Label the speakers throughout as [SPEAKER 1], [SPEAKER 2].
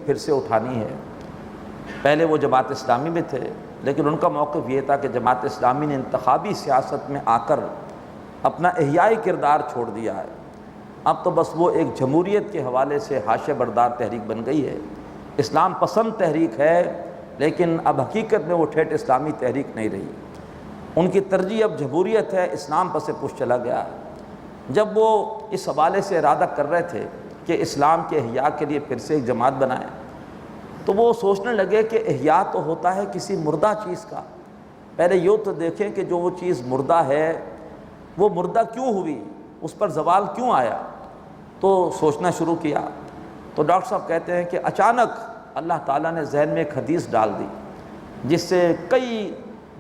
[SPEAKER 1] پھر سے اٹھانی ہے۔ پہلے وہ جماعت اسلامی میں تھے، لیکن ان کا موقف یہ تھا کہ جماعت اسلامی نے انتخابی سیاست میں آ کر اپنا احیائی کردار چھوڑ دیا ہے، اب تو بس وہ ایک جمہوریت کے حوالے سے حاشیہ بردار تحریک بن گئی ہے، اسلام پسند تحریک ہے، لیکن اب حقیقت میں وہ ٹھیٹھ اسلامی تحریک نہیں رہی۔ ان کی ترجیح اب جمہوریت ہے، اسلام پس پش چلا گیا۔ جب وہ اس حوالے سے ارادہ کر رہے تھے کہ اسلام کے احیاء کے لیے پھر سے ایک جماعت بنائیں، تو وہ سوچنے لگے کہ احیاء تو ہوتا ہے کسی مردہ چیز کا، پہلے یہ تو دیکھیں کہ جو وہ چیز مردہ ہے وہ مردہ کیوں ہوئی، اس پر زوال کیوں آیا۔ تو سوچنا شروع کیا تو ڈاکٹر صاحب کہتے ہیں کہ اچانک اللہ تعالیٰ نے ذہن میں ایک حدیث ڈال دی جس سے کئی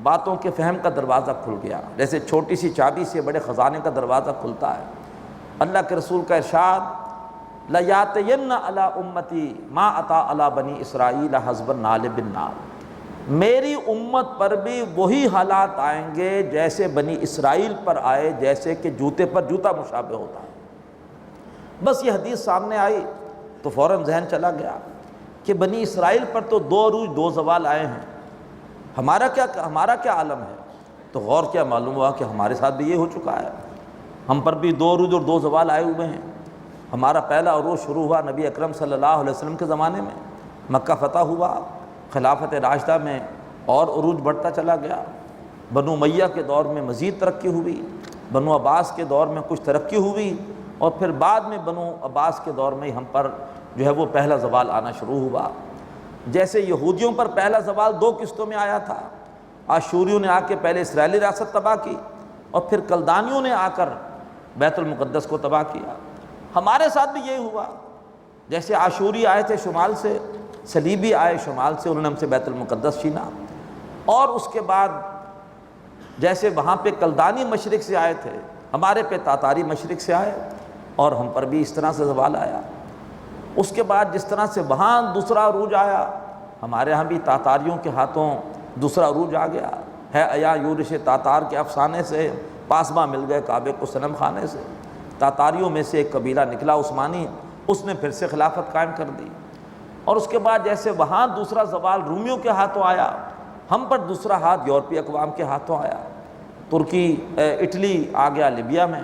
[SPEAKER 1] باتوں کے فہم کا دروازہ کھل گیا، جیسے چھوٹی سی چابی سے بڑے خزانے کا دروازہ کھلتا ہے۔ اللہ کے رسول کا ارشاد، لَيَأْتِيَنَّ عَلَىٰ أُمَّتِي مَا أَتَىٰ عَلَىٰ بَنِي إِسْرَائِيلَ حَسْبَ النَّعْلِ بِالنَّعْلِ، میری امت پر بھی وہی حالات آئیں گے جیسے بنی اسرائیل پر آئے، جیسے کہ جوتے پر جوتا مشابہ ہوتا ہے۔ بس یہ حدیث سامنے آئی تو فوراً ذہن چلا گیا کہ بنی اسرائیل پر تو 2 عروج 2 زوال آئے ہیں، ہمارا کیا عالم ہے؟ تو غور کیا، معلوم ہوا کہ ہمارے ساتھ بھی یہ ہو چکا ہے، ہم پر بھی 2 عروج اور 2 زوال آئے ہوئے ہیں۔ ہمارا پہلا عروج شروع ہوا نبی اکرم صلی اللہ علیہ وسلم کے زمانے میں، مکہ فتح ہوا، خلافت راشدہ میں اور عروج بڑھتا چلا گیا، بنو امیہ کے دور میں مزید ترقی ہوئی، بنو عباس کے دور میں کچھ ترقی ہوئی، اور پھر بعد میں بنو عباس کے دور میں ہم پر جو ہے وہ پہلا زوال آنا شروع ہوا۔ جیسے یہودیوں پر پہلا زوال 2 قسطوں میں آیا تھا، آشوریوں نے آ کے پہلے اسرائیلی ریاست تباہ کی اور پھر کلدانیوں نے آ کر بیت المقدس کو تباہ کیا، ہمارے ساتھ بھی یہی ہوا۔ جیسے آشوری آئے تھے شمال سے، صلیبی آئے شمال سے، انہوں نے ہم سے بیت المقدس چھینا، اور اس کے بعد جیسے وہاں پہ کلدانی مشرق سے آئے تھے، ہمارے پہ تاتاری مشرق سے آئے اور ہم پر بھی اس طرح سے زوال آیا۔ اس کے بعد جس طرح سے وہاں دوسرا عروج آیا، ہمارے ہاں بھی تاتاریوں کے ہاتھوں دوسرا عروج آ گیا ہے۔ ایا یورش تاتار کے افسانے سے پاسباں مل گئے کعبے کو صنم خانے سے، تاتاریوں میں سے ایک قبیلہ نکلا عثمانی، اس نے پھر سے خلافت قائم کر دی۔ اور اس کے بعد جیسے وہاں دوسرا زوال رومیوں کے ہاتھوں آیا، ہم پر دوسرا ہاتھ یورپی اقوام کے ہاتھوں آیا۔ ترکی اٹلی آ گیا لیبیا میں،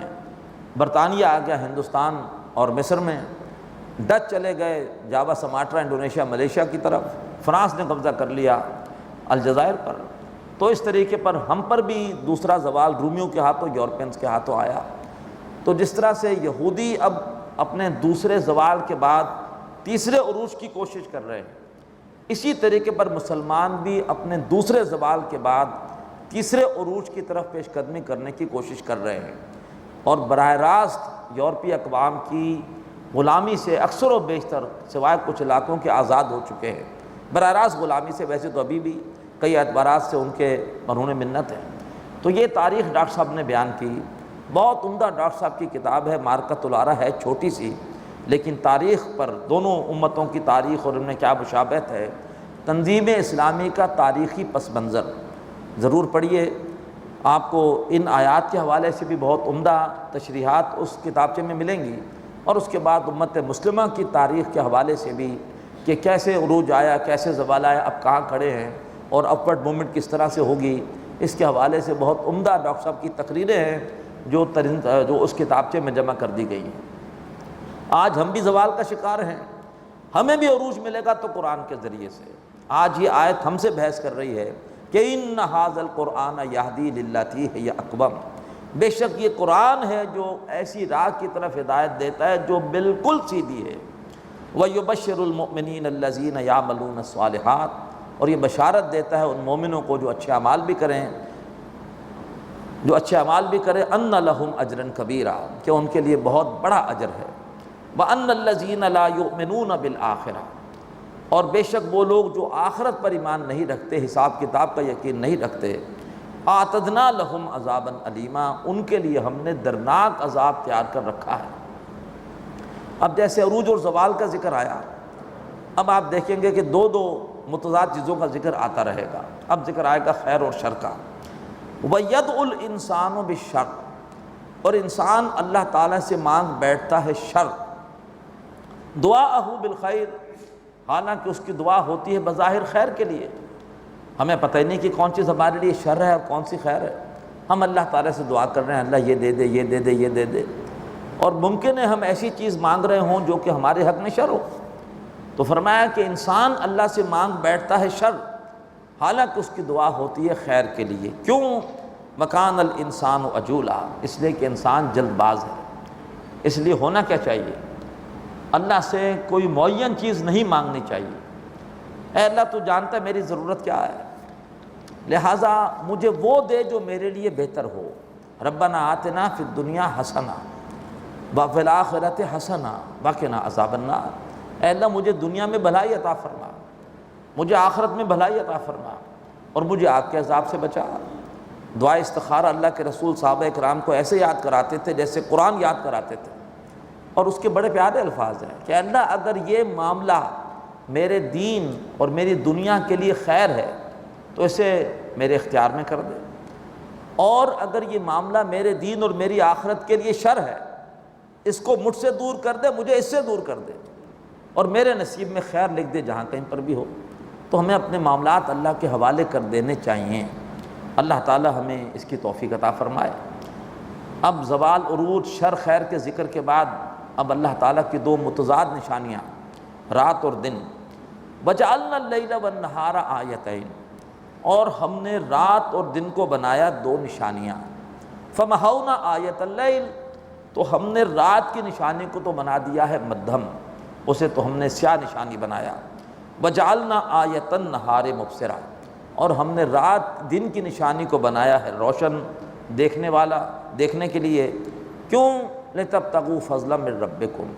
[SPEAKER 1] برطانیہ آ گیا ہندوستان اور مصر میں، ڈچ چلے گئے جاوا سماٹرا انڈونیشیا ملیشیا کی طرف، فرانس نے قبضہ کر لیا الجزائر پر۔ تو اس طریقے پر ہم پر بھی دوسرا زوال رومیوں کے ہاتھوں یورپینز کے ہاتھوں آیا۔ تو جس طرح سے یہودی اب اپنے دوسرے زوال کے بعد تیسرے عروج کی کوشش کر رہے ہیں، اسی طریقے پر مسلمان بھی اپنے دوسرے زوال کے بعد تیسرے عروج کی طرف پیش قدمی کرنے کی کوشش کر رہے ہیں، اور براہ راست یورپی اقوام کی غلامی سے اکثر و بیشتر سوائے کچھ علاقوں کے آزاد ہو چکے ہیں۔ براہ راست غلامی سے ویسے تو ابھی بھی کئی اعتبارات سے ان کے مرہون منت ہیں۔ تو یہ تاریخ ڈاکٹر صاحب نے بیان کی، بہت عمدہ ڈاکٹر صاحب کی کتاب ہے، معرکۃ العرا ہے، چھوٹی سی، لیکن تاریخ پر دونوں امتوں کی تاریخ اور ان میں کیا مشابہت ہے، تنظیم اسلامی کا تاریخی پس منظر ضرور پڑھیے۔ آپ کو ان آیات کے حوالے سے بھی بہت عمدہ تشریحات اس کتابچے میں ملیں گی، اور اس کے بعد امت مسلمہ کی تاریخ کے حوالے سے بھی کہ کیسے عروج آیا، کیسے زوال آیا، اب کہاں کھڑے ہیں، اور اپورڈ موومنٹ کس طرح سے ہوگی، اس کے حوالے سے بہت عمدہ ڈاکٹر صاحب کی تقریریں ہیں جو اس کتابچے میں جمع کر دی گئی ہیں۔ آج ہم بھی زوال کا شکار ہیں، ہمیں بھی عروج ملے گا تو قرآن کے ذریعے سے۔ آج یہ آیت ہم سے بحث کر رہی ہے کہ ان ھذا القرآن یہدی للتی ہی اقوم، بے شک یہ قرآن ہے جو ایسی راہ کی طرف ہدایت دیتا ہے جو بالکل سیدھی ہے۔ وَيُبَشِّرُ الْمُؤْمِنِينَ الَّذِينَ يَعْمَلُونَ الصَّالِحَاتِ، اور یہ بشارت دیتا ہے ان مومنوں کو جو اچھے اعمال بھی کریں، أَنَّ لَهُمْ أَجْرًا كَبِيرًا، کہ ان کے لیے بہت بڑا اجر ہے۔ وَأَنَّ الَّذِينَ لَا يُؤْمِنُونَ بِالْآخِرَةِ، اور بے شک وہ لوگ جو آخرت پر ایمان نہیں رکھتے، حساب کتاب کا یقین نہیں رکھتے، أَعْتَدْنَا لَهُمْ عَذَابًا أَلِيمًا، ان کے لیے ہم نے دردناک عذاب تیار کر رکھا ہے۔ اب جیسے عروج اور زوال کا ذکر آیا، اب آپ دیکھیں گے کہ دو متضاد چیزوں کا ذکر آتا رہے گا۔ اب ذکر آئے گا خیر اور شر کا۔ وَيَدْعُ الْإِنسَانُ بِالشَّرِّ، اور انسان اللہ تعالیٰ سے مانگ بیٹھتا ہے شر۔ دعاءہ بالخیر، حالانکہ اس کی دعا ہوتی ہے بظاہر خیر کے لیے. ہمیں پتہ ہی نہیں کہ کون چیز ہمارے لیے شر ہے اور کون سی خیر ہے. ہم اللہ تعالیٰ سے دعا کر رہے ہیں اللہ یہ دے دے یہ دے دے یہ دے دے، اور ممکن ہے ہم ایسی چیز مانگ رہے ہوں جو کہ ہمارے حق میں شر ہو. تو فرمایا کہ انسان اللہ سے مانگ بیٹھتا ہے شر، حالانکہ اس کی دعا ہوتی ہے خیر کے لیے. کیوں؟ مکان الانسان عجولا، اس لیے کہ انسان جلد باز ہے. اس لیے ہونا کیا چاہیے؟ اللہ سے کوئی معین چیز نہیں مانگنی چاہیے. اے اللہ تو جانتا ہے میری ضرورت کیا ہے، لہٰذا مجھے وہ دے جو میرے لیے بہتر ہو. ربنا آتنا فی الدنیا حسنہ وفی الآخرۃ حسنہ وقنا عذاب النار. اے اللہ مجھے دنیا میں بھلائی عطا فرما، مجھے آخرت میں بھلائی عطا فرما، اور مجھے آگ کے عذاب سے بچا. دعا استخارہ اللہ کے رسول صحابہ کرام کو ایسے یاد کراتے تھے جیسے قرآن یاد کراتے تھے، اور اس کے بڑے پیارے الفاظ ہیں کہ اللہ اگر یہ معاملہ میرے دین اور میری دنیا کے لیے خیر ہے تو اسے میرے اختیار میں کر دے، اور اگر یہ معاملہ میرے دین اور میری آخرت کے لیے شر ہے اس کو مجھ سے دور کر دے، مجھے اس سے دور کر دے، اور میرے نصیب میں خیر لکھ دے جہاں کہیں پر بھی ہو. تو ہمیں اپنے معاملات اللہ کے حوالے کر دینے چاہیے. اللہ تعالی ہمیں اس کی توفیق عطا فرمائے. اب زوال عروج شر خیر کے ذکر کے بعد اب اللہ تعالیٰ کی دو متضاد نشانیاں رات اور دن. وجعلنا اللیل والنہار آیتین، اور ہم نے رات اور دن کو بنایا دو نشانیاں. فمحونا آیت اللیل، تو ہم نے رات کی نشانی کو تو بنا دیا ہے مدھم، اسے تو ہم نے سیاہ نشانی بنایا. وجعلنا آیت النہار مبصرہ، اور ہم نے رات دن کی نشانی کو بنایا ہے روشن، دیکھنے والا، دیکھنے کے لیے. کیوں؟ لتبتغوا فضلا من ربکم،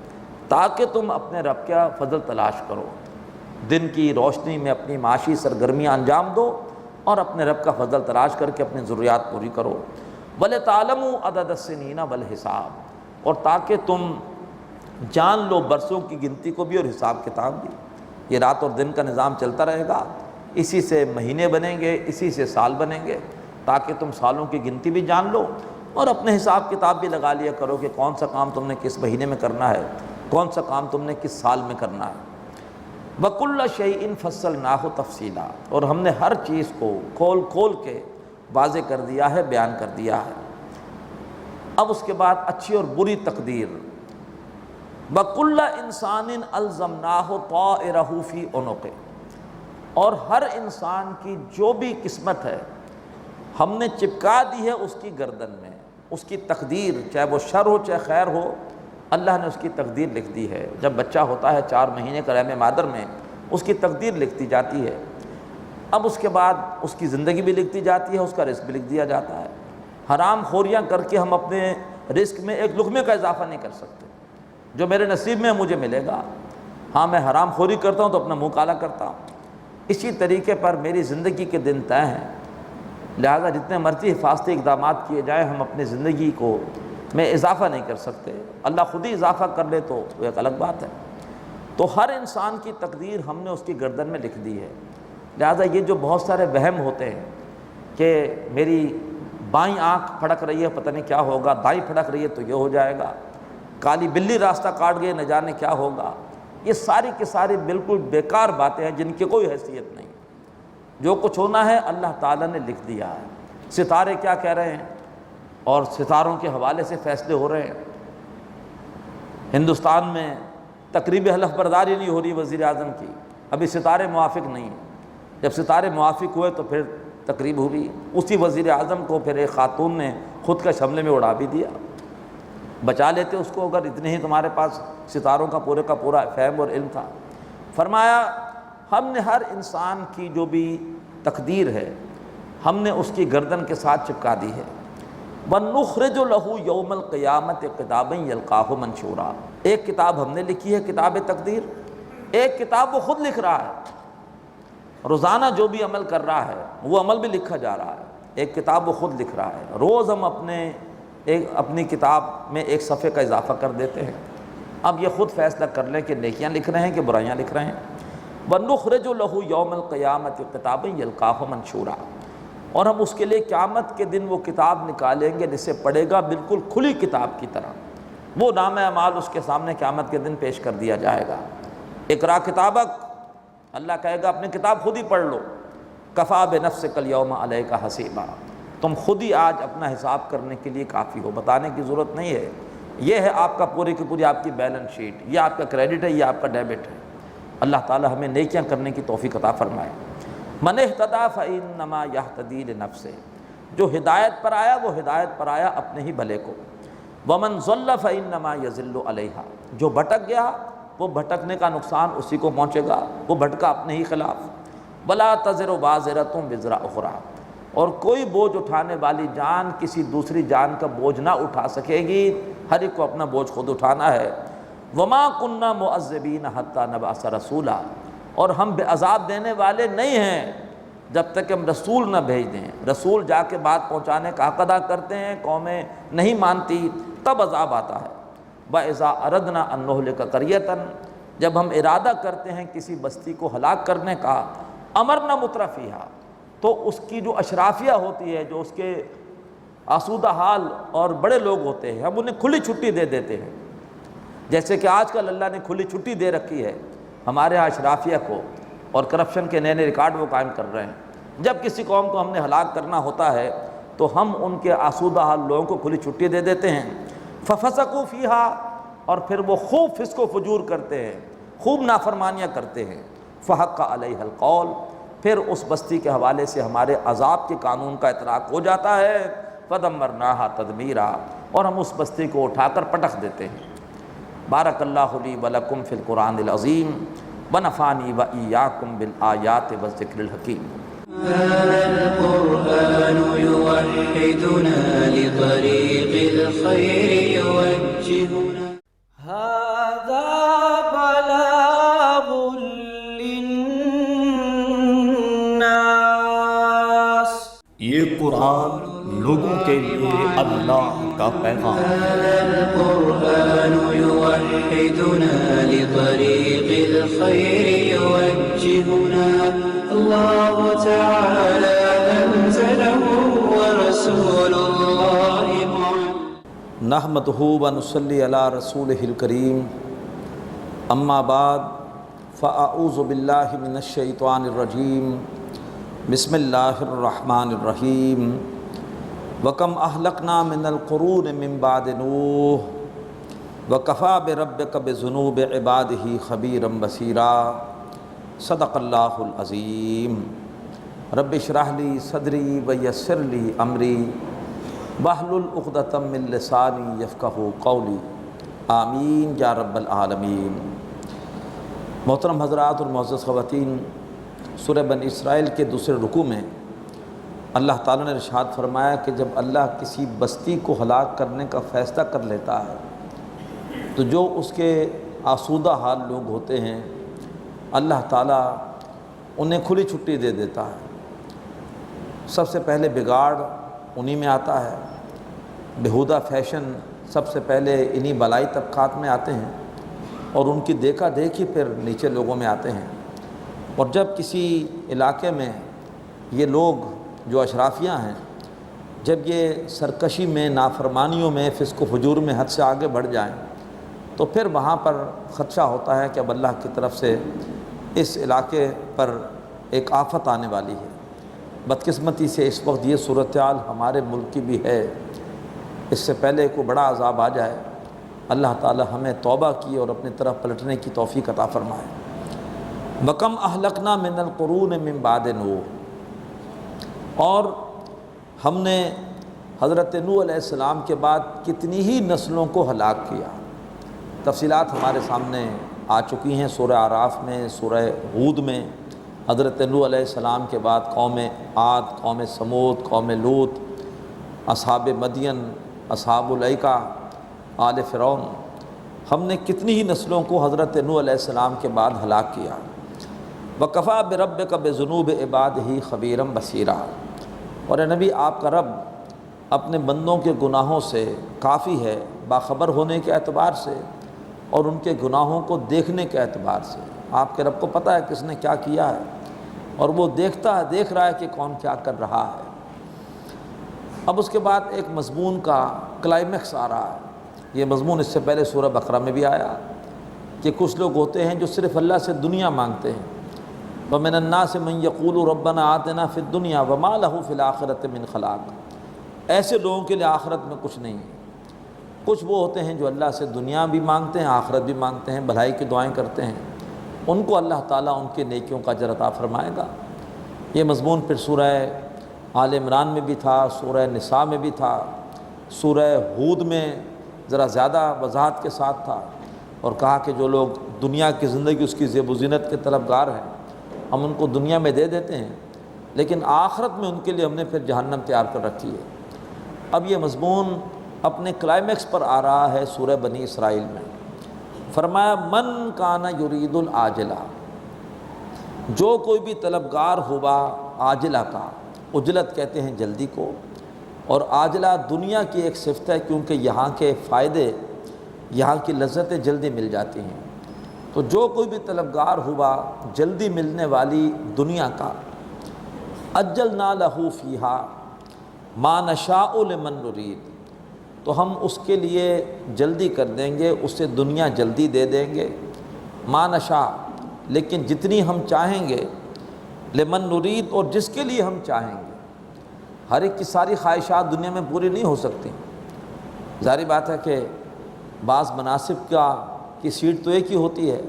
[SPEAKER 1] تاکہ تم اپنے رب کا فضل تلاش کرو، دن کی روشنی میں اپنی معاشی سرگرمیاں انجام دو اور اپنے رب کا فضل تلاش کر کے اپنی ضروریات پوری کرو. وَلِتَعْلَمُوا عَدَدَ السِّنِينَ وَالْحِسَابَ، اور تاکہ تم جان لو برسوں کی گنتی کو بھی اور حساب کتاب بھی. یہ رات اور دن کا نظام چلتا رہے گا، اسی سے مہینے بنیں گے، اسی سے سال بنیں گے، تاکہ تم سالوں کی گنتی بھی جان لو اور اپنے حساب کتاب بھی لگا لیا کرو کہ کون سا کام تم نے کس مہینے میں کرنا ہے، کون سا کام تم نے کس سال میں کرنا ہے. وَكُلَّ شَيْءٍ فَصَّلْنَاهُ تَفْصِيلًا، اور ہم نے ہر چیز کو کھول کھول کے واضح کر دیا ہے، بیان کر دیا ہے. اب اس کے بعد اچھی اور بری تقدیر. وَكُلَّ إِنسَانٍ أَلْزَمْنَاهُ طَائِرَهُ فِي عُنُقِهِ، اور ہر انسان کی جو بھی قسمت ہے ہم نے چپکا دی ہے اس کی گردن میں. اس کی تقدیر چاہے وہ شر ہو چاہے خیر ہو، اللہ نے اس کی تقدیر لکھ دی ہے. جب بچہ ہوتا ہے 4 مہینے کا رحم مادر میں، اس کی تقدیر لکھ دی جاتی ہے. اب اس کے بعد اس کی زندگی بھی لکھ دی جاتی ہے، اس کا رزق بھی لکھ دیا جاتا ہے. حرام خوریاں کر کے ہم اپنے رزق میں ایک لقمے کا اضافہ نہیں کر سکتے. جو میرے نصیب میں مجھے ملے گا. ہاں میں حرام خوری کرتا ہوں تو اپنا منہ کالا کرتا ہوں. اسی طریقے پر میری زندگی کے دن طے ہیں، لہذا جتنے مرضی حفاظتی اقدامات کیے جائیں ہم اپنی زندگی کو میں اضافہ نہیں کر سکتے. اللہ خود ہی اضافہ کر لے تو وہ ایک الگ بات ہے. تو ہر انسان کی تقدیر ہم نے اس کی گردن میں لکھ دی ہے. لہذا یہ جو بہت سارے وہم ہوتے ہیں کہ میری بائیں آنکھ پھڑک رہی ہے پتہ نہیں کیا ہوگا، دائیں پھڑک رہی ہے تو یہ ہو جائے گا، کالی بلی راستہ کاٹ گئی نہ جانے کیا ہوگا، یہ ساری کی ساری بالکل بیکار باتیں ہیں جن کی کوئی حیثیت نہیں. جو کچھ ہونا ہے اللہ تعالیٰ نے لکھ دیا ہے. ستارے کیا کہہ رہے ہیں اور ستاروں کے حوالے سے فیصلے ہو رہے ہیں. ہندوستان میں تقریب حلف برداری نہیں ہو رہی وزیر اعظم کی، ابھی ستارے موافق نہیں ہیں. جب ستارے موافق ہوئے تو پھر تقریب ہوئی. اسی وزیر اعظم کو پھر ایک خاتون نے خود کا شملے میں اڑا بھی دیا. بچا لیتے اس کو اگر اتنے ہی تمہارے پاس ستاروں کا پورا فہم اور علم تھا. فرمایا ہم نے ہر انسان کی جو بھی تقدیر ہے ہم نے اس کی گردن کے ساتھ چپکا دی ہے. وَنُخْرِجُ لَهُ يَوْمَ الْقِيَامَةِ كِتَابًا يَلْقَاهُ مَنشُورًا، ایک کتاب ہم نے لکھی ہے، کتاب تقدیر. ایک کتاب وہ خود لکھ رہا ہے، روزانہ جو بھی عمل کر رہا ہے وہ عمل بھی لکھا جا رہا ہے. ایک کتاب وہ خود لکھ رہا ہے. روز ہم اپنی کتاب میں ایک صفحے کا اضافہ کر دیتے ہیں. اب یہ خود فیصلہ کر لیں کہ نیکیاں لکھ رہے ہیں کہ برائیاں لکھ رہے ہیں. وَنُخْرِجُ لَهُ يَوْمَ الْقِيَامَةِ كِتَابًا يَلْقَاهُ مَنشُورًا، اور ہم اس کے لیے قیامت کے دن وہ کتاب نکالیں گے جسے پڑھے گا بالکل کھلی کتاب کی طرح. وہ نام اعمال اس کے سامنے قیامت کے دن پیش کر دیا جائے گا. اقرا کتابک اللہ کہے گا اپنی کتاب خود ہی پڑھ لو، کفا بنفسک الیوم علیک حسیبا، تم خود ہی آج اپنا حساب کرنے کے لیے کافی ہو، بتانے کی ضرورت نہیں ہے۔ یہ ہے آپ کا پوری کی پوری آپ کی بیلنس شیٹ، یہ آپ کا کریڈٹ ہے، یہ آپ کا ڈیبٹ ہے۔ اللہ تعالی ہمیں نیکیاں کرنے کی توفیق عطا فرمائے۔ من اہتدی فانما یہتدی لنفسہ، جو ہدایت پر آیا وہ ہدایت پر آیا اپنے ہی بھلے کو۔ ومن ضل فانما یضل علیہا، جو بھٹک گیا وہ بھٹکنے کا نقصان اسی کو پہنچے گا، وہ بھٹکا اپنے ہی خلاف۔ ولا تزر وازرۃ وزر اخری، اور کوئی بوجھ اٹھانے والی جان کسی دوسری جان کا بوجھ نہ اٹھا سکے گی، ہر ایک کو اپنا بوجھ خود اٹھانا ہے۔ وما كنا معذبین حتی نبعث رسولا، اور ہم بے عذاب دینے والے نہیں ہیں جب تک ہم رسول نہ بھیج دیں۔ رسول جا کے بات پہنچانے کا حق ادا کرتے ہیں، قومیں نہیں مانتی، تب عذاب آتا ہے۔ وَإِذَا أَرَدْنَا أَن نُهْلِكَ قَرْيَةً، جب ہم ارادہ کرتے ہیں کسی بستی کو ہلاک کرنے کا، امرنا مترفیہا، تو اس کی جو اشرافیہ ہوتی ہے، جو اس کے آسودہ حال اور بڑے لوگ ہوتے ہیں، ہم انہیں کھلی چھٹی دے دیتے ہیں۔ جیسے کہ آج کل اللہ نے کھلی چھٹی دے رکھی ہے ہمارے ہاں اشرافیہ کو، اور کرپشن کے نئے نئے ریکارڈ وہ قائم کر رہے ہیں۔ جب کسی قوم کو ہم نے ہلاک کرنا ہوتا ہے تو ہم ان کے آسودہ حال لوگوں کو کھلی چھٹی دے دیتے ہیں۔ فَفَسَقُوا فِيهَا، اور پھر وہ خوب فسق و فجور کرتے ہیں، خوب نافرمانیاں کرتے ہیں۔ فَحَقَّ عَلَيْهَا الْقَوْلُ، پھر اس بستی کے حوالے سے ہمارے عذاب کے قانون کا اطلاق ہو جاتا ہے۔ فَدَمَّرْنَاهَا تَدْمِيرًا، اور ہم اس بستی کو اٹھا کر پٹخ دیتے ہیں۔ بارک اللہ لی ولکم فی القرآن العظیم، ونفعنی وإیاکم بالآیات والذکر الحکیم۔
[SPEAKER 2] هذا القرآن يوحدنا لطريق الخير يوجهنا، هذا بلاغ للناس،
[SPEAKER 3] یہ قرآن لوگوں کے لیے اللہ کا پیغام۔
[SPEAKER 2] هذا القرآن يوحدنا لطريق الخير يوجهنا، الله تعالى أنزله ورسول الله معه،
[SPEAKER 1] نحمدہ ونصلی علی رسولہ الکریم، اما بعد فاعوذ باللہ من الشیطان الرجیم، بسم اللہ الرحمن الرحیم۔ وَكَمْ أَهْلَكْنَا مِنَ الْقُرُونِ مِنْ بَعْدِ نُوحٍ وَكَفَى بِرَبِّكَ بِذُنُوبِ عِبَادِهِ خَبِيرًا بَصِيرًا۔ صدق اللہ العظیم۔ رب اشرح لی صدری ویسر لی امری واحلل عقدۃ من لسانی یفقہوا قولی، آمین یا رب العالمین۔ محترم حضرات اور معزز خواتین، سورہ بنی اسرائیل کے دوسرے رکوع میں اللہ تعالیٰ نے ارشاد فرمایا کہ جب اللہ کسی بستی کو ہلاک کرنے کا فیصلہ کر لیتا ہے تو جو اس کے آسودہ حال لوگ ہوتے ہیں اللہ تعالیٰ انہیں کھلی چھٹی دے دیتا ہے۔ سب سے پہلے بگاڑ انہی میں آتا ہے، بیہودہ فیشن سب سے پہلے انہی بلائی طبقات میں آتے ہیں، اور ان کی دیکھا دیکھی پھر نیچے لوگوں میں آتے ہیں۔ اور جب کسی علاقے میں یہ لوگ جو اشرافیاں ہیں، جب یہ سرکشی میں، نافرمانیوں میں، فسق و فجور میں حد سے آگے بڑھ جائیں تو پھر وہاں پر خدشہ ہوتا ہے کہ اب اللہ کی طرف سے اس علاقے پر ایک آفت آنے والی ہے۔ بدقسمتی سے اس وقت یہ صورتحال ہمارے ملک کی بھی ہے، اس سے پہلے کوئی بڑا عذاب آ جائے، اللہ تعالی ہمیں توبہ کی اور اپنی طرف پلٹنے کی توفیق عطا فرمائے۔ وَكَمْ أَهْلَكْنَا مِنَ الْقُرُونِ مِنْ بَعْدِ نُوحٍ، اور ہم نے حضرت نوح علیہ السلام کے بعد کتنی ہی نسلوں کو ہلاک کیا۔ تفصیلات ہمارے سامنے آ چکی ہیں سورہ اعراف میں، سورہ ہود میں۔ حضرت نوح علیہ السلام کے بعد قوم عاد، قوم سمود، قوم لوط، اصحاب مدین، اصحاب الایکہ، آل فرعون، ہم نے کتنی ہی نسلوں کو حضرت نوح علیہ السلام کے بعد ہلاک کیا۔ وَكَفَى بِرَبِّكَ بِذُنُوبِ عِبَادِهِ خَبِيرًا بَصِيرًا، اور اے نبی آپ کا رب اپنے بندوں کے گناہوں سے کافی ہے، باخبر ہونے کے اعتبار سے اور ان کے گناہوں کو دیکھنے کے اعتبار سے۔ آپ کے رب کو پتہ ہے کس نے کیا کیا ہے، اور وہ دیکھ رہا ہے کہ کون کیا کر رہا ہے۔ اب اس کے بعد ایک مضمون کا کلائمیکس آ رہا ہے۔ یہ مضمون اس سے پہلے سورہ بقرہ میں بھی آیا کہ کچھ لوگ ہوتے ہیں جو صرف اللہ سے دنیا مانگتے ہیں، وَمِنَ النَّاسِ مَن يَقُولُ رَبَّنَا آتِنَا فِي الدُّنْيَا وَمَا لَهُ فِي الْآخِرَةِ مِنْ خَلَاقٍ۔ ایسے لوگوں کے لیے آخرت میں کچھ نہیں ہے۔ کچھ وہ ہوتے ہیں جو اللہ سے دنیا بھی مانگتے ہیں، آخرت بھی مانگتے ہیں، بھلائی کی دعائیں کرتے ہیں، ان کو اللہ تعالیٰ ان کے نیکیوں کا اجر عطا فرمائے گا۔ یہ مضمون پھر سورہ آل عمران میں بھی تھا، سورہ نساء میں بھی تھا، سورہ ہود میں ذرا زیادہ وضاحت کے ساتھ تھا، اور کہا کہ جو لوگ دنیا کی زندگی اس کی زیب و زینت کے طلبگار ہیں، ہم ان کو دنیا میں دے دیتے ہیں، لیکن آخرت میں ان کے لیے ہم نے پھر جہنم تیار کر رکھی ہے۔ اب یہ مضمون اپنے کلائمیکس پر آ رہا ہے سورہ بنی اسرائیل میں۔ فرمایا من کان یرید العاجلہ، جو کوئی بھی طلبگار ہوگا عاجلہ کا، عجلت کہتے ہیں جلدی کو، اور عاجلہ دنیا کی ایک صفت ہے، کیونکہ یہاں کے فائدے، یہاں کی لذتیں جلدی مل جاتی ہیں۔ تو جو کوئی بھی طلبگار ہوا جلدی ملنے والی دنیا کا، اجلنا لہ فیہا ما نشاء لمن نرید، تو ہم اس کے لیے جلدی کر دیں گے، اسے دنیا جلدی دے دیں گے، ما نشاء، لیکن جتنی ہم چاہیں گے، لمن نرید، اور جس کے لیے ہم چاہیں گے۔ ہر ایک کی ساری خواہشات دنیا میں پوری نہیں ہو سکتی۔ ظاہری بات ہے کہ بعض مناصب کی سیٹ تو ایک ہی ہوتی ہے،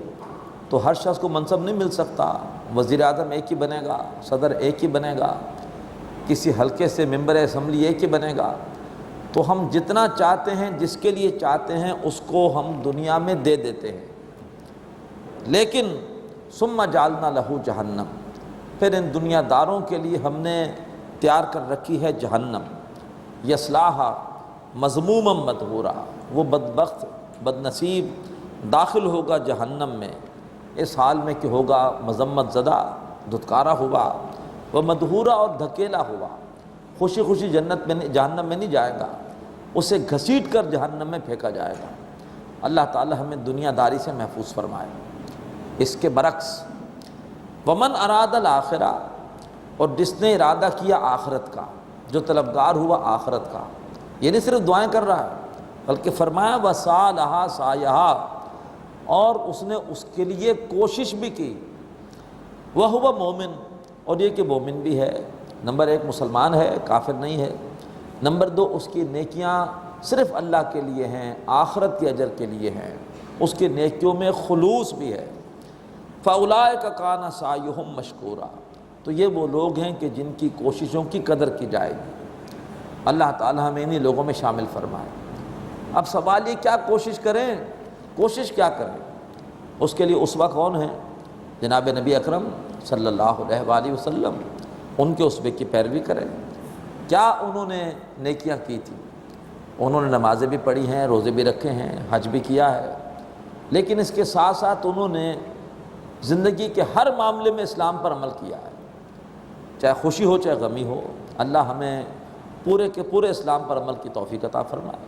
[SPEAKER 1] تو ہر شخص کو منصب نہیں مل سکتا۔ وزیر اعظم ایک ہی بنے گا، صدر ایک ہی بنے گا، کسی حلقے سے ممبر اسمبلی ایک ہی بنے گا۔ تو ہم جتنا چاہتے ہیں، جس کے لیے چاہتے ہیں، اس کو ہم دنیا میں دے دیتے ہیں، لیکن ثم جعلنا لہ جہنم، پھر ان دنیا داروں کے لیے ہم نے تیار کر رکھی ہے جہنم، یصلاھا مذموما مدحورا، وہ بدبخت بد نصیب داخل ہوگا جہنم میں اس حال میں کہ ہوگا مذمت زدہ، دھتکارا ہوا، وہ مدحورا، اور دھکیلا ہوا، خوشی خوشی جہنم میں نہیں جائے گا، اسے گھسیٹ کر جہنم میں پھینکا جائے گا۔ اللہ تعالی ہمیں دنیا داری سے محفوظ فرمائے۔ اس کے برعکس ومن اراد الآخرہ، اور جس نے ارادہ کیا آخرت کا، جو طلبگار ہوا آخرت کا، یہ نہیں صرف دعائیں کر رہا ہے، بلکہ فرمایا وسعی لہا سعیہا، اور اس نے اس کے لیے کوشش بھی کی، وہو مومن، اور یہ کہ مومن بھی ہے، نمبر ایک مسلمان ہے، کافر نہیں ہے، نمبر دو اس کی نیکیاں صرف اللہ کے لیے ہیں، آخرت کے اجر کے لیے ہیں، اس کی نیکیوں میں خلوص بھی ہے۔ فَأُولَٰئِکَ کَانَ سَعْیُہُم مَشْکُورًا، تو یہ وہ لوگ ہیں کہ جن کی کوششوں کی قدر کی جائے گی۔ اللہ تعالی ہمیں انہی لوگوں میں شامل فرمائے۔ اب سوال یہ کیا کوشش کریں، کوشش کیا کریں؟ اس کے لیے اسوہ کون ہے؟ جناب نبی اکرم صلی اللہ علیہ وآلہ وسلم، ان کے اسوے کی پیروی کریں۔ کیا انہوں نے نیکیاں کی تھی؟ انہوں نے نمازیں بھی پڑھی ہیں، روزے بھی رکھے ہیں، حج بھی کیا ہے، لیکن اس کے ساتھ ساتھ انہوں نے زندگی کے ہر معاملے میں اسلام پر عمل کیا ہے، چاہے خوشی ہو چاہے غمی ہو۔ اللہ ہمیں پورے کے پورے اسلام پر عمل کی توفیق عطا فرمائے۔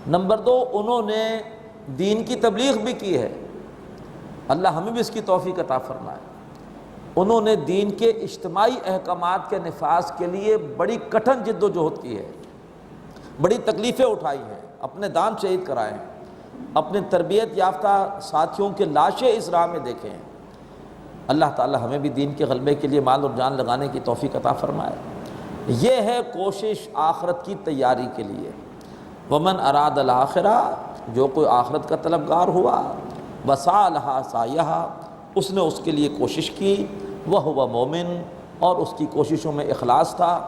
[SPEAKER 1] نمبر دو، انہوں نے دین کی تبلیغ بھی کی ہے، اللہ ہمیں بھی اس کی توفیق عطا فرمائے۔ انہوں نے دین کے اجتماعی احکامات کے نفاذ کے لیے بڑی کٹھن جد و جہد کی ہے، بڑی تکلیفیں اٹھائی ہیں، اپنے دان شہید کرائے ہیں، اپنے تربیت یافتہ ساتھیوں کے لاشیں اس راہ میں دیکھے ہیں۔ اللہ تعالی ہمیں بھی دین کے غلبے کے لیے مال اور جان لگانے کی توفیق عطا فرمائے۔ یہ ہے کوشش آخرت کی تیاری کے لیے۔ ومن اراد الآخرہ، جو کوئی آخرت کا طلبگار ہوا، وسعی لہا سعیہا، اس نے اس کے لیے کوشش کی، وہو مومن، اور اس کی کوششوں میں اخلاص تھا،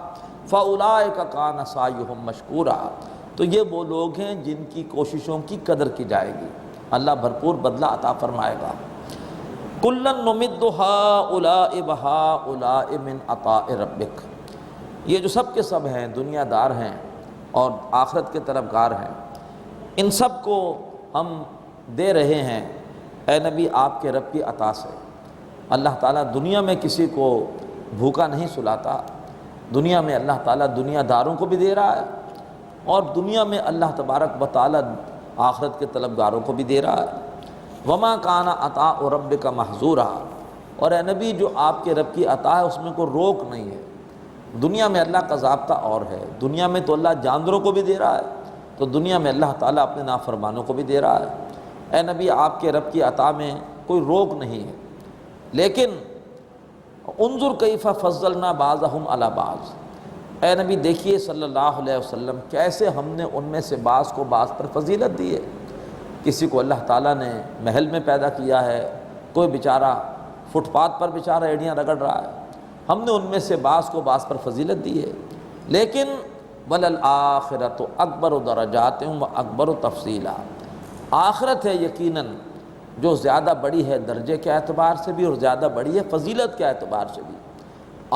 [SPEAKER 1] فَأُولَٰئِکَ کَانَ سَعْیُہُم مَشْکُورًا، تو یہ وہ لوگ ہیں جن کی کوششوں کی قدر کی جائے گی، اللہ بھرپور بدلہ عطا فرمائے گا۔ کُلًّا نُمِدُّ ہَٰؤُلَاءِ وَہَٰؤُلَاءِ مِنْ عَطَاءِ رَبِّکَ، یہ جو سب کے سب ہیں، دنیا دار ہیں اور آخرت کے طلبگار ہیں، ان سب کو ہم دے رہے ہیں اے نبی آپ کے رب کی عطا سے۔ اللہ تعالیٰ دنیا میں کسی کو بھوکا نہیں سلاتا، دنیا میں اللہ تعالیٰ دنیا داروں کو بھی دے رہا ہے، اور دنیا میں اللہ تبارک و تعالیٰ آخرت کے طلبگاروں کو بھی دے رہا ہے۔ وما کان عطاء ربک محظورا، اور اے نبی جو آپ کے رب کی عطا ہے اس میں کوئی روک نہیں ہے۔ دنیا میں اللہ کا ضابطہ اور ہے، دنیا میں تو اللہ جانوروں کو بھی دے رہا ہے، تو دنیا میں اللہ تعالیٰ اپنے نافرمانوں کو بھی دے رہا ہے۔ اے نبی آپ کے رب کی عطا میں کوئی روک نہیں ہے، لیکن انظر کیف فضلنا بعضهم علی بعض، اے نبی دیکھیے صلی اللہ علیہ وسلم کیسے ہم نے ان میں سے بعض کو بعض پر فضیلت دی ہے۔ کسی کو اللہ تعالیٰ نے محل میں پیدا کیا ہے، کوئی بیچارہ فٹ پاتھ پر بیچارہ ایڑیاں رگڑ رہا ہے، ہم نے ان میں سے بعض کو بعض پر فضیلت دی ہے۔ لیکن وَلَلْآخِرَةُ أَكْبَرُ دَرَجَاتٍ وَأَكْبَرُ تَفْصِيلًا، آخرت ہے یقیناً جو زیادہ بڑی ہے درجے کے اعتبار سے بھی اور زیادہ بڑی ہے فضیلت کے اعتبار سے بھی۔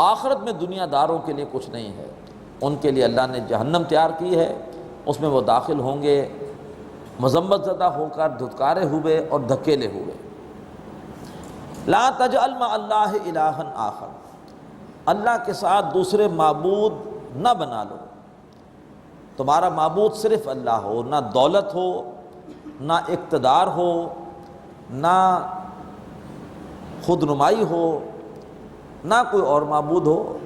[SPEAKER 1] آخرت میں دنیا داروں کے لیے کچھ نہیں ہے، ان کے لیے اللہ نے جہنم تیار کی ہے، اس میں وہ داخل ہوں گے مذمت زدہ ہو کر، دھتکارے ہوئے اور دھکیلے ہوئے۔ لا تجعل مع اللہ الہا آخر، اللہ کے ساتھ دوسرے معبود نہ بنا لو۔ تمہارا معبود صرف اللہ ہو، نہ دولت ہو، نہ اقتدار ہو، نہ خود نمائی ہو، نہ کوئی اور معبود ہو۔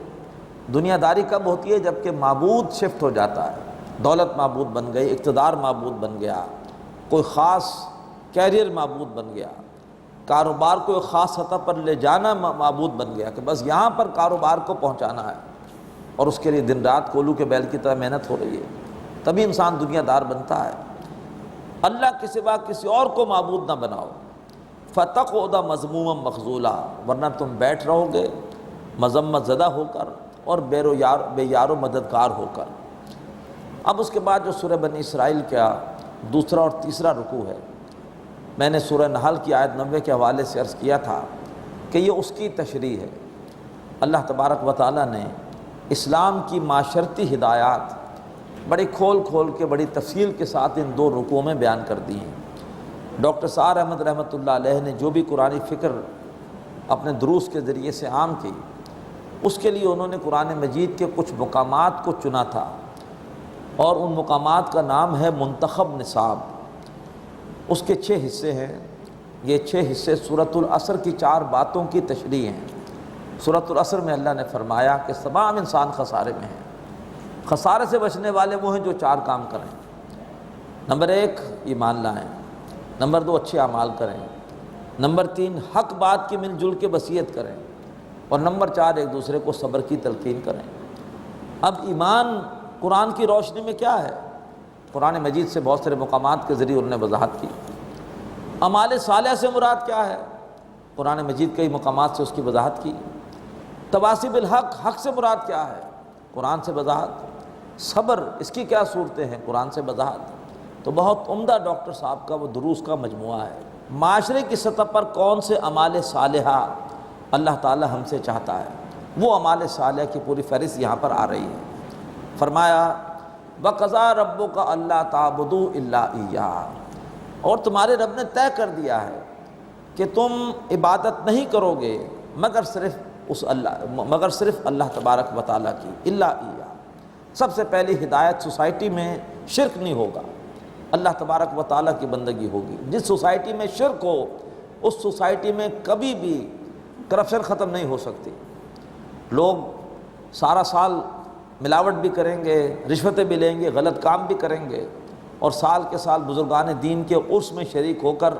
[SPEAKER 1] دنیا داری کب ہوتی ہے؟ جب کہ معبود شفٹ ہو جاتا ہے، دولت معبود بن گئی، اقتدار معبود بن گیا، کوئی خاص کیریئر معبود بن گیا، کاروبار کو ایک خاص سطح پر لے جانا معبود بن گیا کہ بس یہاں پر کاروبار کو پہنچانا ہے، اور اس کے لیے دن رات کولو کے بیل کی طرح محنت ہو رہی ہے، تبھی انسان دنیا دار بنتا ہے۔ اللہ کے سوا کسی اور کو معبود نہ بناؤ، فَتَقْعُدَ مَذْمُومًا مَخْذُولًا، ورنہ تم بیٹھ رہو گے مذمت زدہ ہو کر اور بے یار و مددگار ہو کر۔ اب اس کے بعد جو سورہ بنی اسرائیل کا دوسرا اور تیسرا رکوع ہے، میں نے سورہ نحل کی آیت 90 کے حوالے سے عرض کیا تھا کہ یہ اس کی تشریح ہے۔ اللہ تبارک و تعالیٰ نے اسلام کی معاشرتی ہدایات بڑی کھول کھول کے بڑی تفصیل کے ساتھ ان دو رکوعوں میں بیان کر دی ہیں۔ ڈاکٹر سعد احمد رحمۃ اللہ علیہ نے جو بھی قرآنی فکر اپنے دروس کے ذریعے سے عام کی، اس کے لیے انہوں نے قرآن مجید کے کچھ مقامات کو چنا تھا، اور ان مقامات کا نام ہے منتخب نصاب۔ اس کے 6 حصے ہیں، یہ 6 حصے سورۃ العصر کی 4 باتوں کی تشریح ہیں۔ سورۃ العصر میں اللہ نے فرمایا کہ تمام انسان خسارے میں ہیں، خسارے سے بچنے والے وہ ہیں جو 4 کام کریں۔ نمبر 1 ایمان لائیں، نمبر 2 اچھے اعمال کریں، نمبر 3 حق بات کی مل جل کے وصیت کریں، اور نمبر 4 ایک دوسرے کو صبر کی تلقین کریں۔ اب ایمان قرآن کی روشنی میں کیا ہے؟ قرآن مجید سے بہت سارے مقامات کے ذریعے انہوں نے وضاحت کی۔ اعمال صالحہ سے مراد کیا ہے؟ قرآن مجید کئی مقامات سے اس کی وضاحت کی۔ تواصی بالحق، حق سے مراد کیا ہے؟ قرآن سے وضاحت۔ صبر، اس کی کیا صورتیں ہیں؟ قرآن سے وضاحت۔ تو بہت عمدہ ڈاکٹر صاحب کا وہ دروس کا مجموعہ ہے۔ معاشرے کی سطح پر کون سے اعمال صالحہ اللہ تعالی ہم سے چاہتا ہے، وہ اعمال صالحہ کی پوری فہرست یہاں پر آ رہی ہے۔ فرمایا وَقَضَىٰ رَبُّكَ أَلَّا تَعْبُدُوا إِلَّا إِيَّاهُ، اور تمہارے رب نے طے کر دیا ہے کہ تم عبادت نہیں کرو گے مگر صرف اللہ تبارک و تعالیٰ کی، إِلَّا إِيَّاهُ۔ سب سے پہلی ہدایت سوسائٹی میں شرک نہیں ہوگا، اللہ تبارک و تعالیٰ کی بندگی ہوگی۔ جس سوسائٹی میں شرک ہو اس سوسائٹی میں کبھی بھی کرپشن ختم نہیں ہو سکتی۔ لوگ سارا سال ملاوٹ بھی کریں گے، رشوتیں بھی لیں گے، غلط کام بھی کریں گے، اور سال کے سال بزرگان دین کے عرس میں شریک ہو کر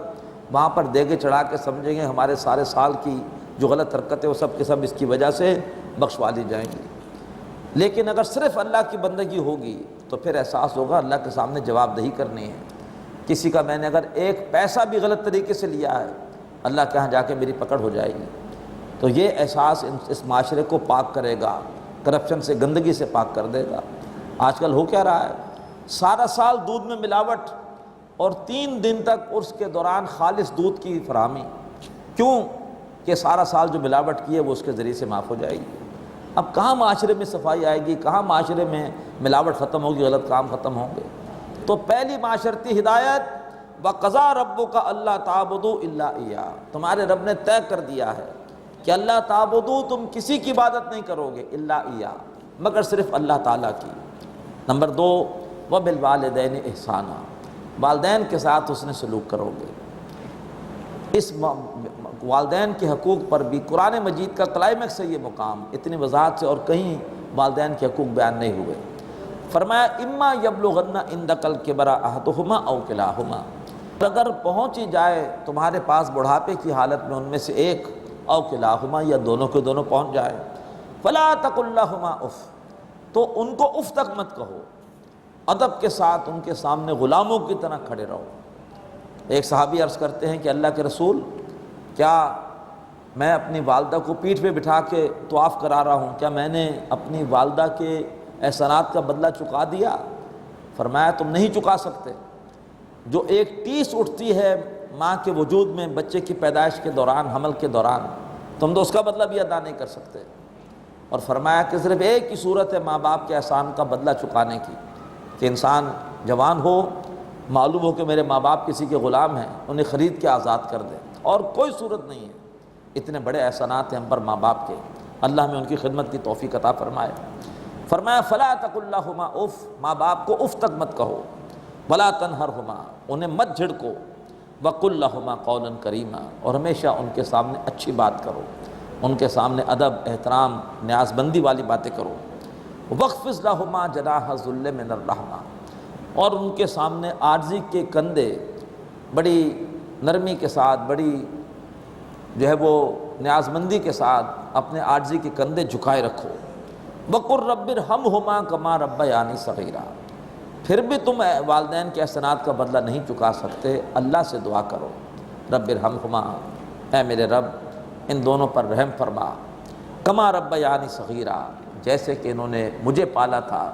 [SPEAKER 1] وہاں پر دیگے چڑھا کے سمجھیں گے ہمارے سارے سال کی جو غلط حرکتیں وہ سب کے سب اس کی وجہ سے بخشوا لی جائیں گی۔ لیکن اگر صرف اللہ کی بندگی ہوگی تو پھر احساس ہوگا اللہ کے سامنے جواب دہی کرنی ہے۔ کسی کا میں نے اگر 1 پیسہ بھی غلط طریقے سے لیا ہے، اللہ کے ہاں جا کے میری پکڑ ہو جائے گی۔ تو یہ احساس اس معاشرے کو پاک کرے گا، کرپشن سے، گندگی سے پاک کر دے گا۔ آج کل ہو کیا رہا ہے؟ سارا سال دودھ میں ملاوٹ اور 3 دن تک عرس کے دوران خالص دودھ کی فراہمی۔ کیوں؟ کہ سارا سال جو ملاوٹ کی ہے وہ اس کے ذریعے سے معاف ہو جائے گی۔ اب کہاں معاشرے میں صفائی آئے گی؟ کہاں معاشرے میں ملاوٹ ختم ہوگی، غلط کام ختم ہوں گے؟ تو پہلی معاشرتی ہدایت وَقَضَىٰ رَبُّكَ أَلَّا تَعْبُدُوا إِلَّا إِيَّاهُ، تمہارے رب نے طے کر دیا ہے کہ اللہ تعبدو، تم کسی کی عبادت نہیں کرو گے، الا ایاہ، مگر صرف اللہ تعالیٰ کی۔ نمبر 2 وبالوالدین احسانا، والدین کے ساتھ حسن سلوک کرو گے۔ اس والدین کے حقوق پر بھی قرآن مجید کا کلائمیکس ہے یہ مقام، اتنی وضاحت سے اور کہیں والدین کے حقوق بیان نہیں ہوئے۔ فرمایا اما یبلغن عندک الکبر احدہما او کلاہما، اگر پہنچی جائے تمہارے پاس بڑھاپے کی حالت میں ان میں سے ایک او کلاہما یا دونوں کے دونوں پہنچ جائے، فلا تقل لہما اف، تو ان کو اف تک مت کہو، ادب کے ساتھ ان کے سامنے غلاموں کی طرح کھڑے رہو۔ ایک صحابی عرض کرتے ہیں کہ اللہ کے رسول، کیا میں اپنی والدہ کو پیٹھ پہ بٹھا کے طواف کرا رہا ہوں، کیا میں نے اپنی والدہ کے احسانات کا بدلہ چکا دیا؟ فرمایا تم نہیں چکا سکتے۔ جو ایک ٹیس اٹھتی ہے ماں کے وجود میں بچے کی پیدائش کے دوران، حمل کے دوران، تم تو اس کا بدلہ بھی ادا نہیں کر سکتے۔ اور فرمایا کہ صرف ایک ہی صورت ہے ماں باپ کے احسان کا بدلہ چکانے کی، کہ انسان جوان ہو، معلوم ہو کہ میرے ماں باپ کسی کے غلام ہیں، انہیں خرید کے آزاد کر دیں، اور کوئی صورت نہیں ہے۔ اتنے بڑے احسانات ہیں ہم پر ماں باپ کے، اللہ میں ان کی خدمت کی توفیق عطا فرمائے۔ فرمایا فلا تقل لہما اف، ماں باپ کو اف تک مت کہو، ولا تنہرہما، انہیں مت جھڑکو، وقل لہما قولا کریما، اور ہمیشہ ان کے سامنے اچھی بات کرو، ان کے سامنے ادب، احترام، نیاز بندی والی باتیں کرو۔ وخفض لہما جناح الذل من الرحمہ، اور ان کے سامنے عاجزی کے کندھے بڑی نرمی کے ساتھ، بڑی جو ہے وہ نیاز مندی کے ساتھ اپنے عاجزی کے کندھے جھکائے رکھو۔ وقل رب ارحمہما کما ربیانی صغیرا، پھر بھی تم والدین کے احسانات کا بدلہ نہیں چکا سکتے، اللہ سے دعا کرو، رب ارحمہما، اے میرے رب ان دونوں پر رحم فرما، کما ربیانی صغیرا، جیسے کہ انہوں نے مجھے پالا تھا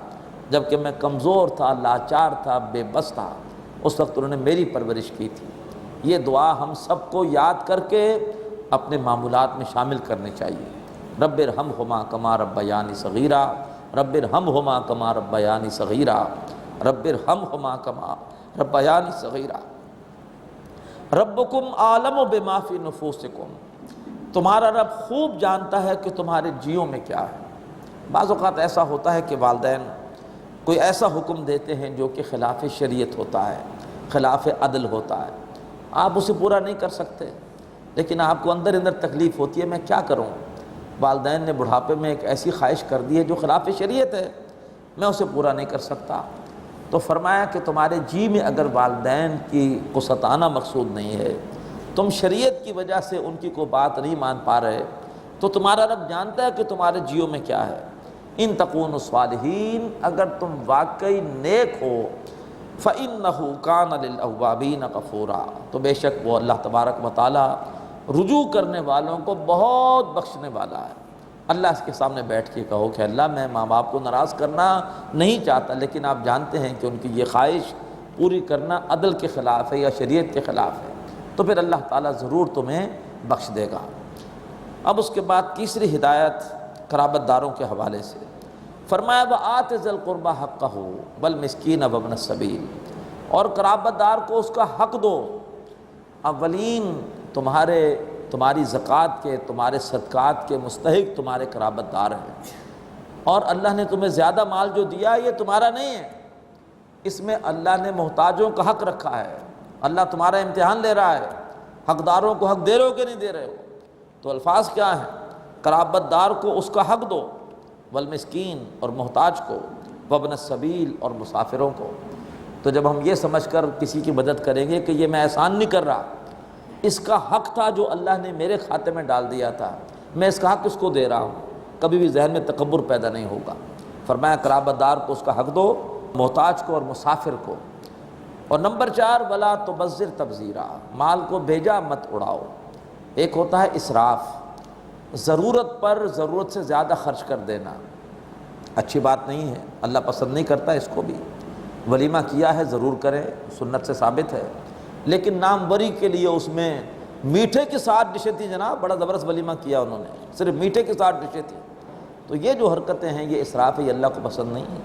[SPEAKER 1] جب کہ میں کمزور تھا، لاچار تھا، بے بس تھا، اس وقت انہوں نے میری پرورش کی تھی۔ یہ دعا ہم سب کو یاد کر کے اپنے معمولات میں شامل کرنی چاہیے۔ رب ارحمہما کما ربیانی صغیرا، رب ارحمہما کما ربیانی صغیرا، رب ارحمہما کما ربیانی صغیرا۔ ربکم عالم بما فی نفوسکم، تمہارا رب خوب جانتا ہے کہ تمہارے جیوں میں کیا ہے۔ بعض اوقات ایسا ہوتا ہے کہ والدین کوئی ایسا حکم دیتے ہیں جو کہ خلاف شریعت ہوتا ہے، خلاف عدل ہوتا ہے، آپ اسے پورا نہیں کر سکتے، لیکن آپ کو اندر اندر تکلیف ہوتی ہے، میں کیا کروں، والدین نے بڑھاپے میں ایک ایسی خواہش کر دی ہے جو خلاف شریعت ہے، میں اسے پورا نہیں کر سکتا۔ تو فرمایا کہ تمہارے جی میں اگر والدین کی کو ستانا مقصود نہیں ہے، تم شریعت کی وجہ سے ان کی کوئی بات نہیں مان پا رہے، تو تمہارا رب جانتا ہے کہ تمہارے جیوں میں کیا ہے۔ ان تکونوا صالحین، اگر تم واقعی نیک ہو، فإنہ کان للأوابین غفورا، تو بے شک وہ اللہ تبارک و تعالی رجوع کرنے والوں کو بہت بخشنے والا ہے۔ اللہ اس کے سامنے بیٹھ کے کہو کہ اللہ میں ماں باپ کو ناراض کرنا نہیں چاہتا، لیکن آپ جانتے ہیں کہ ان کی یہ خواہش پوری کرنا عدل کے خلاف ہے یا شریعت کے خلاف ہے، تو پھر اللہ تعالیٰ ضرور تمہیں بخش دے گا۔ اب اس کے بعد تیسری ہدایت قرابت داروں کے حوالے سے فرمایا وآت ذی القربى حقہ والمسکین وابن السبیل، اور قرابت دار کو اس کا حق دو۔ اولین تمہاری زکوٰۃ کے، تمہارے صدقات کے مستحق تمہارے قرابت دار ہیں، اور اللہ نے تمہیں زیادہ مال جو دیا یہ تمہارا نہیں ہے، اس میں اللہ نے محتاجوں کا حق رکھا ہے، اللہ تمہارا امتحان لے رہا ہے، حقداروں کو حق دے رہے ہو کہ نہیں دے رہے ہو۔ تو الفاظ کیا ہیں؟ قرابت دار کو اس کا حق دو، والمسکین اور محتاج کو، وابن السبیل اور مسافروں کو۔ تو جب ہم یہ سمجھ کر کسی کی مدد کریں گے کہ یہ میں احسان نہیں کر رہا، اس کا حق تھا جو اللہ نے میرے کھاتے میں ڈال دیا تھا، میں اس کا حق اس کو دے رہا ہوں، کبھی بھی ذہن میں تکبر پیدا نہیں ہوگا۔ فرمایا قرابت دار کو اس کا حق دو، محتاج کو اور مسافر کو۔ اور نمبر 4 ولا تبذر تبذیرا، مال کو بھیجا مت اڑاؤ۔ ایک ہوتا ہے اسراف، ضرورت پر ضرورت سے زیادہ خرچ کر دینا، اچھی بات نہیں ہے، اللہ پسند نہیں کرتا اس کو بھی۔ ولیمہ کیا ہے ضرور کریں، سنت سے ثابت ہے، لیکن ناموری کے لیے اس میں میٹھے کے ساتھ ڈشیں تھیں جناب، بڑا زبردست ولیمہ کیا انہوں نے، صرف میٹھے کے ساتھ ڈشیں تھیں، تو یہ جو حرکتیں ہیں یہ اسراف ہے، یہ اللہ کو پسند نہیں ہے۔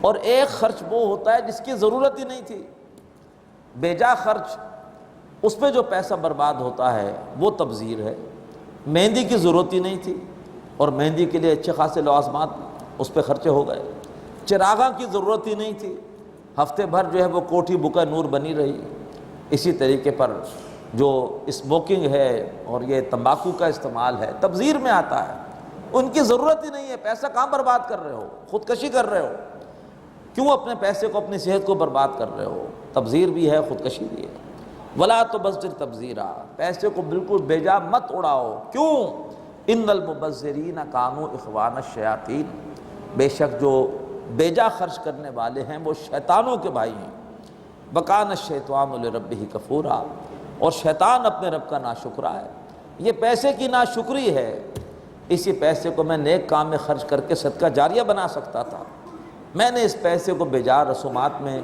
[SPEAKER 1] اور ایک خرچ وہ ہوتا ہے جس کی ضرورت ہی نہیں تھی، بیجا خرچ، اس پہ جو پیسہ برباد ہوتا ہے وہ تبذیر ہے۔ مہندی کی ضرورت ہی نہیں تھی اور مہندی کے لیے اچھے خاصے لوازمات اس پہ خرچے ہو گئے۔ چراغاں کی ضرورت ہی نہیں تھی، ہفتے بھر جو ہے وہ کوٹھی بکا نور بنی رہی۔ اسی طریقے پر جو اسموکنگ ہے اور یہ تمباکو کا استعمال ہے تبذیر میں آتا ہے، ان کی ضرورت ہی نہیں ہے، پیسہ کہاں برباد کر رہے ہو، خودکشی کر رہے ہو، کیوں اپنے پیسے کو، اپنی صحت کو برباد کر رہے ہو؟ تبذیر بھی ہے، خودکشی بھی ہے۔ ولا تبذر تبذیرا، پیسے کو بالکل بیجا مت اڑاؤ۔ کیوں؟ ان المبذرین کانوا اخوان الشیاطین، بے شک جو بیجا خرچ کرنے والے ہیں وہ شیطانوں کے بھائی ہیں۔ وکان الشیطان لربہ کفورا، اور شیطان اپنے رب کا ناشکرا ہے۔ یہ پیسے کی ناشکری ہے، اسی پیسے کو میں نیک کام میں خرچ کر کے صدقہ جاریہ بنا سکتا تھا، میں نے اس پیسے کو بیجا رسومات میں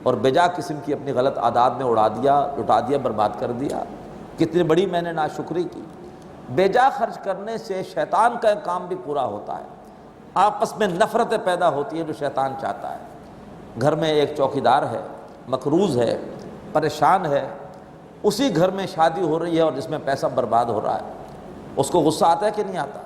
[SPEAKER 1] اور بیجا قسم کی اپنی غلط عادات میں اڑا دیا، لٹا دیا، برباد کر دیا۔ کتنی بڑی میں نے ناشکری کی۔ بیجا خرچ کرنے سے شیطان کا کام بھی پورا ہوتا ہے، آپس میں نفرتیں پیدا ہوتی ہیں جو شیطان چاہتا ہے۔ گھر میں ایک چوکیدار ہے، مقروض ہے، پریشان ہے، اسی گھر میں شادی ہو رہی ہے اور جس میں پیسہ برباد ہو رہا ہے، اس کو غصہ آتا ہے کہ نہیں آتا؟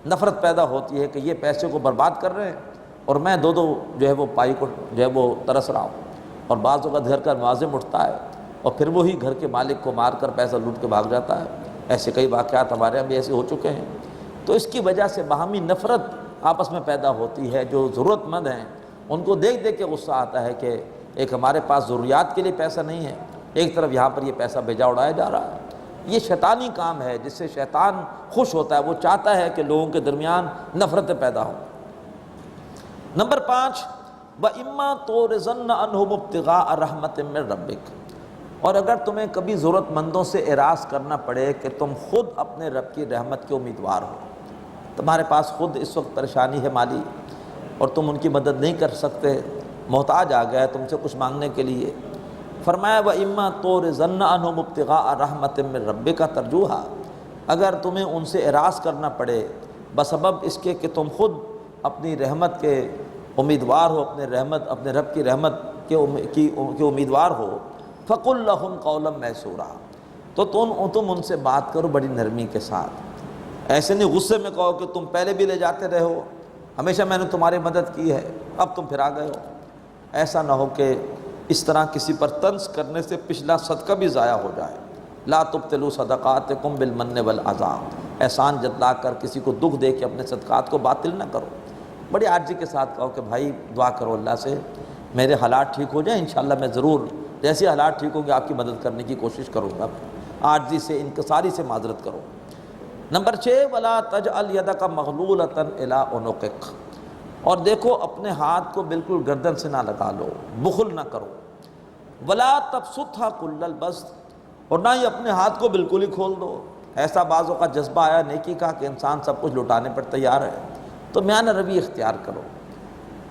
[SPEAKER 1] نفرت پیدا ہوتی ہے کہ یہ پیسے کو برباد کر رہے ہیں اور میں دو جو ہے وہ پائی کو جو ہے وہ ترس رہا ہوں۔ اور بعض اوقات گھر کا ناظم اٹھتا ہے اور پھر وہی گھر کے مالک کو مار کر پیسہ لوٹ کے بھاگ جاتا ہے۔ ایسے کئی واقعات ہمارے یہاں بھی ایسے ہو چکے ہیں۔ تو اس کی وجہ سے باہمی نفرت آپس میں پیدا ہوتی ہے۔ جو ضرورت مند ہیں ان کو دیکھ دیکھ کے غصہ آتا ہے کہ ایک ہمارے پاس ضروریات کے لیے پیسہ نہیں ہے، ایک طرف یہاں پر یہ پیسہ بیجا اڑایا جا رہا ہے۔ یہ شیطانی کام ہے جس سے شیطان خوش ہوتا ہے، وہ چاہتا ہے کہ لوگوں کے درمیان نفرتیں پیدا ہوں۔ نمبر 5، وَإِمَّا تُعْرِضَنَّ عَنْهُمُ ابْتِغَاءَ رَحْمَةٍ مِّن رَبِّكَ، اور اگر تمہیں کبھی ضرورت مندوں سے اعراض کرنا پڑے کہ تم خود اپنے رب کی رحمت کے امیدوار ہو، تمہارے پاس خود اس وقت پریشانی ہے مالی اور تم ان کی مدد نہیں کر سکتے، محتاج آ گیا ہے تم سے کچھ مانگنے کے لیے، فرمایا وَإِمَّا تُعْرِضَنَّ عَنْهُمُ ابْتِغَاءَ رَحْمَةٍ مِّن رَبِّكَ تَرْجُوهَا، اگر تمہیں ان سے اعراض کرنا پڑے بسبب اس کے کہ تم خود اپنی رحمت کے امیدوار ہو، اپنے رب کی رحمت کے امیدوار ہو، فَقُلْ لَهُمْ قَوْلًا مَيْسُورًا، تو تم ان سے بات کرو بڑی نرمی کے ساتھ، ایسے نہیں غصے میں کہو کہ تم پہلے بھی لے جاتے رہے ہو، ہمیشہ میں نے تمہاری مدد کی ہے، اب تم پھر آ گئے ہو۔ ایسا نہ ہو کہ اس طرح کسی پر طنز کرنے سے پچھلا صدقہ بھی ضائع ہو جائے۔ لا تبطلوا صدقاتکم بالمن والعذا، احسان جتلا کر کسی کو دکھ دے کے اپنے صدقات کو باطل نہ کرو، بڑی عاجزی کے ساتھ کہو کہ بھائی دعا کرو اللہ سے میرے حالات ٹھیک ہو جائیں، انشاءاللہ میں ضرور جیسے حالات ٹھیک ہوں گے آپ کی مدد کرنے کی کوشش کروں گا۔ عاجزی سے، انکساری سے معذرت کرو۔ نمبر 6، ولا تجعل یدک مغلولۃ الی عنقک، اور دیکھو اپنے ہاتھ کو بالکل گردن سے نہ لگا لو، بخل نہ کرو۔ ولا تبسطھا کل البسط، اور نہ ہی اپنے ہاتھ کو بالکل ہی کھول دو۔ ایسا بعض اوقات جذبہ آیا نیکی کا کہ انسان سب کچھ لٹانے پر تیار ہے، تو میانہ روی اختیار کرو۔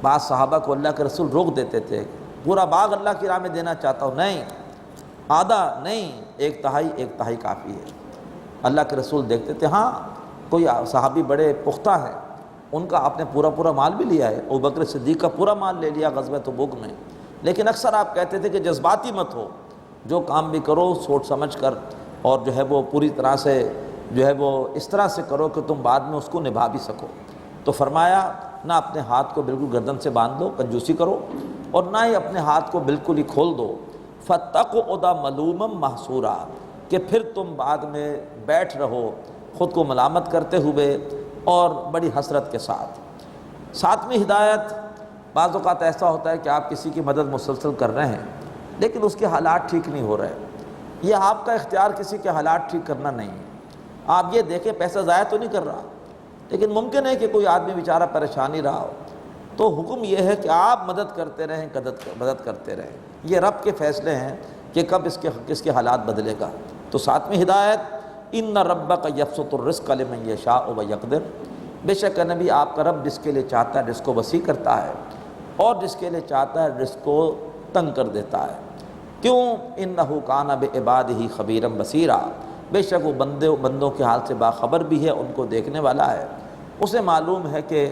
[SPEAKER 1] بعض صحابہ کو اللہ کے رسول روک دیتے تھے، پورا باغ اللہ کی راہ میں دینا چاہتا ہوں، نہیں، آدھا نہیں، 1/3 کافی ہے۔ اللہ کے رسول دیکھتے تھے ہاں کوئی صحابی بڑے پختہ ہیں، ان کا آپ نے پورا مال بھی لیا ہے، ابوبکر صدیق کا پورا مال لے لیا غزوہ تبوک میں، لیکن اکثر آپ کہتے تھے کہ جذباتی مت ہو، جو کام بھی کرو سوچ سمجھ کر، اور جو ہے وہ پوری طرح سے جو ہے وہ اس طرح سے کرو کہ تم بعد میں اس کو نبھا بھی سکو۔ تو فرمایا نہ اپنے ہاتھ کو بالکل گردن سے باندھ دو، کنجوسی کرو، اور نہ ہی اپنے ہاتھ کو بالکل ہی کھول دو۔ فَتَقْعُدَ مَلُومًا مَحْسُورًا، کہ پھر تم بعد میں بیٹھ رہو خود کو ملامت کرتے ہوئے اور بڑی حسرت کے ساتھ۔ 7ویں ہدایت، بعض اوقات ایسا ہوتا ہے کہ آپ کسی کی مدد مسلسل کر رہے ہیں لیکن اس کے حالات ٹھیک نہیں ہو رہے، یہ آپ کا اختیار کسی کے حالات ٹھیک کرنا نہیں ہے۔ آپ یہ دیکھیں پیسہ ضائع تو نہیں کر رہا، لیکن ممکن ہے کہ کوئی آدمی بیچارہ پریشانی رہا ہو، تو حکم یہ ہے کہ آپ مدد کرتے رہیں، مدد کرتے رہیں، یہ رب کے فیصلے ہیں کہ کب کس کے حالات بدلے گا۔ تو 7ویں ہدایت، ان ربک یبسط الرزق لمن یشاء ویقدر، بے شک نبی آپ کا رب جس کے لیے چاہتا ہے رزق کو وسیع کرتا ہے اور جس کے لیے چاہتا ہے رزق کو تنگ کر دیتا ہے۔ کیوں؟ انہ کان بعبادہ خبیرا بصیرا، بے شک وہ بندوں کے حال سے باخبر بھی ہے، ان کو دیکھنے والا ہے، اسے معلوم ہے کہ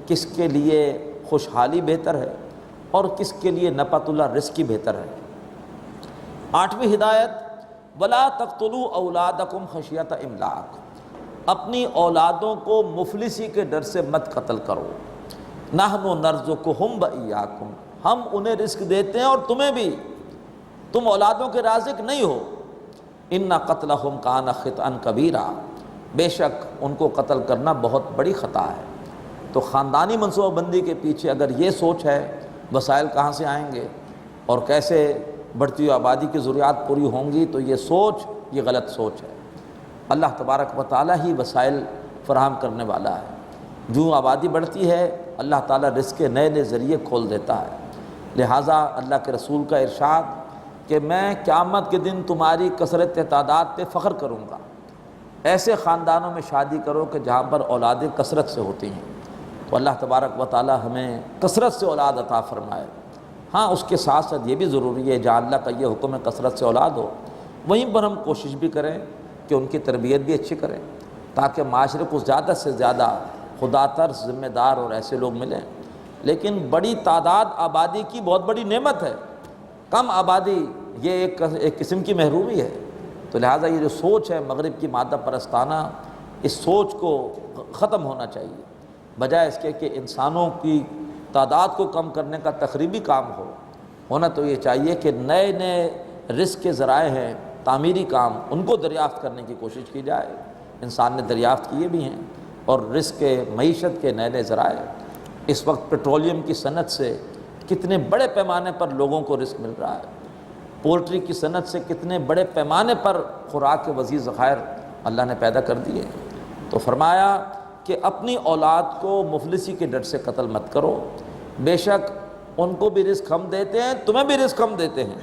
[SPEAKER 1] کس کے لیے خوشحالی بہتر ہے اور کس کے لیے نپت اللہ رزق بہتر ہے۔ 8ویں ہدایت، ولا تقتلوا اولادکم خشیۃ املاق، اپنی اولادوں کو مفلسی کے ڈر سے مت قتل کرو۔ نحن نرزقہم وایاکم، ہم انہیں رزق دیتے ہیں اور تمہیں بھی، تم اولادوں کے رازق نہیں ہو۔ ان قتلہم کان خطأ کبیرا، بے شک ان کو قتل کرنا بہت بڑی خطا ہے۔ تو خاندانی منصوبہ بندی کے پیچھے اگر یہ سوچ ہے وسائل کہاں سے آئیں گے اور کیسے بڑھتی ہوئی آبادی کی ضروریات پوری ہوں گی تو یہ سوچ یہ غلط سوچ ہے۔ اللہ تبارک و تعالیٰ ہی وسائل فراہم کرنے والا ہے۔ جو آبادی بڑھتی ہے اللہ تعالیٰ رزق کے نئے نئے ذریعے کھول دیتا ہے۔ لہٰذا اللہ کے رسول کا ارشاد کہ میں قیامت کے دن تمہاری کثرت تعداد پہ فخر کروں گا، ایسے خاندانوں میں شادی کرو کہ جہاں پر اولادیں کثرت سے ہوتی ہیں۔ تو اللہ تبارک و تعالیٰ ہمیں کثرت سے اولاد عطا فرمائے۔ ہاں اس کے ساتھ ساتھ یہ بھی ضروری ہے جہاں اللہ کا یہ حکم ہے کثرت سے اولاد ہو، وہیں پر ہم کوشش بھی کریں کہ ان کی تربیت بھی اچھی کریں تاکہ معاشرے کو زیادہ سے زیادہ خدا ترس ذمہ دار اور ایسے لوگ ملیں۔ لیکن بڑی تعداد آبادی کی بہت بڑی نعمت ہے، کم آبادی یہ ایک قسم کی محرومی ہے۔ تو لہٰذا یہ جو سوچ ہے مغرب کی مادہ پرستانہ، اس سوچ کو ختم ہونا چاہیے، بجائے اس کے کہ انسانوں کی تعداد کو کم کرنے کا تخریبی کام ہونا تو یہ چاہیے کہ نئے نئے رزق کے ذرائع ہیں، تعمیری کام، ان کو دریافت کرنے کی کوشش کی جائے۔ انسان نے دریافت کیے بھی ہیں، اور رزق کے معیشت کے نئے نئے ذرائع۔ اس وقت پیٹرولیم کی صنعت سے کتنے بڑے پیمانے پر لوگوں کو رزق مل رہا ہے، پولٹری کی صنعت سے کتنے بڑے پیمانے پر خوراک کے وسیع ذخائر اللہ نے پیدا کر دیے۔ تو فرمایا کہ اپنی اولاد کو مفلسی کے ڈر سے قتل مت کرو، بے شک ان کو بھی رزق ہم دیتے ہیں، تمہیں بھی رزق ہم دیتے ہیں۔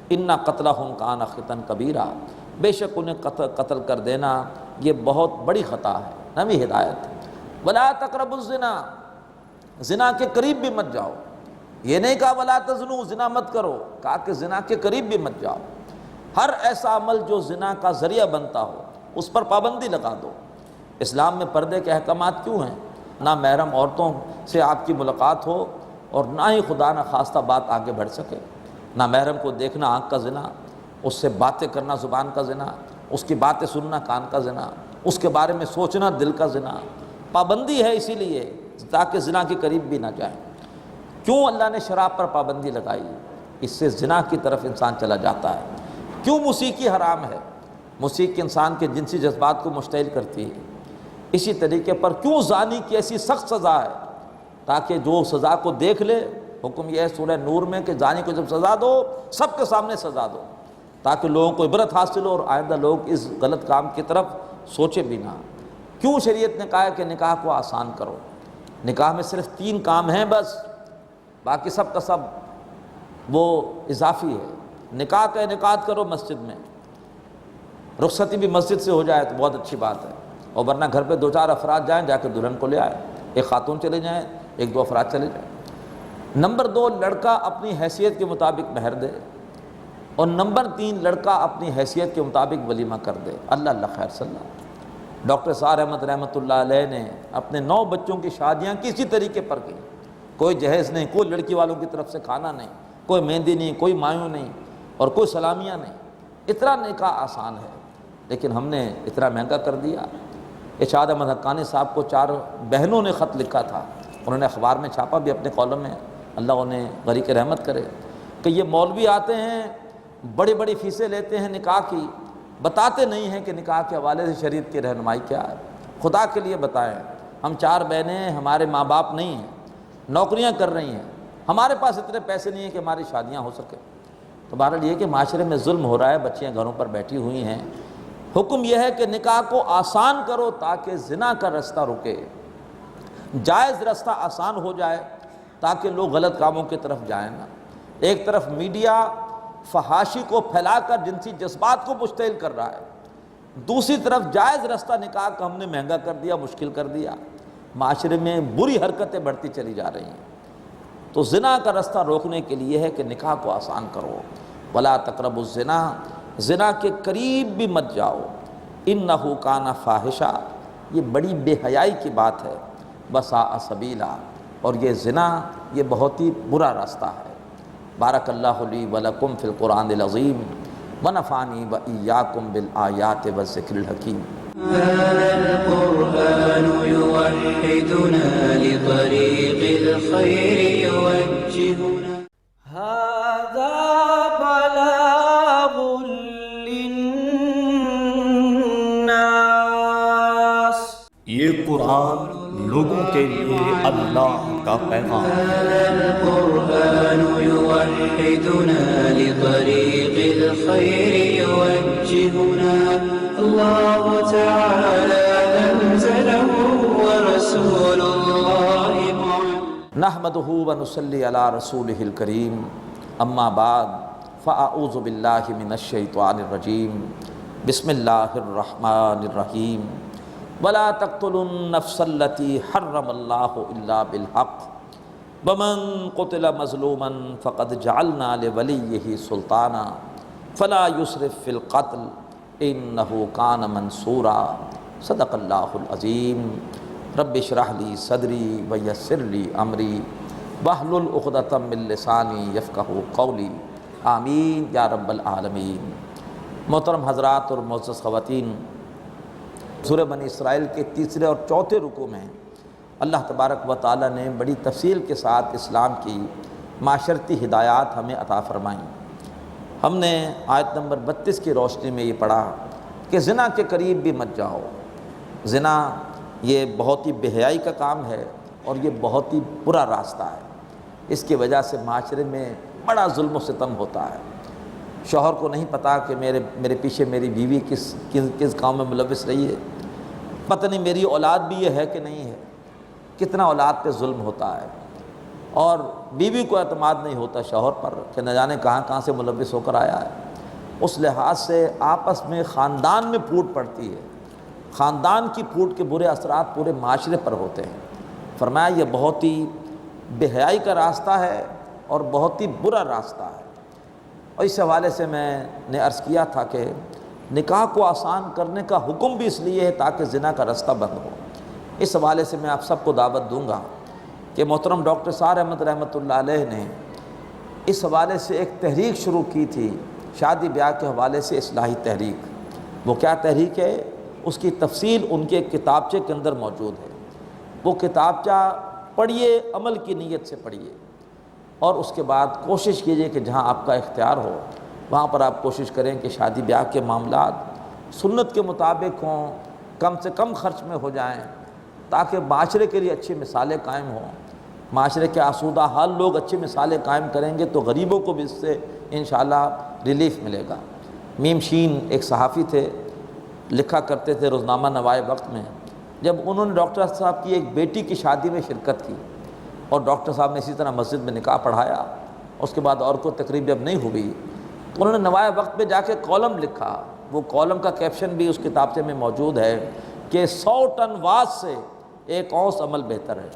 [SPEAKER 1] اِنَّ قَتْلَهُمْ كَانَ خِطًا كَبِيرًا، بے شک انہیں قتل کر دینا یہ بہت بڑی خطا ہے، نویں ہدایت۔ وَلَا تَقْرَبُوا الزِّنَا، زنا کے قریب بھی مت جاؤ۔ یہ نہیں کہا وَلَا تَزْنُوا، زنا مت کرو، کہا کہ زنا کے قریب بھی مت جاؤ۔ ہر ایسا عمل جو زنا کا ذریعہ بنتا ہو اس پر پابندی لگا دو۔ اسلام میں پردے کے احکامات کیوں ہیں؟ نہ محرم عورتوں سے آپ کی ملاقات ہو اور نہ ہی خدا نہ خواستہ بات آگے بڑھ سکے۔ نہ محرم کو دیکھنا آنکھ کا زنا، اس سے باتیں کرنا زبان کا زنا، اس کی باتیں سننا کان کا زنا، اس کے بارے میں سوچنا دل کا زنا۔ پابندی ہے اسی لیے تاکہ زنا کے قریب بھی نہ جائیں۔ کیوں اللہ نے شراب پر پابندی لگائی؟ اس سے زنا کی طرف انسان چلا جاتا ہے۔ کیوں موسیقی حرام ہے؟ موسیقی انسان کے جنسی جذبات کو مشتعل کرتی ہے۔ اسی طریقے پر کیوں زانی کی ایسی سخت سزا ہے؟ تاکہ جو سزا کو دیکھ لے، حکم یہ ہے سورہ نور میں کہ زانی کو جب سزا دو سب کے سامنے سزا دو، تاکہ لوگوں کو عبرت حاصل ہو اور آئندہ لوگ اس غلط کام کی طرف سوچے بھی نہ۔ کیوں شریعت نے کہا ہے کہ نکاح کو آسان کرو؟ نکاح میں صرف 3 کام ہیں بس، باقی سب کا سب وہ اضافی ہے۔ نکاح کا انعقاد کرو مسجد میں، رخصتی بھی مسجد سے ہو جائے تو بہت اچھی بات ہے، اور ورنہ گھر پہ 2-4 افراد جائیں، جا کے دلہن کو لے آئے، ایک خاتون چلے جائیں، 1-2 افراد چلے جائیں۔ نمبر 2، لڑکا اپنی حیثیت کے مطابق مہر دے، اور نمبر 3، لڑکا اپنی حیثیت کے مطابق ولیمہ کر دے۔ اللہ اللہ خیر صلی اللہ۔ ڈاکٹر سعد احمد رحمۃ اللہ علیہ نے اپنے 9 بچوں کی شادیاں کسی طریقے پر کی، کوئی جہیز نہیں، کوئی لڑکی والوں کی طرف سے کھانا نہیں، کوئی مہندی نہیں، کوئی مایوں نہیں، اور کوئی سلامیاں نہیں۔ اتنا نکاح آسان ہے، لیکن ہم نے اتنا مہنگا کر دیا۔ ارشاد احمد حقانی صاحب کو 4 بہنوں نے خط لکھا تھا، انہوں نے اخبار میں چھاپا بھی اپنے کالم میں، اللہ انہیں غریق رحمت کرے، کہ یہ مولوی آتے ہیں بڑی بڑی فیسیں لیتے ہیں نکاح کی، بتاتے نہیں ہیں کہ نکاح کے حوالے سے شریعت کی رہنمائی کیا ہے۔ خدا کے لیے بتائیں، ہم 4 بہنیں ہیں، ہمارے ماں باپ نہیں ہیں، نوکریاں کر رہی ہیں، ہمارے پاس اتنے پیسے نہیں ہیں کہ ہماری شادیاں ہو سکے۔ تو بہرحال یہ کہ معاشرے میں ظلم ہو رہا ہے، بچیاں گھروں پر بیٹھی ہوئی ہیں۔ حکم یہ ہے کہ نکاح کو آسان کرو تاکہ زنا کا رستہ رکے، جائز رستہ آسان ہو جائے تاکہ لوگ غلط کاموں کی طرف جائیں نہ۔ ایک طرف میڈیا فحاشی کو پھیلا کر جنسی جذبات کو مشتعل کر رہا ہے، دوسری طرف جائز رستہ نکاح کا ہم نے مہنگا کر دیا، مشکل کر دیا، معاشرے میں بری حرکتیں بڑھتی چلی جا رہی ہیں۔ تو زنا کا رستہ روکنے کے لیے ہے کہ نکاح کو آسان کرو۔ وَلَا تَقْرَبُوا الزِّنَا، زنا کے قریب بھی مت جاؤ، اِنَّهُ كَانَ فَاحِشًا، یہ بڑی بے حیائی کی بات ہے، وَسَاءَ سَبِيلًا، اور یہ زنا یہ بہت ہی برا راستہ ہے۔ بارک اللہ لی ولکم فی القرآن العظیم ونفعنی وإیاکم بالآیات والذکر الحکیم۔
[SPEAKER 2] هذا القرآن يوحدنا لطريق الخير يوجهنا،
[SPEAKER 4] هذا بلاغ للناس،
[SPEAKER 3] یہ قرآن لوگوں کے لیے اللہ کا پیغام۔
[SPEAKER 2] هذا القرآن يوحدنا لطريق الخير يوجهنا الله تعالى أنزله ورسول الله معلم
[SPEAKER 1] نحمده ونصلي على رسوله الكريم اما بعد فاعوذ باللہ من الشیطان الرجیم بسم اللہ الرحمن الرحیم ولا تقتلوا النفس التي حرم اللہ الا بالحق ومن قتل مظلوما فقد جعلنا لولیہ سلطانا فلا يسرف في القتل انه كان منصورا صدق اللہ العظیم۔ رب اشرح لی صدری ویسر لی امری واحلل عقدۃ من لسانی یفقہوا قولی آمین یا رب العالمین۔ محترم حضرات اور معزز خواتین، سورہ بنی اسرائیل کے تیسرے اور چوتھے رکوع میں اللہ تبارک و تعالیٰ نے بڑی تفصیل کے ساتھ اسلام کی معاشرتی ہدایات ہمیں عطا فرمائیں۔ ہم نے آیت نمبر 32 کی روشنی میں یہ پڑھا کہ زنا کے قریب بھی مت جاؤ۔ زنا یہ بہت ہی بے حیائی کا کام ہے اور یہ بہت ہی برا راستہ ہے۔ اس کی وجہ سے معاشرے میں بڑا ظلم و ستم ہوتا ہے۔ شوہر کو نہیں پتہ کہ میرے پیچھے میری بیوی کس کام میں ملوث رہی ہے، پتہ نہیں میری اولاد بھی یہ ہے کہ نہیں ہے۔ کتنا اولاد پہ ظلم ہوتا ہے، اور بیوی کو اعتماد نہیں ہوتا شوہر پر کہ نہ جانے کہاں سے ملوث ہو کر آیا ہے۔ اس لحاظ سے آپس میں خاندان میں پھوٹ پڑتی ہے، خاندان کی پھوٹ کے برے اثرات پورے معاشرے پر ہوتے ہیں۔ فرمایا یہ بہت ہی بے حیائی کا راستہ ہے اور بہت ہی برا راستہ ہے۔ اور اس حوالے سے میں نے عرض کیا تھا کہ نکاح کو آسان کرنے کا حکم بھی اس لیے ہے تاکہ زنا کا راستہ بند ہو۔ اس حوالے سے میں آپ سب کو دعوت دوں گا کہ محترم ڈاکٹر سعد احمد رحمۃ اللہ علیہ نے اس حوالے سے ایک تحریک شروع کی تھی، شادی بیاہ کے حوالے سے اصلاحی تحریک۔ وہ کیا تحریک ہے؟ اس کی تفصیل ان کے کتابچے کے اندر موجود ہے۔ وہ کتابچہ پڑھیے، عمل کی نیت سے پڑھیے، اور اس کے بعد کوشش کیجئے کہ جہاں آپ کا اختیار ہو وہاں پر آپ کوشش کریں کہ شادی بیاہ کے معاملات سنت کے مطابق ہوں، کم سے کم خرچ میں ہو جائیں، تاکہ معاشرے کے لیے اچھی مثالیں قائم ہوں۔ معاشرے کے آسودہ حال لوگ اچھی مثالیں قائم کریں گے تو غریبوں کو بھی اس سے انشاءاللہ ریلیف ملے گا۔ میم شین ایک صحافی تھے، لکھا کرتے تھے روزنامہ نوائے وقت میں۔ جب انہوں نے ڈاکٹر صاحب کی ایک بیٹی کی شادی میں شرکت کی اور ڈاکٹر صاحب نے اسی طرح مسجد میں نکاح پڑھایا، اس کے بعد اور کوئی تقریب جب نہیں ہوئی تو انہوں نے نوائے وقت میں جا کے کالم لکھا۔ وہ کالم کا کیپشن بھی اس کتابچے میں موجود ہے کہ 100 ٹن واز سے 1 اونس عمل بہتر ہے۔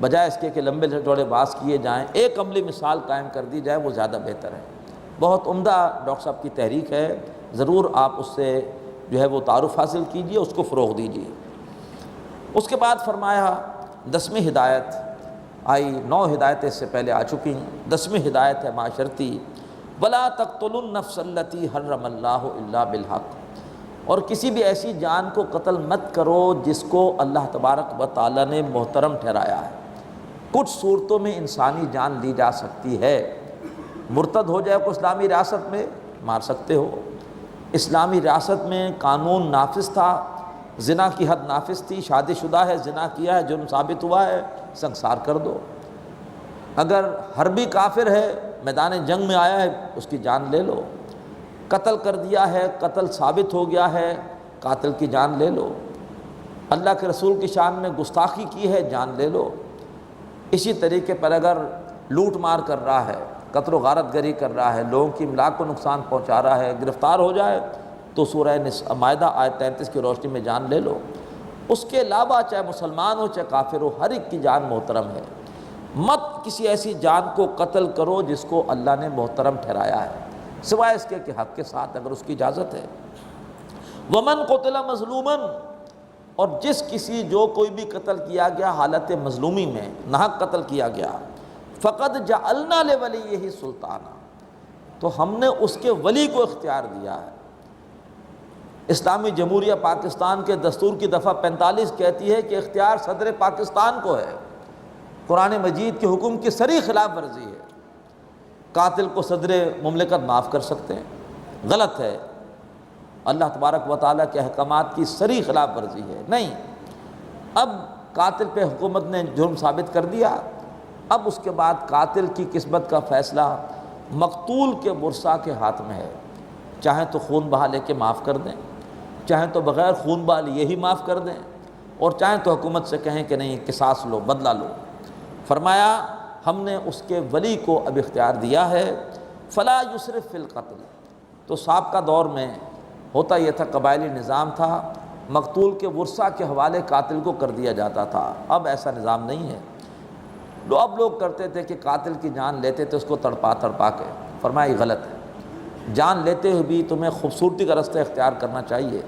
[SPEAKER 1] بجائے اس کے کہ لمبے چوڑے واز کیے جائیں، ایک عملی مثال قائم کر دی جائے، وہ زیادہ بہتر ہے۔ بہت عمدہ ڈاکٹر صاحب کی تحریک ہے، ضرور آپ اس سے جو ہے وہ تعارف حاصل کیجئے، اس کو فروغ دیجئے۔ اس کے بعد فرمایا 10ویں ہدایت آئی، 9 ہدایتیں اس سے پہلے آ چکی ہیں۔ 10ویں ہدایت ہے معاشرتی، وَلَا تَقْتُلُوا النَّفْسَ الَّتِي حَرَّمَ اللَّهُ إِلَّا بِالْحَقِّ، اور کسی بھی ایسی جان کو قتل مت کرو جس کو اللہ تبارک و تعالیٰ نے محترم ٹھہرایا ہے۔ کچھ صورتوں میں انسانی جان لی جا سکتی ہے، مرتد ہو جائے کو اسلامی ریاست میں مار سکتے ہو، اسلامی ریاست میں قانون نافذ تھا، زنا کی حد نافذ تھی، شادی شدہ ہے، زنا کیا ہے، جرم ثابت ہوا ہے، سنسار کر دو۔ اگر حربی کافر ہے، میدان جنگ میں آیا ہے، اس کی جان لے لو۔ قتل کر دیا ہے، قتل ثابت ہو گیا ہے، قاتل کی جان لے لو۔ اللہ کے رسول کی شان میں گستاخی کی ہے، جان لے لو۔ اسی طریقے پر اگر لوٹ مار کر رہا ہے، قتل و غارت گری کر رہا ہے، لوگوں کی املاک کو نقصان پہنچا رہا ہے، گرفتار ہو جائے تو سورہ مائدہ آیت 33 کی روشنی میں جان لے لو۔ اس کے علاوہ چاہے مسلمان ہو چاہے کافر ہو، ہر ایک کی جان محترم ہے۔ مت کسی ایسی جان کو قتل کرو جس کو اللہ نے محترم ٹھہرایا ہے، سوائے اس کے کہ حق کے ساتھ اگر اس کی اجازت ہے۔ وَمَنْ قُتِلَ مَظْلُومًا، اور جو کوئی بھی قتل کیا گیا حالت مظلومی میں، ناحق قتل کیا گیا، فَقَدْ جَعَلْنَا لِوَلِيِّهِ سُلْطَانًا، تو ہم نے اس کے ولی کو اختیار دیا ہے۔ اسلامی جمہوریہ پاکستان کے دستور کی دفعہ 45 کہتی ہے کہ اختیار صدر پاکستان کو ہے۔ قرآن مجید کے حکم کی صریح خلاف ورزی ہے۔ قاتل کو صدر مملکت معاف کر سکتے ہیں، غلط ہے۔ اللہ تبارک و تعالیٰ کے احکامات کی صریح خلاف ورزی ہے۔ نہیں، اب قاتل پہ حکومت نے جرم ثابت کر دیا، اب اس کے بعد قاتل کی قسمت کا فیصلہ مقتول کے ورثاء کے ہاتھ میں ہے، چاہیں تو خون بہا لے کے معاف کر دیں، چاہیں تو بغیر خون بہا لیے ہی معاف کر دیں، اور چاہیں تو حکومت سے کہیں کہ نہیں قصاص لو، بدلہ لو۔ فرمایا ہم نے اس کے ولی کو اب اختیار دیا ہے، فلا یسرف فی القتل۔ تو سابقہ دور میں ہوتا یہ تھا، قبائلی نظام تھا، مقتول کے ورثاء کے حوالے قاتل کو کر دیا جاتا تھا، اب ایسا نظام نہیں ہے۔ اب لوگ کرتے تھے کہ قاتل کی جان لیتے تھے اس کو تڑپا کے، فرمایا یہ غلط ہے، جان لیتے ہوئے بھی تمہیں خوبصورتی کا رستہ اختیار کرنا چاہیے،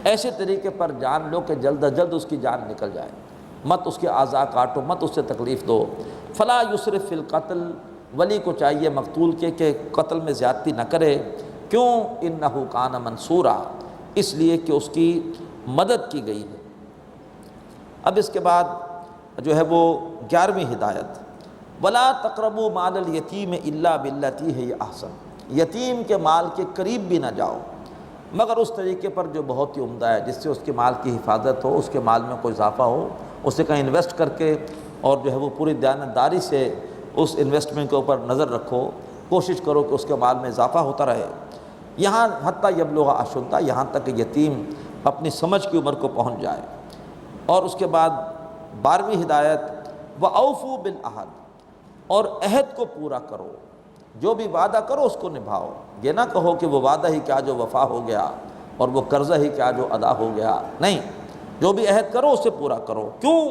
[SPEAKER 1] ایسے طریقے پر جان لو کہ جلد از جلد اس کی جان نکل جائے، مت اس کے اعضاء کاٹو، مت اس سے تکلیف دو۔ فلا یسرف فی القتل، ولی کو چاہیے مقتول کے کہ قتل میں زیادتی نہ کرے، کیوں؟ انہ کان منصورا، اس لیے کہ اس کی مدد کی گئی ہے۔ اب اس کے بعد جو ہے وہ 11ویں ہدایت، ولا تقربوا مال الیتیم الا باللتی ہی احسن، یتیم کے مال کے قریب بھی نہ جاؤ مگر اس طریقے پر جو بہت ہی عمدہ ہے، جس سے اس کے مال کی حفاظت ہو، اس کے مال میں کوئی اضافہ ہو، اسے کہیں انویسٹ کر کے اور جو ہے وہ پوری دیانتداری سے اس انویسٹمنٹ کے اوپر نظر رکھو، کوشش کرو کہ اس کے مال میں اضافہ ہوتا رہے۔ یہاں حتیٰ یبلغ اشدہ، یہاں تک کہ یتیم اپنی سمجھ کی عمر کو پہنچ جائے۔ اور اس کے بعد 12ویں ہدایت، وَأَوْفُوا بِالْعَهْدِ، اور عہد کو پورا کرو، جو بھی وعدہ کرو اس کو نبھاؤ، یہ نہ کہو کہ وہ وعدہ ہی کیا جو وفا ہو گیا اور وہ قرضہ ہی کیا جو ادا ہو گیا، نہیں، جو بھی عہد کرو اسے پورا کرو۔ کیوں؟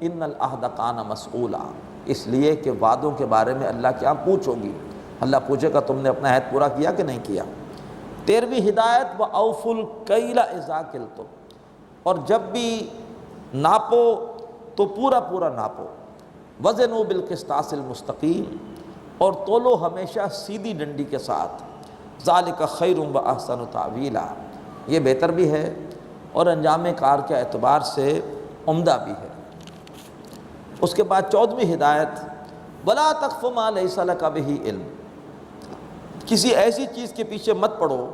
[SPEAKER 1] ان العہد کان مسئولا، اس لیے کہ وعدوں کے بارے میں اللہ کیا پوچھو گی، اللہ پوچھے گا تم نے اپنا عہد پورا کیا کہ نہیں کیا۔ 13ویں ہدایت، وَأَوْفُوا الْكَيْلَ إِذَا كِلْتُمْ، اور جب بھی ناپو تو پورا پورا ناپو، وزنوا بالقسطاس المستقیم، اور تولو ہمیشہ سیدھی ڈنڈی کے ساتھ، ذالک خیر و احسن تاویلا، یہ بہتر بھی ہے اور انجام کار کے اعتبار سے عمدہ بھی ہے۔ اس کے بعد 14ویں ہدایت، ولا تقف ما لیس لک بہ علم، کسی ایسی چیز کے پیچھے مت پڑو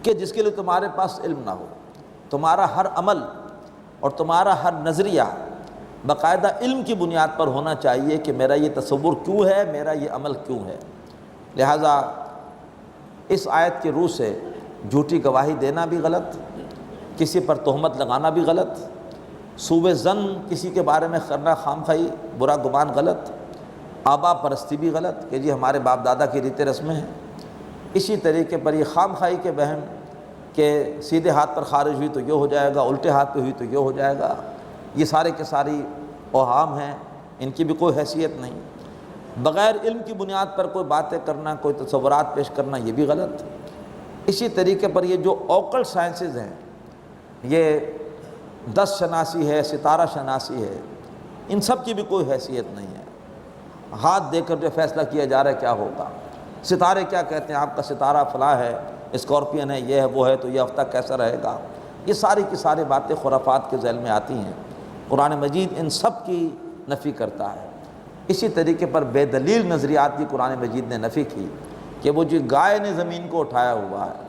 [SPEAKER 1] کہ جس کے لیے تمہارے پاس علم نہ ہو، تمہارا ہر عمل اور تمہارا ہر نظریہ باقاعدہ علم کی بنیاد پر ہونا چاہیے کہ میرا یہ تصور کیوں ہے، میرا یہ عمل کیوں ہے۔ لہٰذا اس آیت کی روح سے جھوٹی گواہی دینا بھی غلط، کسی پر تہمت لگانا بھی غلط، سوء ظن کسی کے بارے میں کرنا خامخواہی برا گمان غلط، آبا پرستی بھی غلط کہ جی ہمارے باپ دادا کی ریتیں رسمیں ہیں۔ اسی طریقے پر یہ خامخواہی کے وہم کہ سیدھے ہاتھ پر خارج ہوئی تو یہ ہو جائے گا، الٹے ہاتھ پہ ہوئی تو یہ ہو جائے گا، یہ سارے کے ساری اوہام ہیں، ان کی بھی کوئی حیثیت نہیں۔ بغیر علم کی بنیاد پر کوئی باتیں کرنا، کوئی تصورات پیش کرنا، یہ بھی غلط۔ اسی طریقے پر یہ جو اوکل سائنسز ہیں، یہ 10 شناسی ہے، ستارہ شناسی ہے، ان سب کی بھی کوئی حیثیت نہیں ہے۔ ہاتھ دے کر جو فیصلہ کیا جا رہا ہے کیا ہوگا، ستارے کیا کہتے ہیں، آپ کا ستارہ فلاں ہے، اسکارپین ہے، یہ ہے وہ ہے، تو یہ ہفتہ کیسا رہے گا، یہ ساری کی ساری باتیں خرافات کے ذیل میں آتی ہیں۔ قرآن مجید ان سب کی نفی کرتا ہے۔ اسی طریقے پر بے دلیل نظریات کی قرآن مجید نے نفی کی کہ وہ جو گائے نے زمین کو اٹھایا ہوا ہے،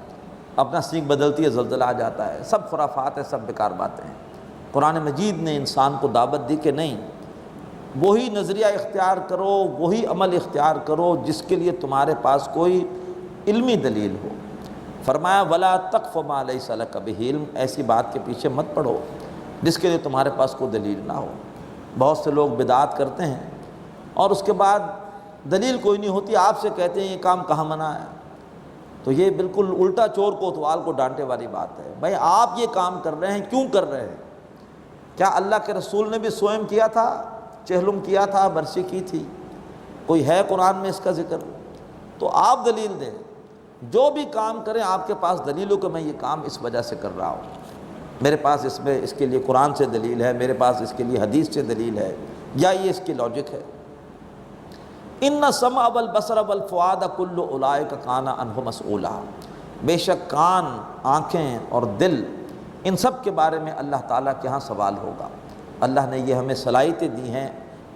[SPEAKER 1] اپنا سینگ بدلتی ہے زلزلہ آ جاتا ہے، سب خرافات ہیں، سب بیکار باتیں ہیں۔ قرآن مجید نے انسان کو دعوت دی کہ نہیں، وہی نظریہ اختیار کرو، وہی عمل اختیار کرو جس کے لیے تمہارے پاس کوئی علمی دلیل ہو۔ فرمایا ولا تقف ما لیس لک بہ علم، ایسی بات کے پیچھے مت پڑو جس کے لیے تمہارے پاس کوئی دلیل نہ ہو۔ بہت سے لوگ بدعات کرتے ہیں اور اس کے بعد دلیل کوئی نہیں ہوتی، آپ سے کہتے ہیں یہ کام کہاں منع ہے، تو یہ بالکل الٹا چور کوتوال کو ڈانٹے والی بات ہے۔ بھائی آپ یہ کام کر رہے ہیں، کیوں کر رہے ہیں؟ کیا اللہ کے رسول نے بھی سوئم کیا تھا، چہلم کیا تھا، برسی کی تھی؟ کوئی ہے قرآن میں اس کا ذکر؟ تو آپ دلیل دیں، جو بھی کام کریں آپ کے پاس دلیل ہو کہ میں یہ کام اس وجہ سے کر رہا ہوں، میرے پاس اس کے لیے قرآن سے دلیل ہے، میرے پاس اس کے لیے حدیث سے دلیل ہے، یا یہ اس کی لاجک ہے۔ ان السمع والبصر والفؤاد کل اولئک کان عنہ مسئولا، بے شک کان، آنکھیں اور دل، ان سب کے بارے میں اللہ تعالیٰ کے ہاں سوال ہوگا۔ اللہ نے یہ ہمیں صلاحیتیں دی ہیں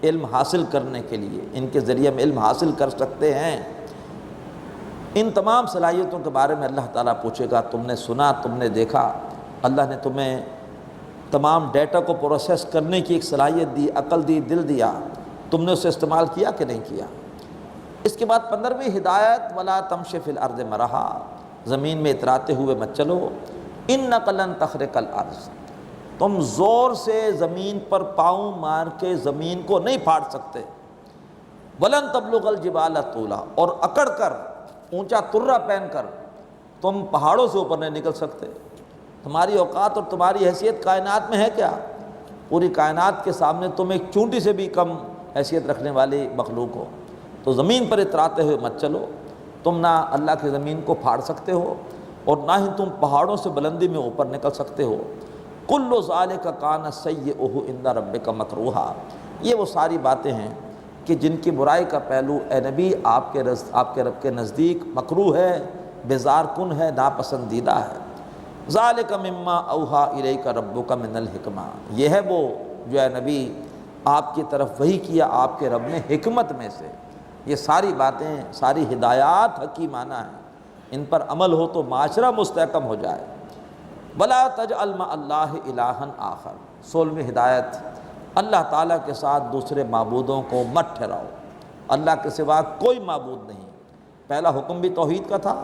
[SPEAKER 1] علم حاصل کرنے کے لیے، ان کے ذریعے ہم علم حاصل کر سکتے ہیں۔ ان تمام صلاحیتوں کے بارے میں اللہ تعالیٰ پوچھے گا، تم نے سنا، تم نے دیکھا، اللہ نے تمہیں تمام ڈیٹا کو پروسیس کرنے کی ایک صلاحیت دی، عقل دی، دل دیا، تم نے اسے استعمال کیا کہ نہیں کیا؟ اس کے بعد 15ویں ہدایت ولا تمشِ فی الارض مرحا، زمین میں اتراتے ہوئے مت چلو، انک لن تخرق الارض، تم زور سے زمین پر پاؤں مار کے زمین کو نہیں پھاڑ سکتے، ولن تبلغ الجبال طولا، اور اکڑ کر اونچا ترہ پہن کر تم پہاڑوں سے اوپر نہیں نکل سکتے۔ تمہاری اوقات اور تمہاری حیثیت کائنات میں ہے کیا؟ پوری کائنات کے سامنے تم ایک چونٹی سے بھی کم حیثیت رکھنے والی مخلوق ہو، تو زمین پر اتراتے ہوئے مت چلو، تم نہ اللہ کی زمین کو پھاڑ سکتے ہو اور نہ ہی تم پہاڑوں سے بلندی میں اوپر نکل سکتے ہو۔ کل ذالک کان سیئہ عند ربک مکروہا، یہ وہ ساری باتیں ہیں کہ جن کی برائی کا پہلو اے نبی آپ کے رب کے نزدیک مکروہ ہے، بیزار کن ہے، ناپسندیدہ ہے۔ ذالک مما اوحی الیک ربک من الحکمہ، یہ ہے وہ جو اے نبی آپ کی طرف وحی کیا آپ کے رب نے حکمت میں سے۔ یہ ساری باتیں، ساری ہدایات حکیمانہ ہیں، ان پر عمل ہو تو معاشرہ مستحکم ہو جائے۔ ولا تجعل مع اللہ الہا آخر، 16ویں ہدایت، اللہ تعالیٰ کے ساتھ دوسرے معبودوں کو مت ٹھہراؤ، اللہ کے سوا کوئی معبود نہیں۔ پہلا حکم بھی توحید کا تھا،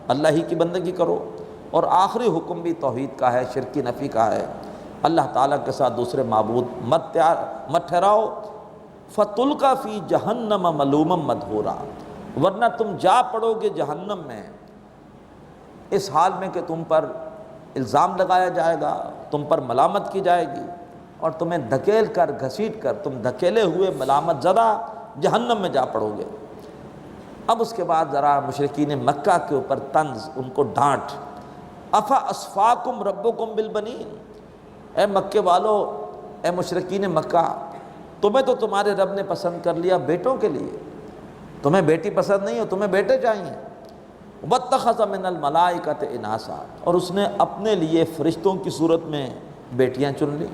[SPEAKER 1] اللہ ہی کی بندگی کرو، اور آخری حکم بھی توحید کا ہے، شرک کی نفی کا ہے، اللہ تعالیٰ کے ساتھ دوسرے معبود مت ٹھہراؤ۔ فَتُلْقَىٰ فِي جَهَنَّمَ مَلُومًا مَدْحُورًا، ورنہ تم جا پڑو گے جہنم میں اس حال میں کہ تم پر الزام لگایا جائے گا، تم پر ملامت کی جائے گی، اور تمہیں دھکیل کر گھسیٹ کر تم دھکیلے ہوئے ملامت زدہ جہنم میں جا پڑو گے۔ اب اس کے بعد ذرا مشرکین مکہ کے اوپر طنز، ان کو ڈانٹ۔ اَفَأَصْفَاكُمْ رَبُّكُمْ بِالْبَنِينَ، اے مکے والو، اے مشرکین مکہ، تمہیں تو تمہارے رب نے پسند کر لیا بیٹوں کے لیے، تمہیں بیٹی پسند نہیں ہو، تمہیں بیٹے چاہیے۔ وَاتَّخَذَ مِنَ الْمَلَائِكَةِ إِنَاثًا، اور اس نے اپنے لیے فرشتوں کی صورت میں بیٹیاں چن لی۔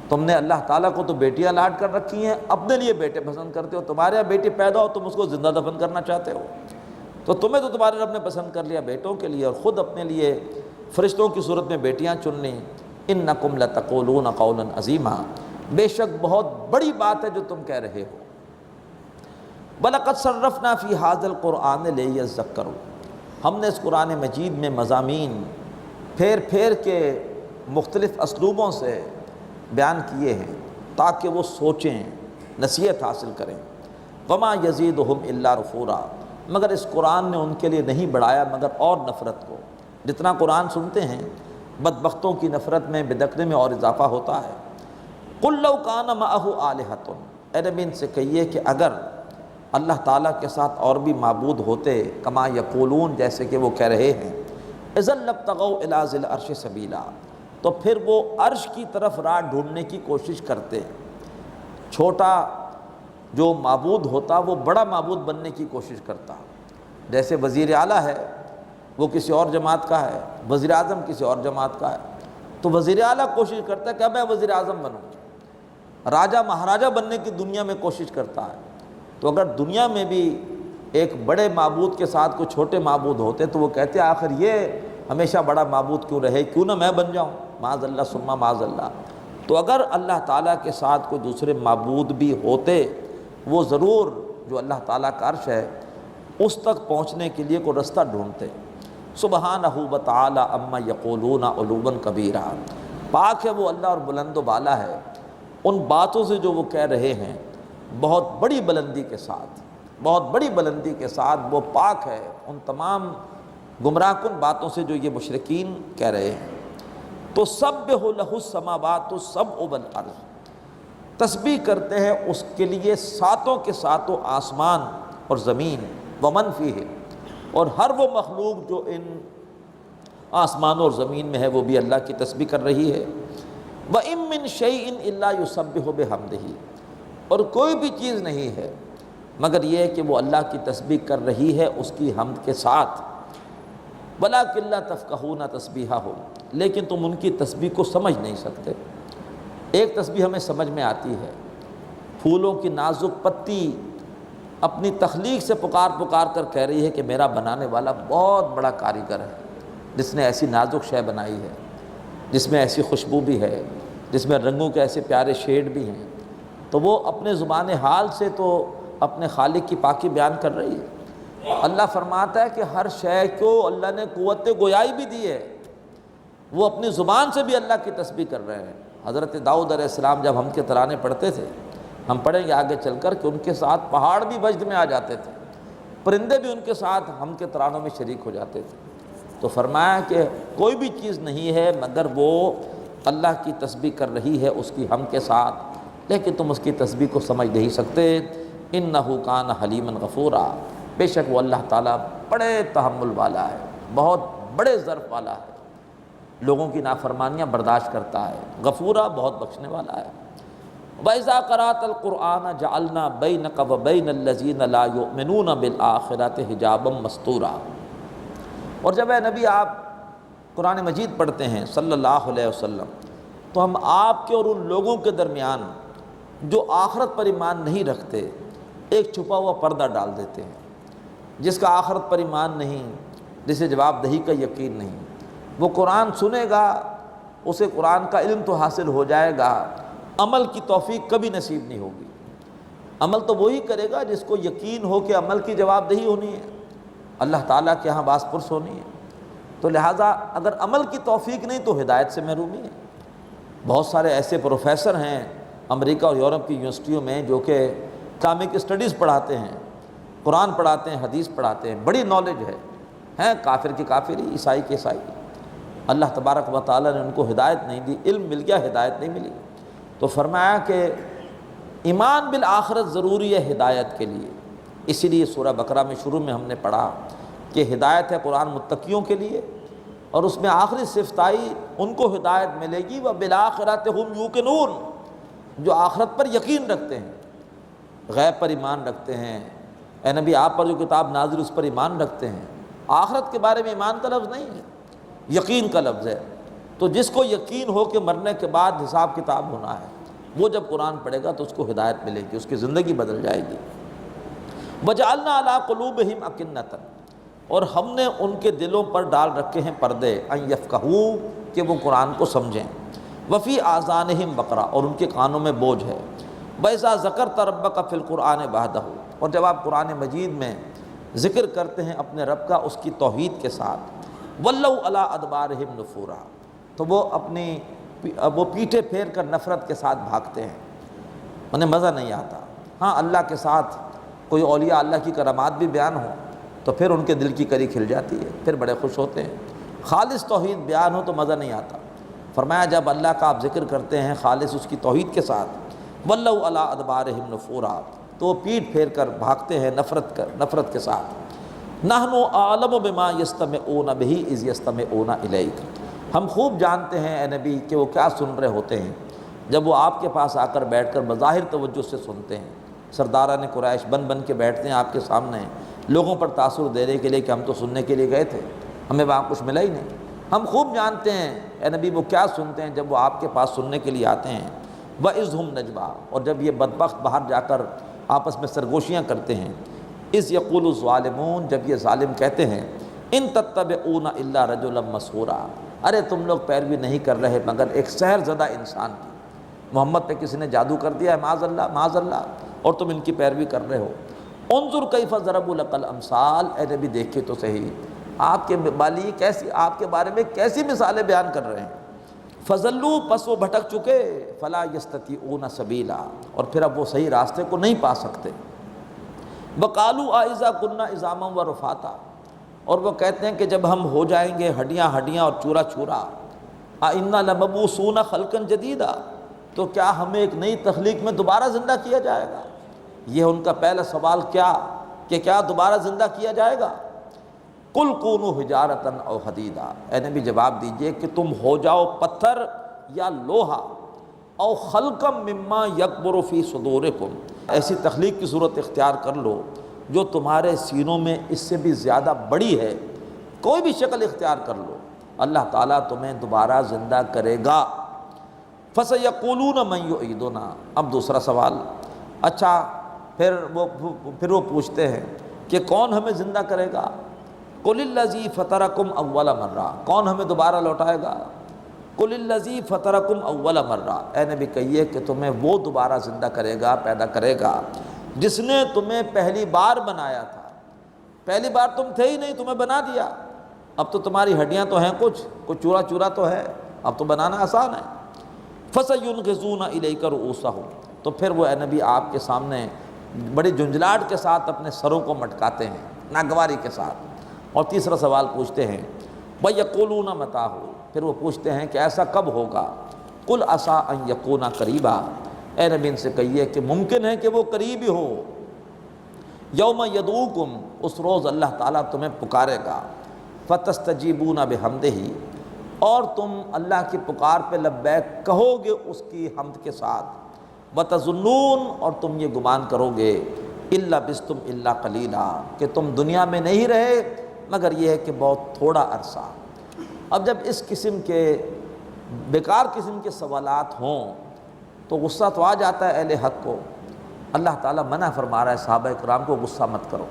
[SPEAKER 1] تم نے اللہ تعالیٰ کو تو بیٹیاں لاٹ کر رکھی ہیں، اپنے لیے بیٹے پسند کرتے ہو، تمہارے یہاں بیٹی پیدا ہو تم اس کو زندہ دفن کرنا چاہتے ہو، تو تمہیں تو تمہارے رب نے پسند کر لیا بیٹوں کے لیے، اور خود اپنے لیے فرشتوں کی صورت میں بیٹیاں چن لیں۔ اِنَّكُمْ لَتَقُولُونَ قَوْلًا عَظِيمًا، بے شک بہت بڑی بات ہے جو تم کہہ رہے ہو۔ وَلَقَدْ صَرَّفْنَا فِي هَذَا الْقُرْآنِ لِيَذَّكَّرُوا، ہم نے اس قرآن مجید میں مضامین پھیر پھیر کے مختلف اسلوبوں سے بیان کیے ہیں تاکہ وہ سوچیں، نصیحت حاصل کریں۔ وَمَا يَزِيدُهُمْ إِلَّا نُفُورًا، مگر اس قرآن نے ان کے لیے نہیں بڑھایا مگر اور نفرت کو۔ جتنا قرآن سنتے ہیں بدبختوں کی نفرت میں، بدکنے میں اور اضافہ ہوتا ہے۔ قُلْ لَوْ كَانَ مَعَهُ آلِهَةٌ، اے نبی ان سے کہیے کہ اگر اللہ تعالیٰ کے ساتھ اور بھی معبود ہوتے، کما یقولون، جیسے کہ وہ کہہ رہے ہیں، اذا لابتغوا الی ذی العرش سبیلا، تو پھر وہ عرش کی طرف راہ ڈھونڈنے کی کوشش کرتے۔ چھوٹا جو معبود ہوتا وہ بڑا معبود بننے کی کوشش کرتا، جیسے وزیر اعلیٰ ہے وہ کسی اور جماعت کا ہے، وزیر اعظم کسی اور جماعت کا ہے، تو وزیر اعلیٰ کوشش کرتا ہے کہ میں وزیر اعظم بنوں، راجہ مہاراجہ بننے کی دنیا میں کوشش کرتا ہے۔ تو اگر دنیا میں بھی ایک بڑے معبود کے ساتھ کوئی چھوٹے معبود ہوتے تو وہ کہتے آخر یہ ہمیشہ بڑا معبود کیوں رہے، کیوں نہ میں بن جاؤں، معاذ اللہ ثم معاذ اللہ۔ تو اگر اللہ تعالیٰ کے ساتھ کوئی دوسرے معبود بھی ہوتے، وہ ضرور جو اللہ تعالیٰ کا عرش ہے اس تک پہنچنے کے لیے کوئی رستہ ڈھونڈتے۔ سبحانہ و تعالی عما یقولون علوا کبیرا، پاک ہے وہ اللہ اور بلند و بالا ہے ان باتوں سے جو وہ کہہ رہے ہیں، بہت بڑی بلندی کے ساتھ، بہت بڑی بلندی کے ساتھ وہ پاک ہے ان تمام گمراہ کن باتوں سے جو یہ مشرکین کہہ رہے ہیں۔ تو سبح لہ السماوات السبع والارض، تسبیح کرتے ہیں اس کے لیے ساتوں کے ساتوں آسمان اور زمین، ومن فیہ، اور ہر وہ مخلوق جو ان آسمانوں اور زمین میں ہے وہ بھی اللہ کی تسبیح کر رہی ہے۔ وَإِن مِّن شَيْءٍ إِلَّا يُسَبِّحُ بِحَمْدِهِ، اور کوئی بھی چیز نہیں ہے مگر یہ کہ وہ اللہ کی تسبیح کر رہی ہے اس کی حمد کے ساتھ۔ وَلَٰكِن لَّا تَفْقَهُونَ تَسْبِيحَهُمْ، لیکن تم ان کی تسبیح کو سمجھ نہیں سکتے۔ ایک تسبیح ہمیں سمجھ میں آتی ہے، پھولوں کی نازک پتی اپنی تخلیق سے پکار کر کہہ رہی ہے کہ میرا بنانے والا بہت بڑا کاریگر ہے، جس نے ایسی نازک شے بنائی ہے، جس میں ایسی خوشبو بھی ہے، جس میں رنگوں کے ایسے پیارے شیڈ بھی ہیں، تو وہ اپنے زبان حال سے تو اپنے خالق کی پاکی بیان کر رہی ہے۔ اللہ فرماتا ہے کہ ہر شے کو اللہ نے قوت گویائی بھی دی ہے، وہ اپنی زبان سے بھی اللہ کی تسبیح کر رہے ہیں۔ حضرت داؤد علیہ السلام جب ہم کے ترانے پڑھتے تھے، ہم پڑھیں گے آگے چل کر کہ ان کے ساتھ پہاڑ بھی وجد میں آ جاتے تھے، پرندے بھی ان کے ساتھ ہم کے ترانوں میں شریک ہو جاتے تھے۔ تو فرمایا کہ کوئی بھی چیز نہیں ہے مگر وہ اللہ کی تسبیح کر رہی ہے اس کی ہم کے ساتھ، لیکن تم اس کی تسبیح کو سمجھ نہیں سکتے۔ انہ کان حلیما غفورا، بے شک وہ اللہ تعالیٰ بڑے تحمل والا ہے، بہت بڑے ظرف والا ہے، لوگوں کی نافرمانیاں برداشت کرتا ہے، غفورا بہت بخشنے والا ہے۔ وَإِذَا قَرَأْتَ الْقُرْآنَ جَعَلْنَا بَيْنَكَ وَبَيْنَ الَّذِينَ لَا يُؤْمِنُونَ بِالْآخِرَةِ حِجَابًا مَسْتُورًا۔ اور جب اے نبی آپ قرآن مجید پڑھتے ہیں صلی اللہ علیہ وسلم، تو ہم آپ کے اور ان لوگوں کے درمیان جو آخرت پر ایمان نہیں رکھتے ایک چھپا ہوا پردہ ڈال دیتے ہیں۔ جس کا آخرت پر ایمان نہیں، جسے جواب دہی کا یقین نہیں، وہ قرآن سنے گا، اسے قرآن کا علم تو حاصل ہو جائے گا، عمل کی توفیق کبھی نصیب نہیں ہوگی۔ عمل تو وہی کرے گا جس کو یقین ہو کہ عمل کی جواب دہی ہونی ہے، اللہ تعالیٰ کے ہاں باس پرس ہونی ہے۔ تو لہٰذا اگر عمل کی توفیق نہیں تو ہدایت سے محرومی ہے۔ بہت سارے ایسے پروفیسر ہیں امریکہ اور یورپ کی یونیورسٹیوں میں جو کہ اسلامک اسٹڈیز پڑھاتے ہیں، قرآن پڑھاتے ہیں، حدیث پڑھاتے ہیں، بڑی نالج ہے، کافر کی کافری، عیسائی کی عیسائی۔ اللہ تبارک و تعالیٰ نے ان کو ہدایت نہیں دی، علم مل گیا، ہدایت نہیں ملی۔ تو فرمایا کہ ایمان بالآخرت ضروری ہے ہدایت کے لیے، اسی لیے سورہ بقرہ میں شروع میں ہم نے پڑھا کہ ہدایت ہے قرآن متقیوں کے لیے، اور اس میں آخری صفت آئی ان کو ہدایت ملے گی وَبِالْآخِرَةِ هُمْ يُوقِنُونَ، جو آخرت پر یقین رکھتے ہیں، غیب پر ایمان رکھتے ہیں۔ اے نبی آپ پر جو کتاب نازل اس پر ایمان رکھتے ہیں۔ آخرت کے بارے میں ایمان کا لفظ نہیں ہے، یقین کا لفظ ہے۔ تو جس کو یقین ہو کہ مرنے کے بعد حساب کتاب ہونا ہے، وہ جب قرآن پڑھے گا تو اس کو ہدایت ملے گی، اس کی زندگی بدل جائے گی۔ وَجَعَلْنَا عَلَىٰ قُلُوبِهِمْ أَكِنَّةً، اور ہم نے ان کے دلوں پر ڈال رکھے ہیں پردے، أَن يَفْقَهُوا، کہ وہ قرآن کو سمجھیں، وَفِي آذَانِهِمْ وَقْرًا، اور ان کے کانوں میں بوجھ ہے۔ وَإِذَا ذَكَرْتَ رَبَّكَ فِي الْقُرْآنِ وَحْدَهُ، اور جب آپ قرآن مجید میں ذکر کرتے ہیں اپنے رب کا اس کی توحید کے ساتھ، وَلَّوْا عَلَىٰ أَدْبَارِهِمْ نُفُورًا، تو وہ پیٹھے پھیر کر نفرت کے ساتھ بھاگتے ہیں، انہیں مزہ نہیں آتا۔ ہاں اللہ کے ساتھ کوئی اولیاء اللہ کی کرامات بھی بیان ہو تو پھر ان کے دل کی کری کھل جاتی ہے، پھر بڑے خوش ہوتے ہیں۔ خالص توحید بیان ہو تو مزہ نہیں آتا۔ فرمایا جب اللہ کا آپ ذکر کرتے ہیں خالص اس کی توحید کے ساتھ، وَلَّوْا عَلَىٰ أَدْبَارِهِمْ نُفُورًا، تو وہ پیٹ پھیر کر بھاگتے ہیں نفرت کے ساتھ۔ نَحْنُ أَعْلَمُ بِمَا يَسْتَمِعُونَ بِهِ إِذْ يَسْتَمِعُونَ إِلَيْكَ، ہم خوب جانتے ہیں اے نبی کہ وہ کیا سن رہے ہوتے ہیں جب وہ آپ کے پاس آ کر بیٹھ کر بظاہر توجہ سے سنتے ہیں۔ سرداران قریش بن کے بیٹھتے ہیں آپ کے سامنے لوگوں پر تاثر دینے کے لیے کہ ہم تو سننے کے لیے گئے تھے، ہمیں وہاں کچھ ملا ہی نہیں۔ ہم خوب جانتے ہیں اے نبی وہ کیا سنتے ہیں جب وہ آپ کے پاس سننے کے لیے آتے ہیں۔ وَإِذْ هُمْ نَجْوَىٰ، اور جب یہ بدبخت باہر جا کر آپس میں سرگوشیاں کرتے ہیں۔ اِذْ يَقُولُ الظَّالِمُونَ، جب یہ ظالم کہتے ہیں، إِن تَتَّبِعُونَ إِلَّا رَجُلًا مَسْحُورًا، ارے تم لوگ پیروی نہیں کر رہے مگر ایک سحر زدہ انسان کی، محمد پہ کسی نے جادو کر دیا ہے، معاذ اللہ معاذ اللہ، اور تم ان کی پیروی کر رہے ہو۔ انظر کیف ضربوا لک الامثال، اے نبی دیکھے تو صحیح آپ کے بالی کیسی، آپ کے بارے میں کیسی مثالیں بیان کر رہے ہیں۔ فضلوا، پس وہ بھٹک چکے، فلا یستطیعون سبیلا، اور پھر اب وہ صحیح راستے کو نہیں پا سکتے۔ وقالوا اذا كنا عظاما ورفاتا، اور وہ کہتے ہیں کہ جب ہم ہو جائیں گے ہڈیاں اور چورا چورا، انا لمبعوثون خلقا جدیدا، تو کیا ہمیں ایک نئی تخلیق میں دوبارہ زندہ کیا جائے گا؟ یہ ان کا پہلا سوال کہ کیا دوبارہ زندہ کیا جائے گا؟ قل کونوا حجارۃ او حدیدا، اے نبی جواب دیجئے کہ تم ہو جاؤ پتھر یا لوہا، او خلقا مما یکبر فی صدورکم، ایسی تخلیق کی صورت اختیار کر لو جو تمہارے سینوں میں اس سے بھی زیادہ بڑی ہے، کوئی بھی شکل اختیار کر لو، اللہ تعالیٰ تمہیں دوبارہ زندہ کرے گا۔ فَسَيَقُولُونَ مَن يُعِيدُنَا، اب دوسرا سوال، اچھا پھر وہ پوچھتے ہیں کہ کون ہمیں زندہ کرے گا؟ قُلِ الَّذِي فَطَرَكُمْ أَوَّلَ مَرَّةٍ، کون ہمیں دوبارہ لوٹائے گا؟ قل الذی فطرکم اول مرہ، اے نبی کہیے کہ تمہیں وہ دوبارہ زندہ کرے گا، پیدا کرے گا جس نے تمہیں پہلی بار بنایا تھا۔ پہلی بار تم تھے ہی نہیں، تمہیں بنا دیا۔ اب تو تمہاری ہڈیاں تو ہیں، کچھ چورا چورا تو ہے، اب تو بنانا آسان ہے۔ فَسَيُنْغِضُونَ إِلَيْكَ رُؤُوسَهُمْ، تو پھر وہ اے نبی آپ کے سامنے بڑی جھنجھلاہٹ کے ساتھ اپنے سروں کو مٹکاتے ہیں، ناگواری کے ساتھ۔ اور تیسرا سوال پوچھتے ہیں وَيَقُولُونَ مَتَىٰ هُوَ، پھر وہ پوچھتے ہیں کہ ایسا کب ہوگا؟ قُلْ عَسَىٰ أَن يَكُونَ قَرِيبًا، اے نبی ان سے کہیے کہ ممکن ہے کہ وہ قریب ہی ہو۔ یوم یدعوکم، اس روز اللہ تعالیٰ تمہیں پکارے گا، فتستجیبون بحمدہ، اور تم اللہ کی پکار پہ لبیک کہو گے اس کی حمد کے ساتھ، وتظنون، اور تم یہ گمان کرو گے، الا بستم الا قلیلا، کہ تم دنیا میں نہیں رہے مگر یہ ہے کہ بہت تھوڑا عرصہ۔ اب جب اس قسم کے بیکار قسم کے سوالات ہوں تو غصہ تو آ جاتا ہے اہل حق کو۔ اللہ تعالیٰ منع فرما رہا ہے صحابہ کرام کو غصہ مت کرو،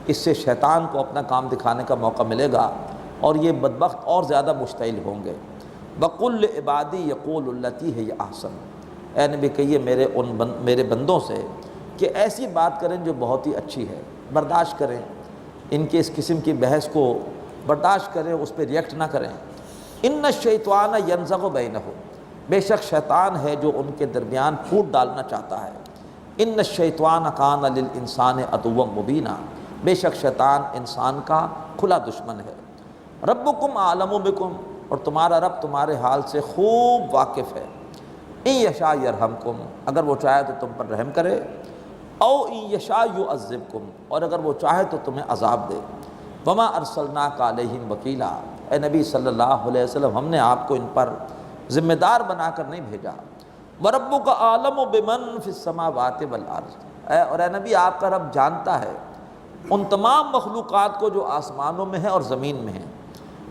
[SPEAKER 1] اس سے شیطان کو اپنا کام دکھانے کا موقع ملے گا اور یہ بدبخت اور زیادہ مشتعل ہوں گے۔ وَقُلْ لِعِبَادِي يَقُولُ الَّتِي هِيَ أَحْسَنُ، اے نبی کہیے میرے بندوں سے کہ ایسی بات کریں جو بہت ہی اچھی ہے، برداشت کریں، ان کے اس قسم کی بحث کو برداشت کریں، اس پہ ریئیکٹ نہ کریں۔ إِنَّ الشَّيْطَانَ يَنزَغُ بَيْنَهُمْ، بے شک شیطان ہے جو ان کے درمیان پھوٹ ڈالنا چاہتا ہے۔ إِنَّ الشَّيْطَانَ كَانَ لِلْإِنسَانِ عَدُوًّا مُبِينًا، بے شک شیطان انسان کا کھلا دشمن ہے۔ ربکم اعلم بکم، اور تمہارا رب تمہارے حال سے خوب واقف ہے۔ ان یشاء یرحمکم، اگر وہ چاہے تو تم پر رحم کرے، او ان یشاء یعذبکم، اور اگر وہ چاہے تو تمہیں عذاب دے۔ وما ارسلناک علیہم وکیلا، اے نبی صلی اللہ علیہ وسلم ہم نے آپ کو ان پر ذمہ دار بنا کر نہیں بھیجا۔ وربک اعلم بمن فی السماوات والارض، اور اے نبی آپ کا رب جانتا ہے ان تمام مخلوقات کو جو آسمانوں میں ہیں اور زمین میں ہیں۔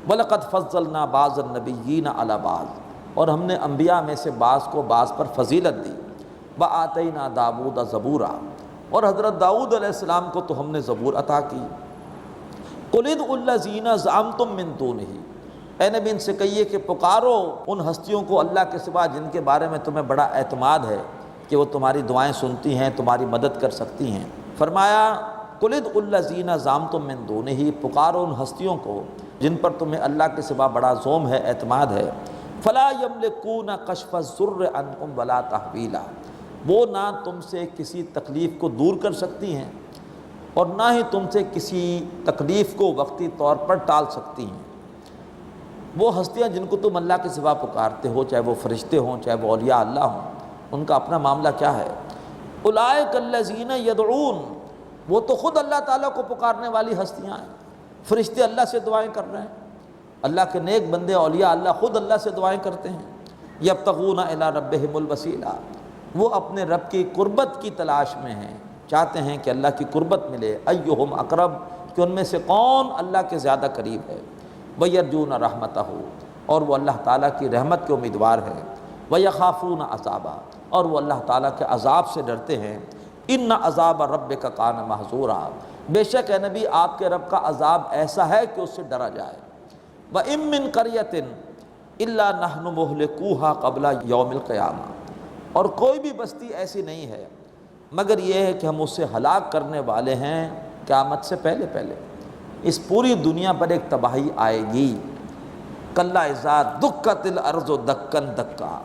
[SPEAKER 1] وَلَقَدْ فَضَّلْنَا بَعْضَ النَّبِيِّينَ عَلَى بَعْضٍ، اور ہم نے انبیاء میں سے بعض کو بعض پر فضیلت دی۔ وَآتَيْنَا دَاوُودَ زَبُورًا، اور حضرت داؤد علیہ السلام کو تو ہم نے زبور عطا کی۔ قُلِ ادْعُوا الَّذِينَ زَعَمْتُم مِّن دُونِهِ، اے نبی ان سے کہیے کہ پکارو ان ہستیوں کو اللہ کے سوا جن کے بارے میں تمہیں بڑا اعتماد ہے کہ وہ تمہاری دعائیں سنتی ہیں، تمہاری مدد کر سکتی ہیں۔ فرمایا قُلِ ادْعُوا الَّذِينَ زَعَمْتُم مِّن دُونِهِ، پکارو ان ہستیوں کو جن پر تمہیں اللہ کے سوا بڑا زوم ہے، اعتماد ہے۔ فَلَا يَمْلِكُونَ كَشْفَ الضُّرِّ عَنْكُمْ وَلَا تَحْوِيلًا، وہ نہ تم سے کسی تکلیف کو دور کر سکتی ہیں اور نہ ہی تم سے کسی تکلیف کو وقتی طور پر ٹال سکتی ہیں۔ وہ ہستیاں جن کو تم اللہ کے سوا پکارتے ہو، چاہے وہ فرشتے ہوں، چاہے وہ اولیاء اللہ ہوں، ان کا اپنا معاملہ کیا ہے؟ اولئک الذین یدعون، وہ تو خود اللہ تعالیٰ کو پکارنے والی ہستیاں ہیں۔ فرشتے اللہ سے دعائیں کر رہے ہیں، اللہ کے نیک بندے اولیاء اللہ خود اللہ سے دعائیں کرتے ہیں۔ یبتغون الی ربہم الوسیلہ، وہ اپنے رب کی قربت کی تلاش میں ہیں، چاہتے ہیں کہ اللہ کی قربت ملے۔ ایہم اقرب، کہ ان میں سے کون اللہ کے زیادہ قریب ہے۔ وَيَرْجُونَ رَحْمَتَهُ، اور وہ اللہ تعالیٰ کی رحمت کے امیدوار ہیں۔ وَيَخَافُونَ عَذَابَهُ، اور وہ اللہ تعالیٰ کے عذاب سے ڈرتے ہیں۔ إِنَّ عَذَابَ رَبِّكَ كَانَ مَحْذُورًا، بے شک اے نبی آپ کے رب کا عذاب ایسا ہے کہ اس سے ڈرا جائے۔ وَإِن مِّن قَرْيَةٍ إِلَّا نَحْنُ مُهْلِكُوهَا قَبْلَ يَوْمِ الْقِيَامَةِ، اور کوئی بھی بستی ایسی نہیں ہے مگر یہ ہے کہ ہم اسے ہلاک کرنے والے ہیں قیامت سے پہلے پہلے۔ اس پوری دنیا پر ایک تباہی آئے گی۔ کَلَّا إِذَا دُکَّتِ الْأَرْضُ دَکًّا دَکًّا،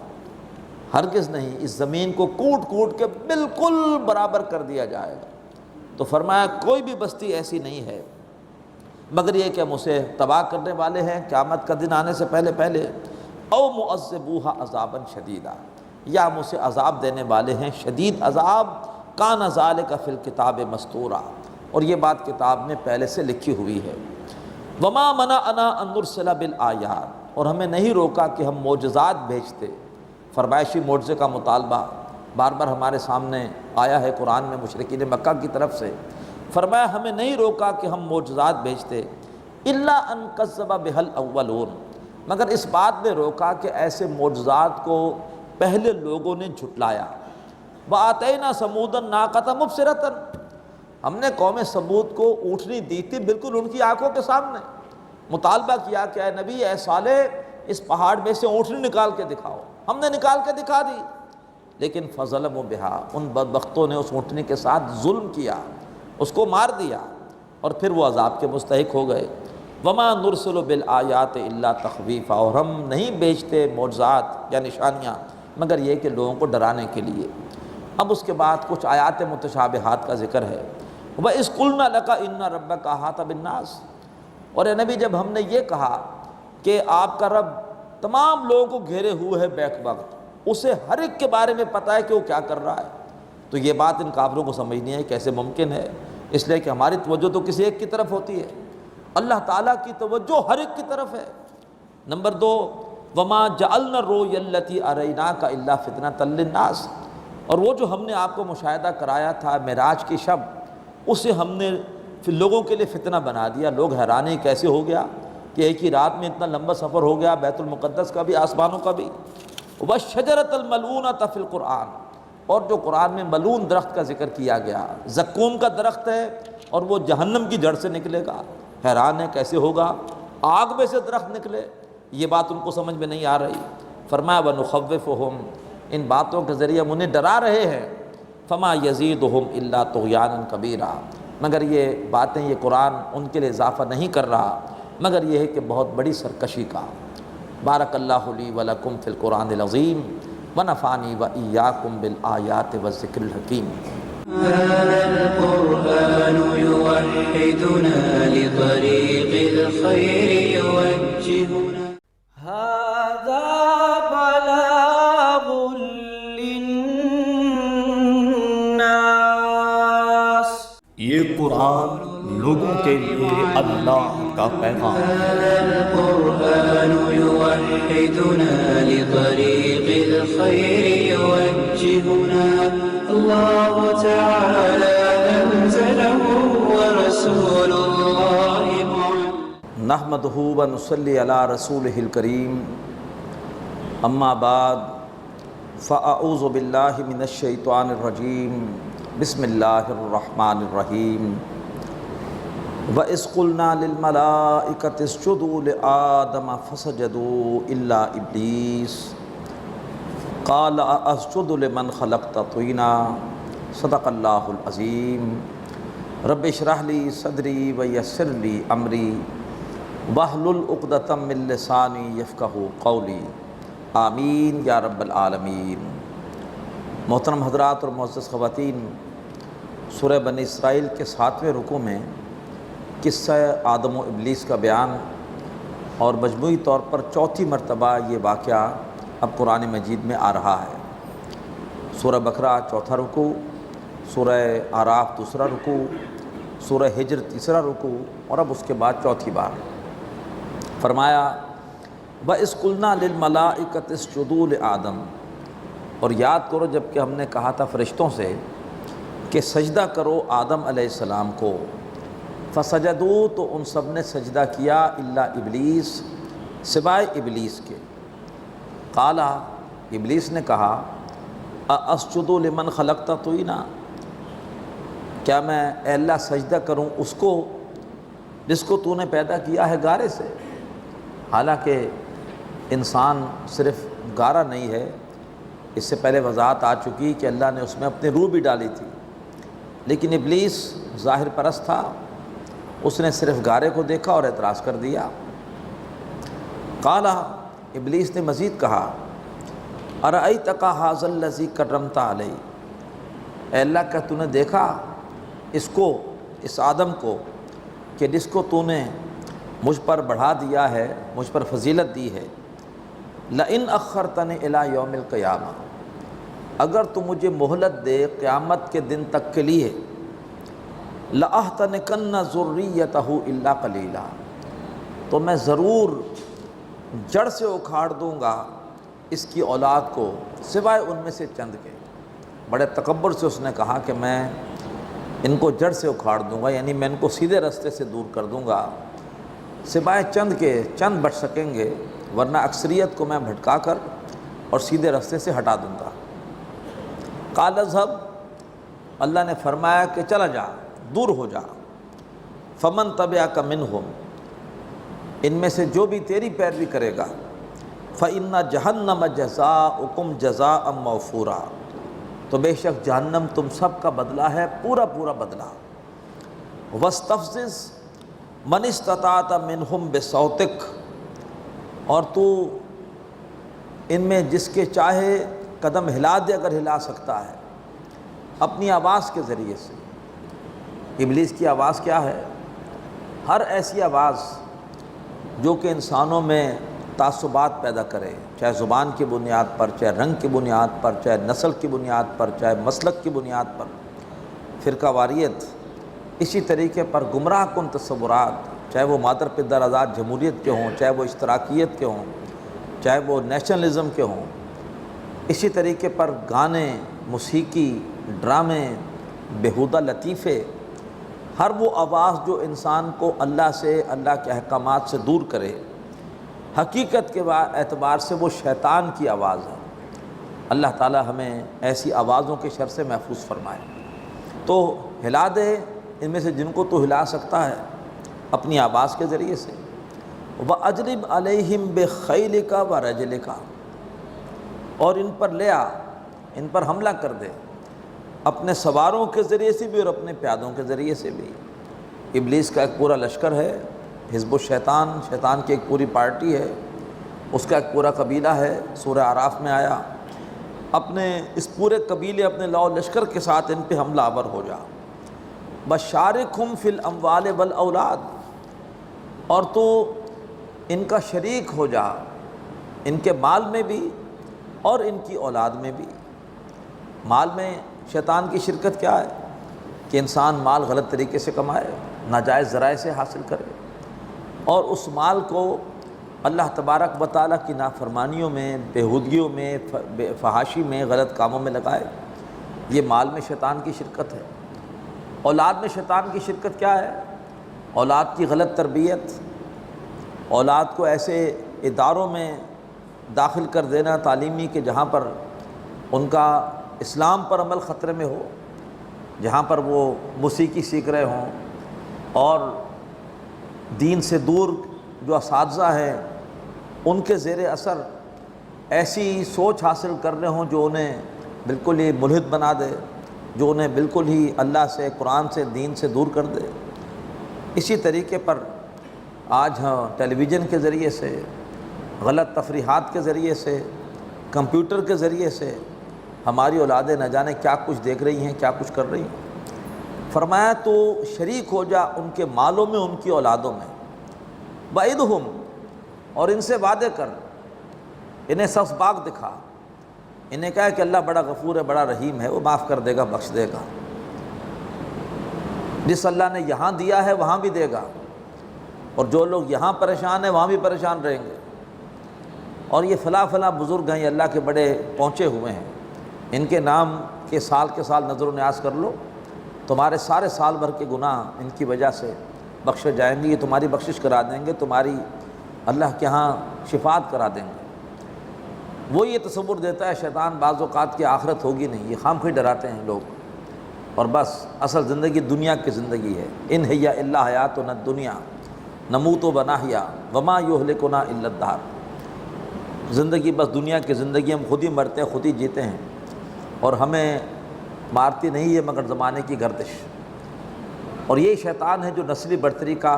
[SPEAKER 1] ہرگز نہیں، اس زمین کو کوٹ کوٹ کے بالکل برابر کر دیا جائے گا۔ تو فرمایا کوئی بھی بستی ایسی نہیں ہے مگر یہ کہ ہم اسے تباہ کرنے والے ہیں قیامت کا دن آنے سے پہلے پہلے۔ او مُعَذِّبُوهَا عَذَابًا شَدِيدًا، یا ہم اسے عذاب دینے والے ہیں شدید عذاب۔ کَانَ ذَلِكَ فِي الْكِتَابِ مَسْطُورًا، اور یہ بات کتاب میں پہلے سے لکھی ہوئی ہے۔ وَمَا مَنَعَنَا أَن نُرْسِلَ بِالْآيَاتِ، اور ہمیں نہیں روکا کہ ہم معجزات بھیجتے۔ فرمائشی معجزے کا مطالبہ بار بار ہمارے سامنے آیا ہے قرآن میں مشرکین مکہ کی طرف سے۔ فرمایا ہمیں نہیں روکا کہ ہم معجزات بھیجتے، إِلَّا أَن كَذَّبَ بِهَا الْأَوَّلُونَ، مگر اس بات میں روکا کہ ایسے معجزات کو پہلے لوگوں نے جھٹلایا۔ وَآتَيْنَا ثَمُودَ النَّاقَةَ مُبْصِرَةً، ہم نے قوم ثمود کو اونٹنی دی تھی بالکل ان کی آنکھوں کے سامنے۔ مطالبہ کیا کہ اے نبی، اے صالح، اس پہاڑ میں سے اونٹنی نکال کے دکھاؤ، ہم نے نکال کے دکھا دی، لیکن فظلموا بہا، ان بدبختوں نے اس اونٹنی کے ساتھ ظلم کیا، اس کو مار دیا، اور پھر وہ عذاب کے مستحق ہو گئے۔ وما نرسل بالآیات الا تخویفا، اور ہم نہیں بھیجتے معجزات یا نشانیاں مگر یہ کہ لوگوں کو ڈرانے کے لیے۔ اب اس کے بعد کچھ آیات متشابہات کا ذکر ہے۔ وَإِذْ قُلْنَا لَكَ إِنَّ رَبَّكَ أَحَاطَ بِالنَّاسِ، اور اے نبی جب ہم نے یہ کہا کہ آپ کا رب تمام لوگوں کو گھیرے ہوئے ہے بیک وقت، اسے ہر ایک کے بارے میں پتہ ہے کہ وہ کیا کر رہا ہے، تو یہ بات ان کافروں کو سمجھ نہیں ہے کیسے ممکن ہے، اس لیے کہ ہماری توجہ تو کسی ایک کی طرف ہوتی ہے، اللہ تعالیٰ کی توجہ ہر ایک کی طرف ہے۔ نمبر 2، وَمَا جَعَلْنَا الرُّؤْيَا الَّتِي أَرَيْنَاكَ إِلَّا فِتْنَةً لِلنَّاسِ، اور وہ جو ہم نے آپ کو مشاہدہ کرایا تھا معراج کی شب، اسے ہم نے پھر لوگوں کے لیے فتنہ بنا دیا۔ لوگ حیران ہیں کیسے ہو گیا کہ ایک ہی رات میں اتنا لمبا سفر ہو گیا، بیت المقدس کا بھی آسمانوں کا بھی۔ وَالشَّجَرَةَ الْمَلْعُونَةَ فِي الْقُرْآنِ، اور جو قرآن میں ملعون درخت کا ذکر کیا گیا، زقوم کا درخت ہے اور وہ جہنم کی جڑ سے نکلے گا۔ حیران ہے کیسے ہوگا، آگ میں سے درخت نکلے، یہ بات ان کو سمجھ میں نہیں آ رہی۔ فرمایا وَنُخَوِّفُهُمْ، ان باتوں کے ذریعے ہم انہیں ڈرا رہے ہیں۔ فَمَا يَزِيدُهُمْ إِلَّا طُغْيَانًا كَبِيرًا، مگر یہ باتیں، یہ قرآن ان کے لیے اضافہ نہیں کر رہا مگر یہ ہے کہ بہت بڑی سرکشی کا۔ بارک اللہ لی ولکم فی القرآن العظیم ونفعنی وإیاکم بالآیات والذکر الحکیم۔
[SPEAKER 2] هذا القرآن يوحدنا لطريق الخير يوجهنا
[SPEAKER 4] هذا بلاغ للناس،
[SPEAKER 3] یہ قرآن لوگوں کے لیے اللہ کا پیغام ہے۔
[SPEAKER 2] هذا القرآن يوحدنا لطريق الخير يوجهنا الله تعالى أنزله ورسول الله معلم
[SPEAKER 1] نحمدہ ونصلی علی رسولہ الکریم، اما بعد فاعوذ باللہ من الشیطان الرجیم، بسم اللہ الرحمن الرحیم۔ وَإِذْ قُلْنَا لِلْمَلَائِكَةِ اسْجُدُوا لِآدَمَ فَسَجَدُوا إِلَّا إِبْلِيسَ قَالَ أَسْجُدُ لِمَنْ خَلَقْتَ طِينًا۔ صدق اللہ العظیم۔ رب اشرح لی صدری ویسر لی امری واحلل عقدۃ من لسانی یفقہوا قولی، آمین یا رب العالمین۔ محترم حضرات اور معزز خواتین، سورہ بنی اسرائیل کے 7ویں رکوع میں قصہ آدم و ابلیس کا بیان، اور مجموعی طور پر چوتھی مرتبہ یہ واقعہ اب قرآن مجید میں آ رہا ہے۔ سورہ بقرہ چوتھا رکوع، سورہ اعراف دوسرا رکوع، سورہ ہجر تیسرا رکوع، اور اب اس کے بعد چوتھی بار فرمایا وَإِذْ قُلْنَا لِلْمَلَائِكَةِ اسْجُدُوا لِآدَمَ، اور یاد کرو جب کہ ہم نے کہا تھا فرشتوں سے کہ سجدہ کرو آدم علیہ السلام کو، فسجدوا، تو ان سب نے سجدہ کیا، الا ابلیس، سوائے ابلیس کے۔ قال، ابلیس نے کہا اسجد لمن خلقت طینا، کیا میں اے اللہ سجدہ کروں اس کو جس کو تو نے پیدا کیا ہے گارے سے؟ حالانکہ انسان صرف گارا نہیں ہے، اس سے پہلے وضاحت آ چکی کہ اللہ نے اس میں اپنی روح بھی ڈالی تھی، لیکن ابلیس ظاہر پرست تھا، اس نے صرف گارے کو دیکھا اور اعتراض کر دیا۔ قال، ابلیس نے مزید کہا ارأیتک ھذا الذی کرمت علیہ، اے اللہ کیا تو نے دیکھا اس کو، اس آدم کو کہ جس کو تو نے مجھ پر بڑھا دیا ہے، مجھ پر فضیلت دی ہے، لئن اخرتنی الی یوم القیامہ، اگر تو مجھے مہلت دے قیامت کے دن تک کے لیے، لأحتنکن ذریتہ الا قلیلا، تو میں ضرور جڑ سے اکھاڑ دوں گا اس کی اولاد کو سوائے ان میں سے چند کے۔ بڑے تکبر سے اس نے کہا کہ میں ان کو جڑ سے اکھاڑ دوں گا، یعنی میں ان کو سیدھے راستے سے دور کر دوں گا، سوائے چند کے، چند بچ سکیں گے، ورنہ اکثریت کو میں بھٹکا کر اور سیدھے راستے سے ہٹا دوں گا۔ قال اذهب، اللہ نے فرمایا کہ چلا جا، دور ہو جا، فمن تبعک منہم، ان میں سے جو بھی تیری پیروی کرے گا، فَإِنَّ جَهَنَّمَ جَزَاؤُكُمْ جَزَاءً مَوْفُورًا، تو بے شک جہنم تم سب کا بدلہ ہے، پورا پورا بدلہ۔ وَاسْتَفْزِزْ مَنِ اسْتَطَعْتَ مِنْهُمْ بِصَوْتِكَ، اور تو ان میں جس کے چاہے قدم ہلا دے اگر ہلا سکتا ہے اپنی آواز کے ذریعے سے۔ ابلیس کی آواز کیا ہے؟ ہر ایسی آواز جو کہ انسانوں میں تعصبات پیدا کرے، چاہے زبان کی بنیاد پر، چاہے رنگ کی بنیاد پر، چاہے نسل کی بنیاد پر، چاہے مسلک کی بنیاد پر، فرقہ واریت، اسی طریقے پر گمراہ کن تصورات، چاہے وہ مادر پدر آزاد جمہوریت کے ہوں، چاہے وہ اشتراکیت کے ہوں، چاہے وہ نیشنلزم کے ہوں، اسی طریقے پر گانے، موسیقی، ڈرامے، بیہودہ لطیفے، ہر وہ آواز جو انسان کو اللہ سے، اللہ کے احکامات سے دور کرے، حقیقت کے اعتبار سے وہ شیطان کی آواز ہے۔ اللہ تعالی ہمیں ایسی آوازوں کے شر سے محفوظ فرمائے۔ تو ہلا دے ان میں سے جن کو تو ہلا سکتا ہے اپنی آواز کے ذریعے سے۔ وَأَجْلِبْ عَلَيْهِمْ بِخَيْلِكَ وَرَجْلِكَ، اور ان پر لے آ، ان پر حملہ کر دے اپنے سواروں کے ذریعے سے بھی اور اپنے پیادوں کے ذریعے سے بھی۔ ابلیس کا ایک پورا لشکر ہے، حزب الشیطان، شیطان کی ایک پوری پارٹی ہے، اس کا ایک پورا قبیلہ ہے، سورہ اعراف میں آیا۔ اپنے اس پورے قبیلے، اپنے لاؤ لشکر کے ساتھ ان پہ حملہ آور ہو جا۔ بشارکہم فی الاموال والاولاد، اور تو ان کا شریک ہو جا، ان کے مال میں بھی اور ان کی اولاد میں بھی۔ مال میں شیطان کی شرکت کیا ہے کہ انسان مال غلط طریقے سے کمائے، ناجائز ذرائع سے حاصل کرے، اور اس مال کو اللہ تبارک و تعالیٰ کی نافرمانیوں میں، بےہودگیوں میں، فحاشی میں، غلط کاموں میں لگائے۔ یہ مال میں شیطان کی شرکت ہے۔ اولاد میں شیطان کی شرکت کیا ہے؟ اولاد کی غلط تربیت، اولاد کو ایسے اداروں میں داخل کر دینا تعلیمی کہ جہاں پر ان کا اسلام پر عمل خطرے میں ہو، جہاں پر وہ موسیقی سیکھ رہے ہوں، اور دین سے دور جو اساتذہ ہیں ان کے زیر اثر ایسی سوچ حاصل کر رہے ہوں جو انہیں بالکل ہی ملحد بنا دے، جو انہیں بالکل ہی اللہ سے، قرآن سے، دین سے دور کر دے۔ اسی طریقے پر آج ٹیلی ویژن کے ذریعے سے، غلط تفریحات کے ذریعے سے، کمپیوٹر کے ذریعے سے ہماری اولادیں نہ جانے کیا کچھ دیکھ رہی ہیں، کیا کچھ کر رہی ہیں۔ فرمایا تو شریک ہو جا ان کے مالوں میں، ان کی اولادوں میں۔ وَعِدْهُمْ، اور ان سے وعدے کر، انہیں سبز باغ دکھا، انہیں کہا کہ اللہ بڑا غفور ہے، بڑا رحیم ہے، وہ معاف کر دے گا، بخش دے گا۔ جس اللہ نے یہاں دیا ہے وہاں بھی دے گا، اور جو لوگ یہاں پریشان ہیں وہاں بھی پریشان رہیں گے۔ اور یہ فلاں فلاں بزرگ ہیں، یہ اللہ کے بڑے پہنچے ہوئے ہیں، ان کے نام کے سال نظر و نیاز کر لو، تمہارے سارے سال بھر کے گناہ ان کی وجہ سے بخشے جائیں گے، یہ تمہاری بخشش کرا دیں گے، تمہاری اللہ کے ہاں شفاعت کرا دیں گے۔ وہ یہ تصور دیتا ہے شیطان بعض اوقات کی آخرت ہوگی نہیں، یہ خام خواہ ڈراتے ہیں لوگ، اور بس اصل زندگی دنیا کی زندگی ہے۔ ان ہی الا حیاتنا الدنیا نموت و بنحیا وما یہلکنا الا الدہر، زندگی بس دنیا کی زندگی، ہم خود ہی مرتے ہیں، خود ہی جیتے ہیں، اور ہمیں مارتی نہیں ہے مگر زمانے کی گردش۔ اور یہ شیطان ہے جو نسلی برتری کا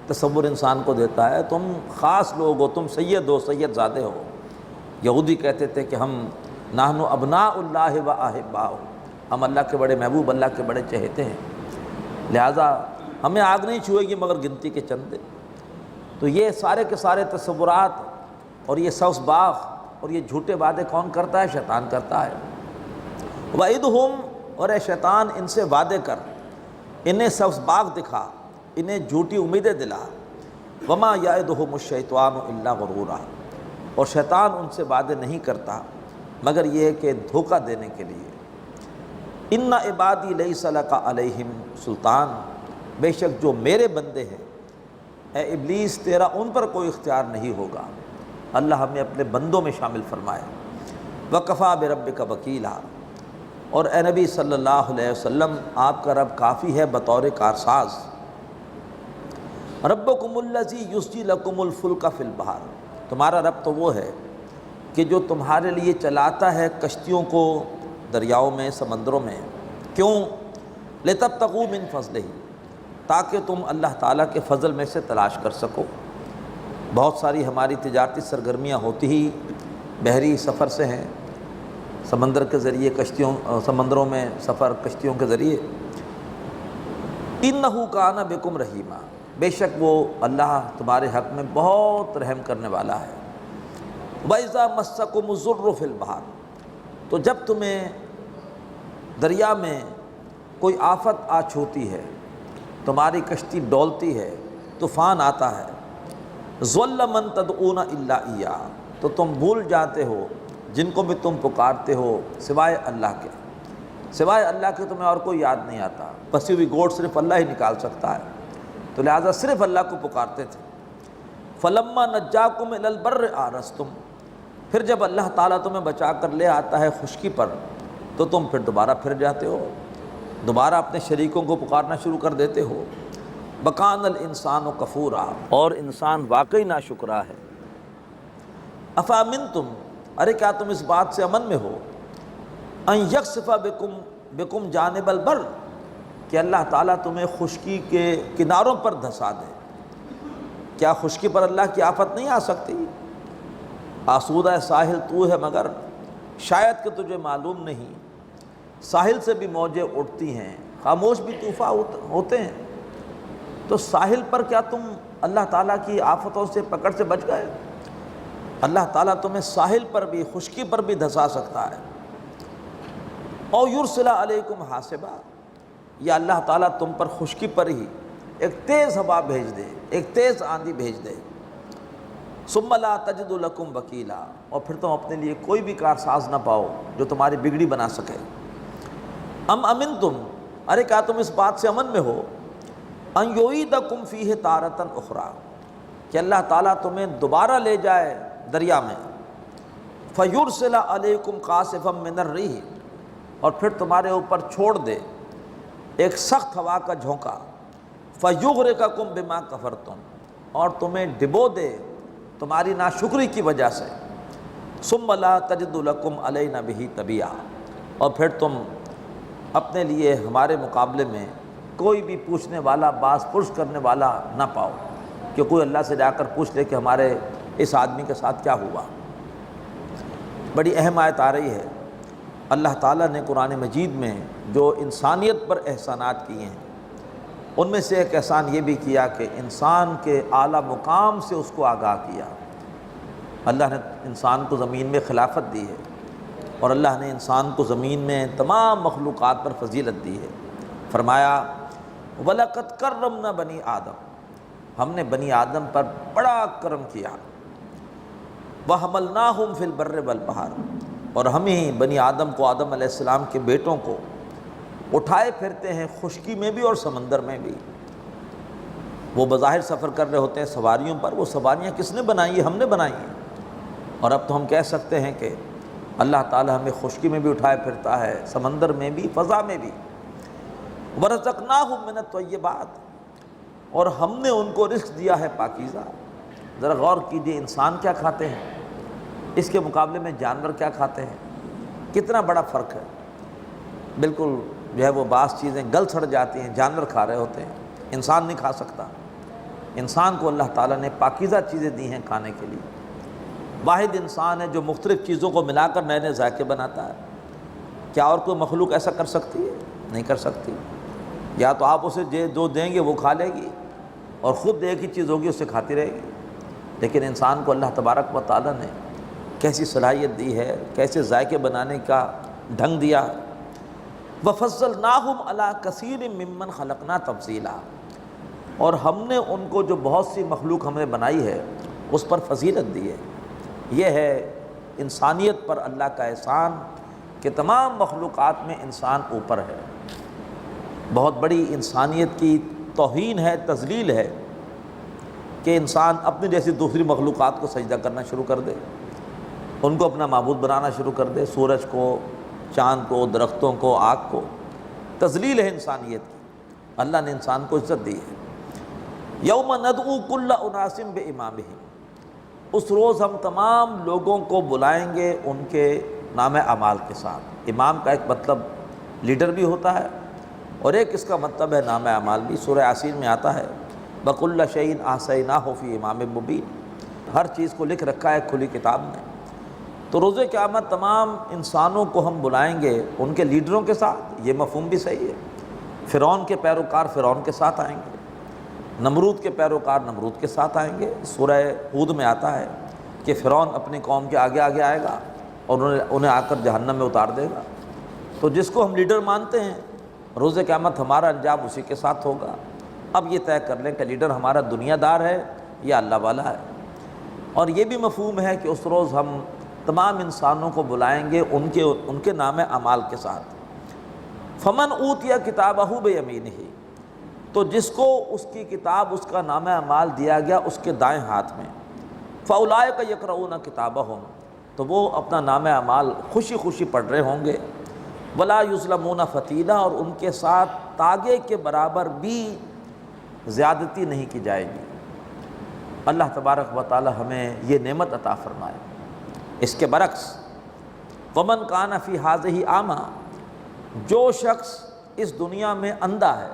[SPEAKER 1] تصور انسان کو دیتا ہے۔ تم خاص لوگ ہو، تم سید ہو، سید زادے ہو۔ یہودی کہتے تھے کہ ہم نحن ابناء اللہ و احباؤہ، ہم اللہ کے بڑے محبوب، اللہ کے بڑے چہیتے ہیں، لہٰذا ہمیں آگ نہیں چھوئے گی مگر گنتی کے چندے۔ تو یہ سارے کے سارے تصورات اور یہ سبز باغ اور یہ جھوٹے وعدے کون کرتا ہے؟ شیطان کرتا ہے۔ وَعِدْهُمْ، اور اے شیطان ان سے وعدے کر، انہیں سبز باغ دکھا، انہیں جھوٹی امیدیں دلا۔ وَمَا يَعِدُهُمُ الشَّيْطَانُ إِلَّا غُرُورًا، اور شیطان ان سے وعدے نہیں کرتا مگر یہ کہ دھوکہ دینے کے لیے۔ إِنَّ عِبَادِي لَيْسَ لَكَ عَلَيْهِمْ سُلطان، بے شک جو میرے بندے ہیں، اے ابلیس تیرا ان پر کوئی اختیار نہیں ہوگا۔ اللہ ہمیں اپنے بندوں میں شامل فرمائے۔ وَكَفَىٰ بِرَبِّكَ وَكِيلًا، اور اے نبی صلی اللہ علیہ وسلم آپ کا رب کافی ہے بطور کارساز۔ ربکم الذی یسجی لکم الفلک فی البحر، تمہارا رب تو وہ ہے کہ جو تمہارے لیے چلاتا ہے کشتیوں کو دریاؤں میں، سمندروں میں۔ کیوں؟ لِتَبْتَغُوا مِن فَضْلِهِ، تاکہ تم اللہ تعالیٰ کے فضل میں سے تلاش کر سکو۔ بہت ساری ہماری تجارتی سرگرمیاں ہوتی ہی بحری سفر سے ہیں، سمندر کے ذریعے کشتیوں، سمندروں میں سفر کشتیوں کے ذریعے۔ اِنَّهُ كَانَ بِكُمْ رَحِيمًا، بے شک وہ اللہ تمہارے حق میں بہت رحم کرنے والا ہے۔ وَإِذَا مَسَّكُمُ الضُّرُّ فِي الْبَحْرِ، تو جب تمہیں دریا میں کوئی آفت آ چھوتی ہے، تمہاری کشتی ڈولتی ہے، طوفان آتا ہے، ضَلَّ مَن تَدْعُونَ إِلَّا إِيَّاهُ، تو تم بھول جاتے ہو جن کو بھی تم پکارتے ہو سوائے اللہ کے، سوائے اللہ کے تمہیں اور کوئی یاد نہیں آتا۔ پسی ہوئی گوٹ صرف اللہ ہی نکال سکتا ہے، تو لہٰذا صرف اللہ کو پکارتے تھے۔ فَلَمَّا نَجَّاكُمْ إِلَى الْبَرِّ آنَسْتُمْ، پھر جب اللہ تعالیٰ تمہیں بچا کر لے آتا ہے خشکی پر تو تم پھر دوبارہ پھر جاتے ہو، دوبارہ اپنے شریکوں کو پکارنا شروع کر دیتے ہو۔ وَكَانَ الْإِنسَانُ كَفُورًا، اور انسان واقعی ناشکرا ہے۔ أَفَأَمِنْتُمْ، ارے کیا تم اس بات سے امن میں ہو، أَن يَخْسِفَ بِكُمْ جَانِبَ الْبَرِّ، کہ اللہ تعالیٰ تمہیں خشکی کے کناروں پر دھسا دے۔ کیا خشکی پر اللہ کی آفت نہیں آ سکتی؟ آسودہ ساحل تو ہے مگر شاید کہ تجھے معلوم نہیں، ساحل سے بھی موجیں اٹھتی ہیں، خاموش بھی طوفان ہوتے ہیں، تو ساحل پر کیا تم اللہ تعالیٰ کی آفتوں سے پکڑ سے بچ گئے؟ اللہ تعالیٰ تمہیں ساحل پر بھی خشکی پر بھی دھسا سکتا ہے۔ او یرسل علیکم حاصبا، یا اللہ تعالیٰ تم پر خشکی پر ہی ایک تیز ہوا بھیج دے، ایک تیز آندھی بھیج دے۔ ثم لا تجد لکم وکیلا، اور پھر تم اپنے لیے کوئی بھی کارساز نہ پاؤ جو تمہاری بگڑی بنا سکے۔ ام امنتم، ارے کیا تم اس بات سے امن میں ہو، ان یعیدکم فیہ تارۃ اخری، کہ اللہ تعالیٰ تمہیں دوبارہ لے جائے دریا میں، فیرسل علیکم قاصفا من الریح، اور پھر تمہارے اوپر چھوڑ دے ایک سخت ہوا کا جھونکا، فیغرقکم بما کفرتم، اور تمہیں ڈبو دے تمہاری ناشکری کی وجہ سے۔ ثم لا تجد لکم علینا بہ تبیعا، اور پھر تم اپنے لیے ہمارے مقابلے میں کوئی بھی پوچھنے والا، باز پرس کرنے والا نہ پاؤ، کہ کوئی اللہ سے جا کر پوچھ لے کہ ہمارے اس آدمی کے ساتھ کیا ہوا۔ بڑی اہم آیت آ رہی ہے۔ اللہ تعالیٰ نے قرآن مجید میں جو انسانیت پر احسانات کیے ہیں، ان میں سے ایک احسان یہ بھی کیا کہ انسان کے اعلیٰ مقام سے اس کو آگاہ کیا۔ اللہ نے انسان کو زمین میں خلافت دی ہے، اور اللہ نے انسان کو زمین میں تمام مخلوقات پر فضیلت دی ہے۔ فرمایا وَلَقَدْ كَرَّمْنَا بَنِي آدم، ہم نے بنی آدم پر بڑا کرم کیا۔ وَحَمَلْنَاهُمْ فِي الْبَرِّ وَالْبَحْرِ، اور ہم ہی بنی آدم کو، آدم علیہ السلام کے بیٹوں کو اٹھائے پھرتے ہیں خشکی میں بھی اور سمندر میں بھی۔ وہ بظاہر سفر کر رہے ہوتے ہیں سواریوں پر، وہ سواریاں کس نے بنائی ہیں؟ ہم نے بنائی ہیں۔ اور اب تو ہم کہہ سکتے ہیں کہ اللہ تعالیٰ ہمیں خشکی میں بھی اٹھائے پھرتا ہے، سمندر میں بھی، فضا میں بھی۔ وَرَزَقْنَاهُم مِّنَ الطَّيِّبَاتِ، اور ہم نے ان کو رزق دیا ہے پاکیزہ۔ ذرا غور کیجئے، انسان کیا کھاتے ہیں، اس کے مقابلے میں جانور کیا کھاتے ہیں، کتنا بڑا فرق ہے۔ بالکل جو ہے وہ بعض چیزیں گل سڑ جاتی ہیں، جانور کھا رہے ہوتے ہیں، انسان نہیں کھا سکتا۔ انسان کو اللہ تعالیٰ نے پاکیزہ چیزیں دی ہیں کھانے کے لیے۔ واحد انسان ہے جو مختلف چیزوں کو ملا کر نئے نئے ذائقے بناتا ہے۔ کیا اور کوئی مخلوق ایسا کر سکتی ہے؟ نہیں کر سکتی۔ یا تو آپ اسے جو دیں گے وہ کھا لے گی، اور خود ایک ہی چیز ہوگی اسے کھاتی رہے گی۔ لیکن انسان کو اللہ تبارک و تعالیٰ نے کیسی صلاحیت دی ہے، کیسے ذائقے بنانے کا ڈھنگ دیا۔ وَفَضَّلْنَاهُمْ عَلَىٰ كَثِيرٍ مِّمَّنْ خَلَقْنَا تَفْضِيلًا، اور ہم نے ان کو جو بہت سی مخلوق ہم نے بنائی ہے اس پر فضیلت دی ہے۔ یہ ہے انسانیت پر اللہ کا احسان کہ تمام مخلوقات میں انسان اوپر ہے۔ بہت بڑی انسانیت کی توہین ہے، تذلیل ہے کہ انسان اپنی جیسی دوسری مخلوقات کو سجدہ کرنا شروع کر دے، ان کو اپنا معبود بنانا شروع کر دے، سورج کو، چاند کو، درختوں کو، آگ کو۔ تذلیل ہے انسانیت کی۔ اللہ نے انسان کو عزت دی ہے۔ یوم ندعو کل اناس بامامہم، اس روز ہم تمام لوگوں کو بلائیں گے ان کے نام اعمال کے ساتھ۔ امام کا ایک مطلب لیڈر بھی ہوتا ہے اور ایک اس کا مطلب ہے نام اعمال بھی۔ سورہ یاسین میں آتا ہے بَكُلَّ شَيْءٍ أَحْصَيْنَاهُ فِي إِمَامٍ مُبِينٍ، ہر چیز کو لکھ رکھا ہے کھلی کتاب میں۔ تو روز قیامت تمام انسانوں کو ہم بلائیں گے ان کے لیڈروں کے ساتھ، یہ مفہوم بھی صحیح ہے۔ فرعون کے پیروکار فرعون کے ساتھ آئیں گے، نمرود کے پیروکار نمرود کے ساتھ آئیں گے۔ سورہ ہود میں آتا ہے کہ فرعون اپنی قوم کے آگے آگے آئے گا اور انہیں آ کر جہنم میں اتار دے گا۔ تو جس کو ہم لیڈر مانتے ہیں روز قیامت ہمارا انجام اسی کے ساتھ ہوگا۔ اب یہ طے کر لیں کہ لیڈر ہمارا دنیا دار ہے یا اللہ والا ہے۔ اور یہ بھی مفہوم ہے کہ اس روز ہم تمام انسانوں کو بلائیں گے ان کے نام اعمال کے ساتھ۔ فمن اوتیا کتابہ بیمینہ، تو جس کو اس کی کتاب اس کا نام اعمال دیا گیا اس کے دائیں ہاتھ میں، فاولئک یقرؤون کتابہم، تو وہ اپنا نام اعمال خوشی خوشی پڑھ رہے ہوں گے۔ ولا یظلمون فتیلا، اور ان کے ساتھ تاگے کے برابر بھی زیادتی نہیں کی جائے گی۔ اللہ تبارک و تعالی ہمیں یہ نعمت عطا فرمائے۔ اس کے برعکس ومن کان فی ھذہ اعمیٰ، جو شخص اس دنیا میں اندھا ہے،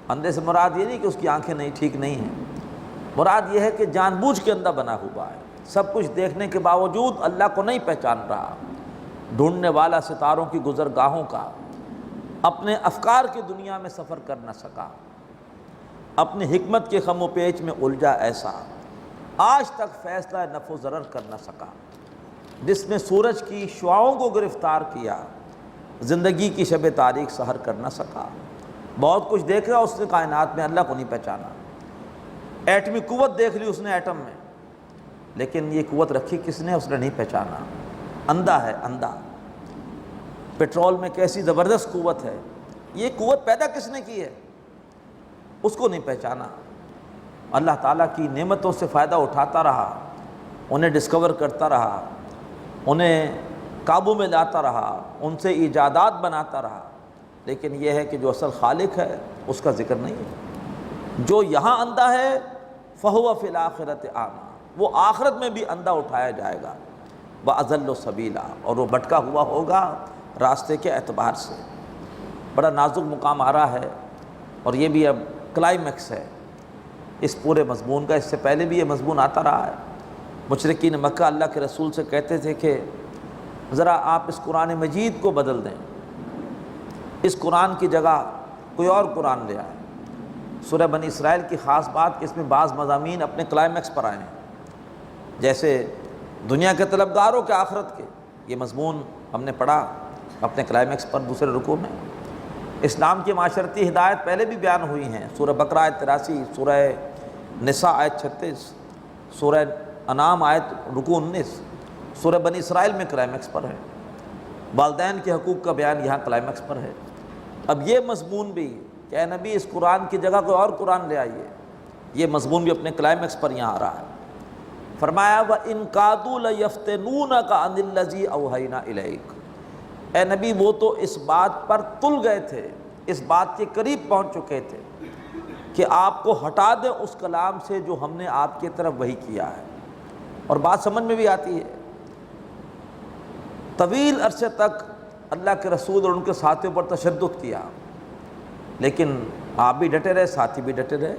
[SPEAKER 1] اندھے سے مراد یہ نہیں کہ اس کی آنکھیں نہیں ٹھیک نہیں ہیں، مراد یہ ہے کہ جان بوجھ کے اندھا بنا ہوا ہے، سب کچھ دیکھنے کے باوجود اللہ کو نہیں پہچان رہا، ڈھونڈنے والا ستاروں کی گزرگاہوں کا، اپنے افکار کی دنیا میں سفر کر نہ سکا، اپنی حکمت کے خم و پیچ میں الجھا ایسا، آج تک فیصلہ نفع و ضرر کر نہ سکا، جس نے سورج کی شعاؤں کو گرفتار کیا، زندگی کی شب تاریک سحر کر نہ سکا، بہت کچھ دیکھ رہا اس نے کائنات میں، اللہ کو نہیں پہچانا، ایٹمی قوت دیکھ لی اس نے ایٹم میں، لیکن یہ قوت رکھی کس نے، اس نے نہیں پہچانا، اندھا ہے اندھا۔ پیٹرول میں کیسی زبردست قوت ہے، یہ قوت پیدا کس نے کی ہے، اس کو نہیں پہچانا۔ اللہ تعالیٰ کی نعمتوں سے فائدہ اٹھاتا رہا، انہیں ڈسکور کرتا رہا، انہیں قابو میں لاتا رہا، ان سے ایجادات بناتا رہا، لیکن یہ ہے کہ جو اصل خالق ہے اس کا ذکر نہیں ہے۔ جو یہاں اندھا ہے فہو فی الآخرۃ اعمیٰ، وہ آخرت میں بھی اندھا اٹھایا جائے گا، وَأَضَلُّ سَبِیلًا، اور وہ بھٹکا ہوا ہوگا راستے کے اعتبار سے۔ بڑا نازک مقام آ رہا ہے، اور یہ بھی اب کلائمیکس ہے اس پورے مضمون کا۔ اس سے پہلے بھی یہ مضمون آتا رہا ہے۔ مشرکین مکہ اللہ کے رسول سے کہتے تھے کہ ذرا آپ اس قرآن مجید کو بدل دیں، اس قرآن کی جگہ کوئی اور قرآن لے آئیں۔ سورہ بنی اسرائیل کی خاص بات کہ اس میں بعض مضامین اپنے کلائمیکس پر آئے ہیں، جیسے دنیا کے طلبگاروں کے آخرت کے، یہ مضمون ہم نے پڑھا اپنے کلائمیکس پر دوسرے رکوع میں۔ اسلام کی معاشرتی ہدایت پہلے بھی بیان ہوئی ہیں، سورہ بقرہ آیت 83، سورہ نساء آیت 36، سورہ انعام آیت رکوع 19، سورہ بنی اسرائیل میں کلائمیکس پر ہے۔ والدین کے حقوق کا بیان یہاں کلائمیکس پر ہے۔ اب یہ مضمون بھی کہ اے نبی اس قرآن کی جگہ کوئی اور قرآن لے آئیے، یہ مضمون بھی اپنے کلائمیکس پر یہاں آ رہا ہے۔ فرمایا وَإِن كَادُوا لَيَفْتِنُونَكَ عَنِ الَّذِي أَوْحَيْنَا إِلَيْكَ، اے نبی وہ تو اس بات پر تل گئے تھے، اس بات کے قریب پہنچ چکے تھے کہ آپ کو ہٹا دیں اس کلام سے جو ہم نے آپ کی طرف وحی کیا ہے۔ اور بات سمجھ میں بھی آتی ہے، طویل عرصے تک اللہ کے رسول اور ان کے ساتھیوں پر تشدد کیا، لیکن آپ بھی ڈٹے رہے، ساتھی بھی ڈٹے رہے۔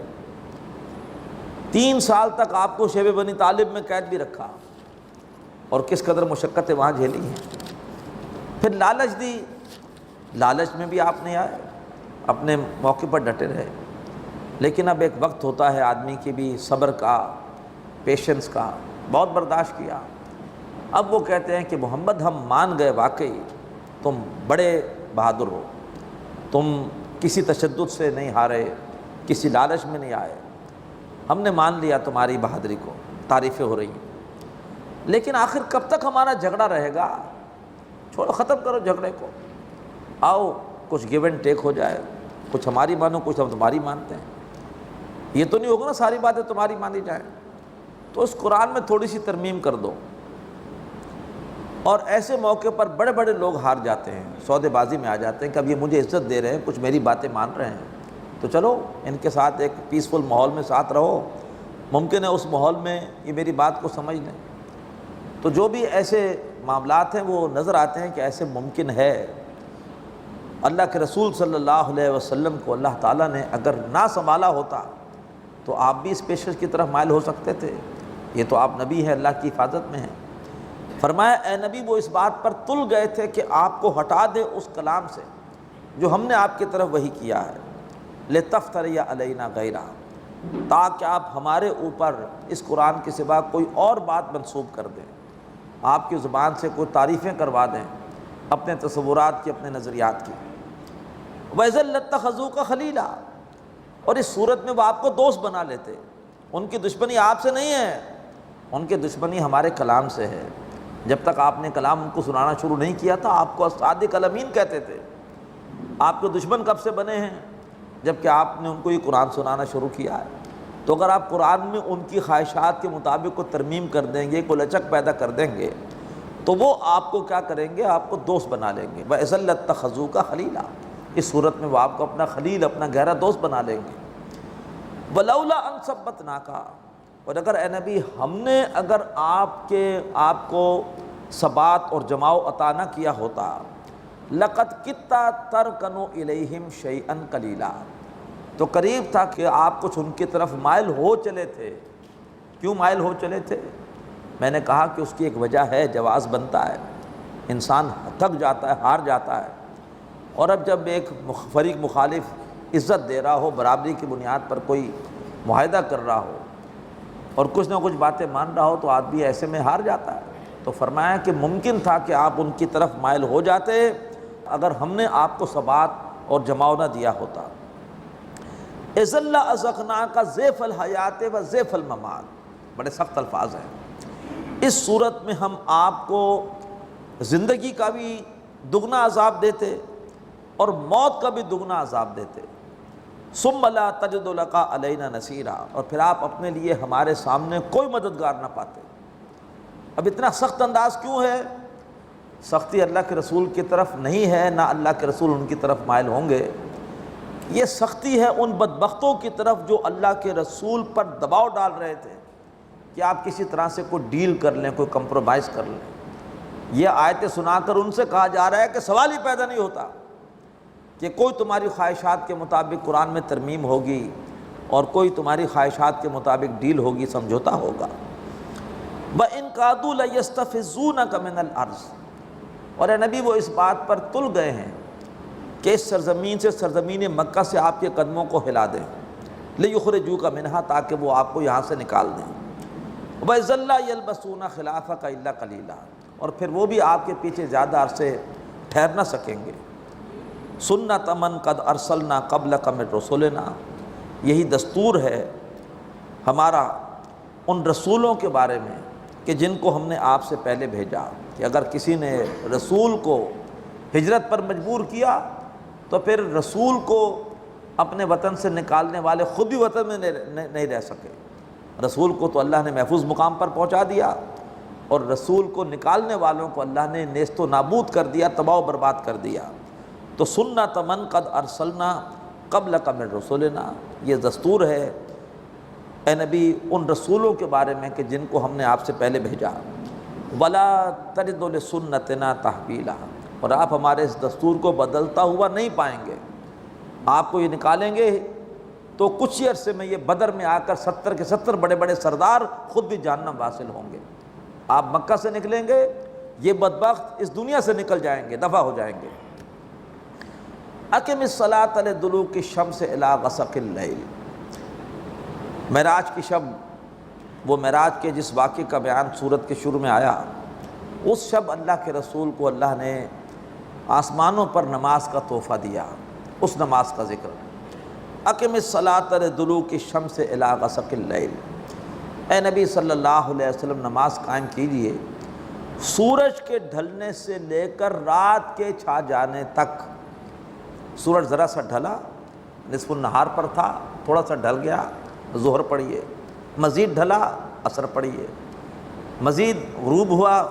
[SPEAKER 1] 3 سال تک آپ کو شیب بنی طالب میں قید بھی رکھا، اور کس قدر مشقتیں وہاں جھیلی ہیں۔ پھر لالچ دی، لالچ میں بھی آپ نہیں آئے، اپنے موقع پر ڈٹے رہے۔ لیکن اب ایک وقت ہوتا ہے آدمی کی بھی صبر کا، پیشنس کا، بہت برداشت کیا۔ اب وہ کہتے ہیں کہ محمد ہم مان گئے، واقعی تم بڑے بہادر ہو، تم کسی تشدد سے نہیں ہارے، کسی لالچ میں نہیں آئے، ہم نے مان لیا تمہاری بہادری کو، تعریفیں ہو رہی ہیں۔ لیکن آخر کب تک ہمارا جھگڑا رہے گا؟ چھوڑو، ختم کرو جھگڑے کو، آؤ کچھ گیو اینڈ ٹیک ہو جائے، کچھ ہماری مانو، کچھ ہم تمہاری مانتے ہیں۔ یہ تو نہیں ہوگا نا ساری باتیں تمہاری مانی جائیں، تو اس قرآن میں تھوڑی سی ترمیم کر دو۔ اور ایسے موقع پر بڑے بڑے لوگ ہار جاتے ہیں، سودے بازی میں آ جاتے ہیں کہ اب یہ مجھے عزت دے رہے ہیں، کچھ میری باتیں مان رہے ہیں، تو چلو ان کے ساتھ ایک پیسفل ماحول میں ساتھ رہو، ممکن ہے اس ماحول میں یہ میری بات کو سمجھ لیں. تو جو بھی ایسے معاملات ہیں وہ نظر آتے ہیں کہ ایسے ممکن ہے. اللہ کے رسول صلی اللہ علیہ وسلم کو اللہ تعالیٰ نے اگر نہ سنبھالا ہوتا تو آپ بھی اس پیشکش کی طرف مائل ہو سکتے تھے. یہ تو آپ نبی ہیں، اللہ کی حفاظت میں ہیں. فرمایا اے نبی وہ اس بات پر تل گئے تھے کہ آپ کو ہٹا دے اس کلام سے جو ہم نے آپ کی طرف وحی کیا ہے. لِتَفْتَرِيَ عَلَيْنَا غَيْرَهَا، تاکہ آپ ہمارے اوپر اس قرآن کے سوا کوئی اور بات منسوب کر دیں، آپ کی زبان سے کوئی تعریفیں کروا دیں اپنے تصورات کی، اپنے نظریات کی. وَإِذًا لَاتَّخَذُوكَ خَلِيلًا، اور اس صورت میں وہ آپ کو دوست بنا لیتے. ان کی دشمنی آپ سے نہیں ہے، ان کی دشمنی ہمارے کلام سے ہے. جب تک آپ نے کلام ان کو سنانا شروع نہیں کیا تھا آپ کو صادق الامین کہتے تھے. آپ کے دشمن کب سے بنے ہیں؟ جب کہ آپ نے ان کو یہ قرآن سنانا شروع کیا ہے. تو اگر آپ قرآن میں ان کی خواہشات کے مطابق کو ترمیم کر دیں گے، کو لچک پیدا کر دیں گے، تو وہ آپ کو کیا کریں گے؟ آپ کو دوست بنا لیں گے. وَإِذًا لَاتَّخَذُوكَ خَلِيلًا، اس صورت میں وہ آپ کو اپنا خلیل، اپنا گہرا دوست بنا لیں گے. وَلَوْلَا أَن ثَبَّتْنَاكَ، اور اگر اے نبی ہم نے اگر آپ کو ثبات اور جماؤ عطا نہ کیا ہوتا، لَقَدْ كِدتَّ تَرْكَنُوا إِلَيْهِمْ شَيْئًا قَلِيلًا، تو قریب تھا کہ آپ کچھ ان کی طرف مائل ہو چلے تھے. کیوں مائل ہو چلے تھے؟ میں نے کہا کہ اس کی ایک وجہ ہے، جواز بنتا ہے. انسان تھک جاتا ہے، ہار جاتا ہے، اور اب جب ایک فریق مخالف عزت دے رہا ہو، برابری کی بنیاد پر کوئی معاہدہ کر رہا ہو اور کچھ نہ کچھ باتیں مان رہا ہو تو آدمی ایسے میں ہار جاتا ہے. تو فرمایا کہ ممکن تھا کہ آپ ان کی طرف مائل ہو جاتے اگر ہم نے آپ کو ثبات اور جماؤ نہ دیا ہوتا. اِذًا لَأَذَقْنَاكَ ضِعْفَ الْحَیَاةِ وَضِعْفَ الْمَمَاتِ، بڑے سخت الفاظ ہیں. اس صورت میں ہم آپ کو زندگی کا بھی دگنا عذاب دیتے اور موت کا بھی دگنا عذاب دیتے. ثُمَّ لَا تَجِدُ لَكَ عَلَيْنَا نَصِيرًا، اور پھر آپ اپنے لیے ہمارے سامنے کوئی مددگار نہ پاتے. اب اتنا سخت انداز کیوں ہے؟ سختی اللہ کے رسول کی طرف نہیں ہے، نہ اللہ کے رسول ان کی طرف مائل ہوں گے. یہ سختی ہے ان بدبختوں کی طرف جو اللہ کے رسول پر دباؤ ڈال رہے تھے کہ آپ کسی طرح سے کوئی ڈیل کر لیں، کوئی کمپرومائز کر لیں. یہ آیتیں سنا کر ان سے کہا جا رہا ہے کہ سوال ہی پیدا نہیں ہوتا کہ کوئی تمہاری خواہشات کے مطابق قرآن میں ترمیم ہوگی اور کوئی تمہاری خواہشات کے مطابق ڈیل ہوگی، سمجھوتا ہوگا. وَإِن كَادُوا لَيَسْتَفِزُّونَكَ مِنَ الْأَرْضِ، اور اے نبی وہ اس بات پر تل گئے ہیں کہ اس سرزمین سے، سرزمین مکہ سے آپ کے قدموں کو ہلا دیں. لِيُخْرِجُوكَ مِنْهَا، تاکہ وہ آپ کو یہاں سے نکال دیں. وَإِذًا لَا يَلْبَسُونَ خِلَافَكَ إِلَّا قَلِيلًا، اور پھر وہ بھی آپ کے پیچھے زیادہ عرصے ٹھہر نہ سکیں گے. سُنَّتَ مَنْ قَدْ أَرْسَلْنَا قَبْلَكَ مِنْ رُسُلِنَا، یہی دستور ہے ہمارا ان رسولوں کے بارے میں کہ جن کو ہم نے آپ سے پہلے بھیجا، کہ اگر کسی نے رسول کو ہجرت پر مجبور کیا تو پھر رسول کو اپنے وطن سے نکالنے والے خود بھی وطن میں نہیں رہ سکے. رسول کو تو اللہ نے محفوظ مقام پر پہنچا دیا اور رسول کو نکالنے والوں کو اللہ نے نیست و نابود کر دیا، تباہ و برباد کر دیا. تو سنت من قد ارسلنا قبلک من رسولنا، یہ دستور ہے اے نبی ان رسولوں کے بارے میں کہ جن کو ہم نے آپ سے پہلے بھیجا. ولا تجد لسنتنا تحویلا، اور آپ ہمارے اس دستور کو بدلتا ہوا نہیں پائیں گے. آپ کو یہ نکالیں گے تو کچھ ہی عرصے میں یہ بدر میں آ کر 70 کے 70 بڑے بڑے سردار خود بھی جہنم واصل ہوں گے. آپ مکہ سے نکلیں گے، یہ بدبخت اس دنیا سے نکل جائیں گے، دفع ہو جائیں گے. اقم الصلاۃ لدلوک الشمس الی غسق اللیل، معراج کی شب، وہ معراج کے جس واقعے کا بیان سورت کے شروع میں آیا، اس شب اللہ کے رسول کو اللہ نے آسمانوں پر نماز کا تحفہ دیا. اس نماز کا ذکر، اقم الصلاۃ لدلوک الشمس الی غسق اللیل، اے نبی صلی اللہ علیہ وسلم نماز قائم کیجئے سورج کے ڈھلنے سے لے کر رات کے چھا جانے تک. سورج ذرا سا ڈھلا، نصف النہار پر تھا، تھوڑا سا ڈھل گیا، ظہر پڑھیے، مزید ڈھلا، عصر پڑھیے، مزید غروب ہوا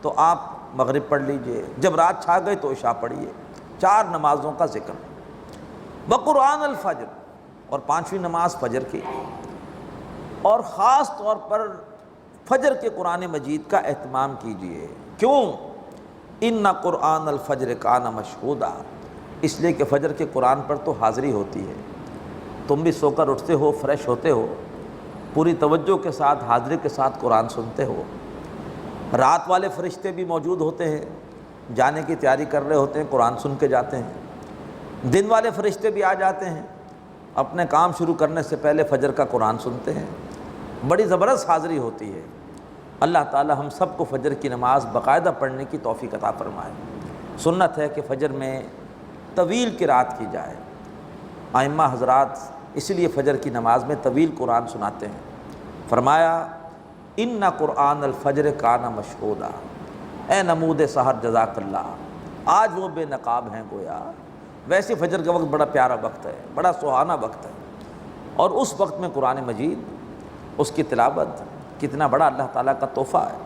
[SPEAKER 1] تو آپ مغرب پڑھ لیجئے، جب رات چھا گئی تو عشاء پڑھیے. 4 نمازوں کا ذکر. وقرآن الفجر، اور 5ویں نماز فجر کی. اور خاص طور پر فجر کے قرآن مجید کا اہتمام کیجیے۔ کیوں؟ ان قرآن الفجر کان مشہودا، اس لیے کہ فجر کے قرآن پر تو حاضری ہوتی ہے، تم بھی سو کر اٹھتے ہو، فریش ہوتے ہو، پوری توجہ کے ساتھ حاضری کے ساتھ قرآن سنتے ہو۔ رات والے فرشتے بھی موجود ہوتے ہیں، جانے کی تیاری کر رہے ہوتے ہیں، قرآن سن کے جاتے ہیں۔ دن والے فرشتے بھی آ جاتے ہیں، اپنے کام شروع کرنے سے پہلے فجر کا قرآن سنتے ہیں۔ بڑی زبردست حاضری ہوتی ہے۔ اللہ تعالی ہم سب کو فجر کی نماز باقاعدہ پڑھنے کی توفیق عطا فرمائے۔ سنت ہے کہ فجر میں طویل قرات کی جائے۔ ائمہ حضرات اسی لیے فجر کی نماز میں طویل قرآن سناتے ہیں۔ فرمایا ان قرآن الفجر کان مشہودا، اے نمود سحر جزاک اللہ، آج وہ بے نقاب ہیں گویا۔ ویسے فجر کا وقت بڑا پیارا وقت ہے، بڑا سہانا وقت ہے، اور اس وقت میں قرآن مجید، اس کی تلاوت کتنا بڑا اللہ تعالیٰ کا تحفہ ہے۔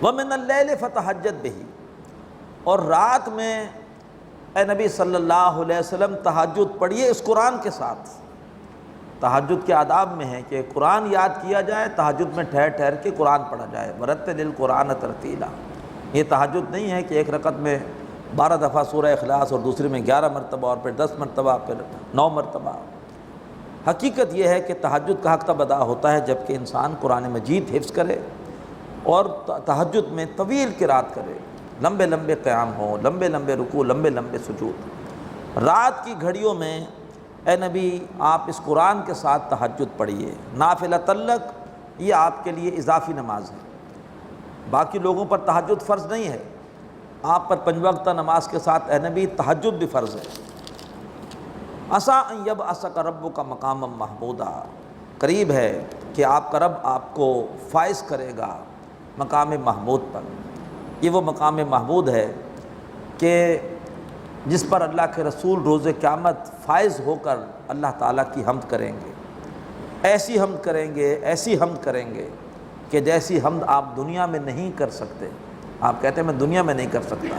[SPEAKER 1] وَمِنَ اللَّيْلِ فَتَہَجَّدْ بِهِ، اور رات میں اے نبی صلی اللہ علیہ وسلم تہجد پڑھیے اس قرآن کے ساتھ۔ تہجد کے آداب میں ہے کہ قرآن یاد کیا جائے، تہجد میں ٹھہر ٹھہر کے قرآن پڑھا جائے۔ وَرَتِّلِ الْقُرْآنَ تَرْتِیلًا، یہ تہجد نہیں ہے کہ ایک رکعت میں 12 دفعہ سورہ اخلاص اور دوسری میں 11 مرتبہ اور پھر 10 مرتبہ پھر 9 مرتبہ۔ حقیقت یہ ہے کہ تہجد کا حق تب ادا ہوتا ہے جب کہ انسان قرآن مجید حفظ کرے اور تہجد میں طویل قرات کرے، لمبے لمبے قیام ہوں، لمبے لمبے رکوع، لمبے لمبے سجود۔ رات کی گھڑیوں میں اے نبی آپ اس قرآن کے ساتھ تہجد پڑھیے۔ نافلہ تلک یہ آپ کے لیے اضافی نماز ہے، باقی لوگوں پر تہجد فرض نہیں ہے، آپ پر 5 وقتہ نماز کے ساتھ اے نبی تہجد بھی فرض ہے۔ عسیٰ ان یبعثک ربک مقاما محمودا، قریب ہے کہ آپ کا رب آپ کو فائز کرے گا مقام محمود پر۔ یہ وہ مقام محمود ہے کہ جس پر اللہ کے رسول روز قیامت فائز ہو کر اللہ تعالیٰ کی حمد کریں گے، ایسی حمد کریں گے، ایسی حمد کریں گے کہ جیسی حمد آپ دنیا میں نہیں کر سکتے۔ آپ کہتے ہیں میں دنیا میں نہیں کر سکتا،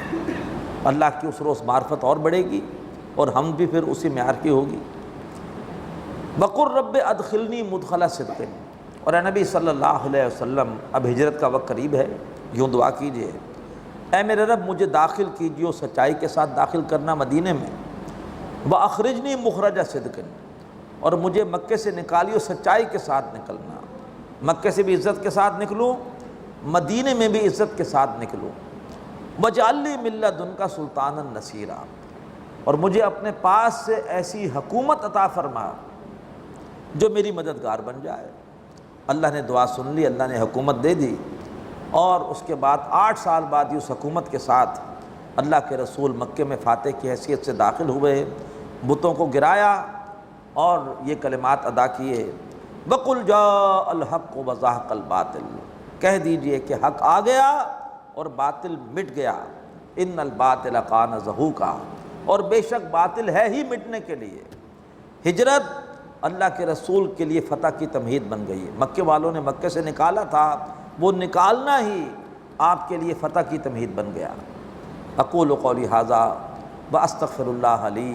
[SPEAKER 1] اللہ کی اس روز معرفت اور بڑھے گی اور حمد بھی پھر اسی معیار کی ہوگی۔ وَقُلْ رَبِّ أَدْخِلْنِي مُدْخَلَ صِدْقٍ، اور اے نبی صلی اللہ علیہ وسلم اب ہجرت کا وقت قریب ہے، یوں دعا کیجئے، اے میرے رب مجھے داخل کیجیے سچائی کے ساتھ داخل کرنا مدینے میں۔ وَأَخْرِجْنِي مُخْرَجَ صِدْقٍ، اور مجھے مکے سے نکالیو سچائی کے ساتھ نکلنا، مکے سے بھی عزت کے ساتھ نکلوں، مدینے میں بھی عزت کے ساتھ نکلوں۔ وَاجْعَلْ لِي مِن لَّدُنْکَ سُلْطَانًا نَصِیرًا، اور مجھے اپنے پاس سے ایسی حکومت عطا فرما جو میری مددگار بن جائے۔ اللہ نے دعا سن لی، اللہ نے حکومت دے دی، اور اس کے بعد 8 سال بعد اس حکومت کے ساتھ اللہ کے رسول مکے میں فاتح کی حیثیت سے داخل ہوئے، بتوں کو گرایا اور یہ کلمات ادا کیے، وَقُلْ جَاءَ الْحَقُّ وَزَهَقَ الْبَاطِلُ، کہہ دیجئے کہ حق آ گیا اور باطل مٹ گیا۔ اِنَّ الْبَاطِلَ كَانَ زَهُوقًا، اور بے شک باطل ہے ہی مٹنے کے لیے۔ ہجرت اللہ کے رسول کے لیے فتح کی تمہید بن گئی ہے۔ مکے والوں نے مکے سے نکالا تھا، وہ نکالنا ہی آپ کے لیے فتح کی تمہید بن گیا۔ اقول قولی ھذا واستغفر اللہ لی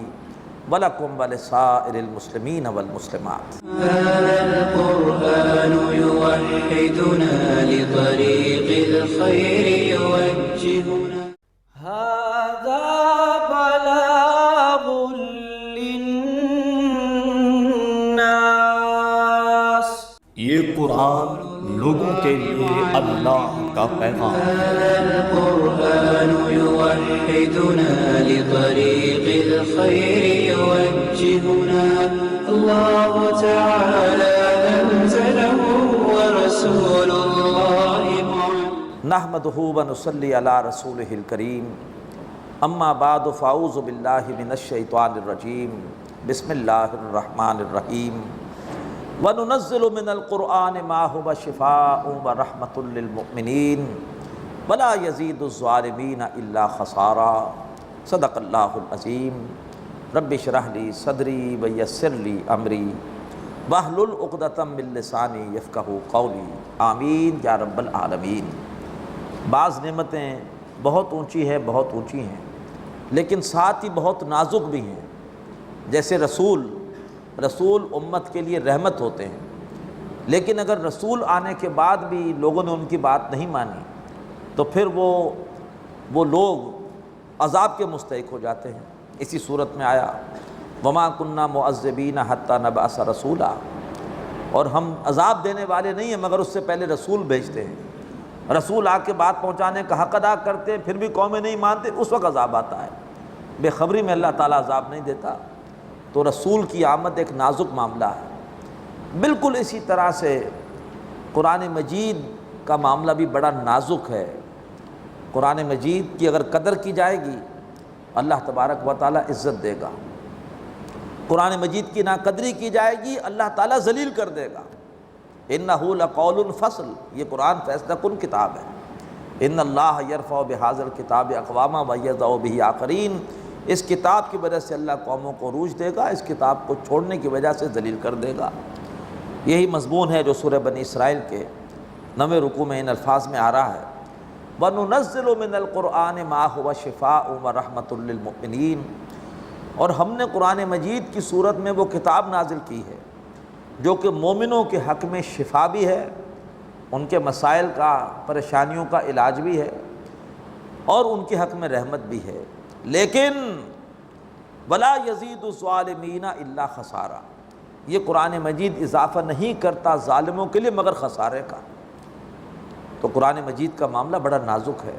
[SPEAKER 1] ولکم ولسائر المسلمین والمسلمات۔
[SPEAKER 2] هذا القرآن يوحدنا لطريق الخير يوجهنا،
[SPEAKER 4] هذا بلاغ للناس،
[SPEAKER 3] یہ قرآن لوگوں کے لیے اللہ کا پیغام ہے۔
[SPEAKER 2] هذا القرآن يوحدنا لطريق الخير يوجهنا، الله تعالى أنزله ورسول الله معه،
[SPEAKER 1] نحمدہ ونصلی علی رسولہ الکریم، اما بعد فاعوذ باللہ من الشیطان الرجیم، بسم اللہ الرحمن الرحیم، وَنُنَزِّلُ مِنَ الْقُرْآنِ مَا هُوَ شِفَاءٌ وَرَحْمَةٌ لِّلْمُؤْمِنِينَ وَلَا يَزِيدُ الظَّالِمِينَ إِلَّا خَسَارًا۔ صدق اللہ العظیم۔ رب اشرح لی صدری ویسر لی امری واحلل عقدۃ من لسانی یفقہوا قولی، آمین یا رب العالمین۔ بعض نعمتیں بہت اونچی ہیں، بہت اونچی ہیں، لیکن ساتھ ہی بہت نازک بھی ہیں۔ جیسے رسول امت کے لیے رحمت ہوتے ہیں، لیکن اگر رسول آنے کے بعد بھی لوگوں نے ان کی بات نہیں مانی تو پھر وہ لوگ عذاب کے مستحق ہو جاتے ہیں۔ اسی صورت میں آیا وما کننا معذبین حتی نبعث رسولا، اور ہم عذاب دینے والے نہیں ہیں مگر اس سے پہلے رسول بھیجتے ہیں۔ رسول آ کے بات پہنچانے کا حق ادا کرتے ہیں، پھر بھی قومیں نہیں مانتے، اس وقت عذاب آتا ہے۔ بے خبری میں اللہ تعالیٰ عذاب نہیں دیتا۔ تو رسول کی آمد ایک نازک معاملہ ہے۔ بالکل اسی طرح سے قرآن مجید کا معاملہ بھی بڑا نازک ہے۔ قرآن مجید کی اگر قدر کی جائے گی اللہ تبارک و تعالیٰ عزت دے گا، قرآن مجید کی ناقدری کی جائے گی اللہ تعالیٰ ذلیل کر دے گا۔ اِنَّهُ لَقَوْلٌ فَصْلٌ، یہ قرآن فیصلہ کن کتاب ہے۔ اِنَّ اللَّهَ يَرْفَعُ بِهَٰذَا الْكِتَابِ أَقْوَامًا وَيَضَعُ بِهِ آخَرِينَ، اس کتاب کی وجہ سے اللہ قوموں کو عروج دے گا، اس کتاب کو چھوڑنے کی وجہ سے ذلیل کر دے گا۔ یہی مضمون ہے جو سورہ بنی اسرائیل کے 9ویں رکوع میں ان الفاظ میں آ رہا ہے وَنُنَزِّلُ مِنَ الْقُرْآنِ مَا هُوَ شِفَاءٌ وَرَحْمَةٌ لِّلْمُؤْمِنِينَ، اور ہم نے قرآن مجید کی صورت میں وہ کتاب نازل کی ہے جو کہ مومنوں کے حق میں شفا بھی ہے، ان کے مسائل کا، پریشانیوں کا علاج بھی ہے، اور ان کے حق میں رحمت بھی ہے۔ لیکن وَلَا يَزِيدُ الظَّالِمِينَ إِلَّا خَسَارًا، یہ قرآن مجید اضافہ نہیں کرتا ظالموں کے لیے مگر خسارے کا۔ تو قرآن مجید کا معاملہ بڑا نازک ہے۔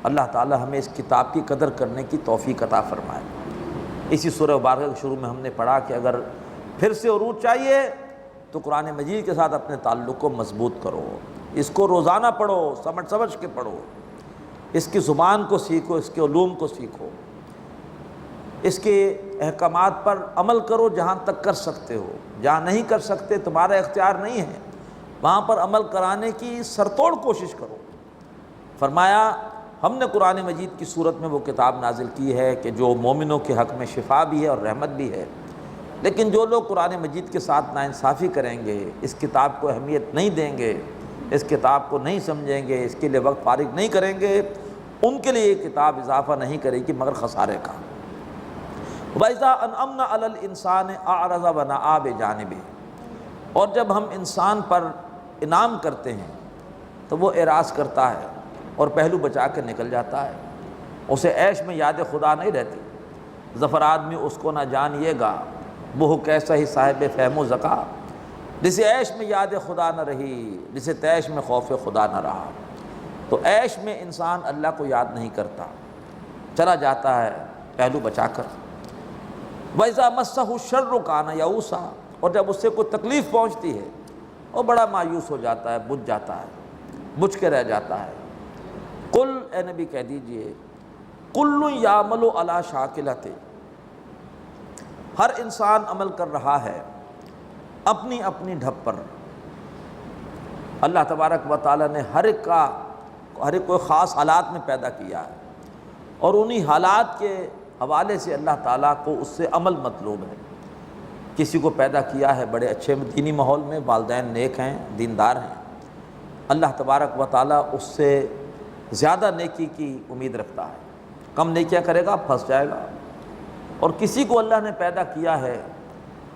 [SPEAKER 1] اللہ تعالی ہمیں اس کتاب کی قدر کرنے کی توفیق عطا فرمائے۔ اسی سورہ مبارکہ کے شروع میں ہم نے پڑھا کہ اگر پھر سے عروج چاہیے تو قرآن مجید کے ساتھ اپنے تعلق کو مضبوط کرو، اس کو روزانہ پڑھو، سمجھ کے پڑھو، اس کی زبان کو سیکھو، اس کے علوم کو سیکھو، اس کے احکامات پر عمل کرو جہاں تک کر سکتے ہو، جہاں نہیں کر سکتے تمہارا اختیار نہیں ہے وہاں پر عمل کرانے کی سرتوڑ کوشش کرو۔ فرمایا ہم نے قرآن مجید کی صورت میں وہ کتاب نازل کی ہے کہ جو مومنوں کے حق میں شفا بھی ہے اور رحمت بھی ہے، لیکن جو لوگ قرآن مجید کے ساتھ ناانصافی کریں گے، اس کتاب کو اہمیت نہیں دیں گے، اس کتاب کو نہیں سمجھیں گے، اس کے لیے وقت فارغ نہیں کریں گے، ان کے لیے یہ کتاب اضافہ نہیں کرے گی مگر خسارے کا۔ وَإِذَا أَنْعَمْنَا عَلَى الْإِنسَانِ أَعْرَضَ وَنَأَىٰ بِجَانِبِهِ، اور جب ہم انسان پر انعام کرتے ہیں تو وہ اعراض کرتا ہے اور پہلو بچا کے نکل جاتا ہے، اسے عیش میں یاد خدا نہیں رہتی۔ ظفر آدمی اس کو نہ جانیے گا، وہ کیسا ہی صاحب فہم و ذکا، جسے عیش میں یاد خدا نہ رہی، جسے تیش میں خوف خدا نہ رہا۔ تو عیش میں انسان اللہ کو یاد نہیں کرتا، چلا جاتا ہے پہلو بچا کر۔ وَإِذَا مَسَّهُ الشَّرُّ كَانَ يَئُوسًا، اور جب اس سے کوئی تکلیف پہنچتی ہے وہ بڑا مایوس ہو جاتا ہے، بجھ جاتا ہے، بجھ کے رہ جاتا ہے۔ قل، اے نبی کہہ دیجئے، کل یعمل علی شاکلتہ، ہر انسان عمل کر رہا ہے اپنی اپنی ڈھب پر۔ اللہ تبارک و تعالیٰ نے ہر ایک کو خاص حالات میں پیدا کیا ہے، اور انہی حالات کے حوالے سے اللہ تعالیٰ کو اس سے عمل مطلوب ہے۔ کسی کو پیدا کیا ہے بڑے اچھے دینی ماحول میں، والدین نیک ہیں، دیندار ہیں، اللہ تبارک و تعالیٰ اس سے زیادہ نیکی کی امید رکھتا ہے، کم نیکیاں کرے گا پھنس جائے گا۔ اور کسی کو اللہ نے پیدا کیا ہے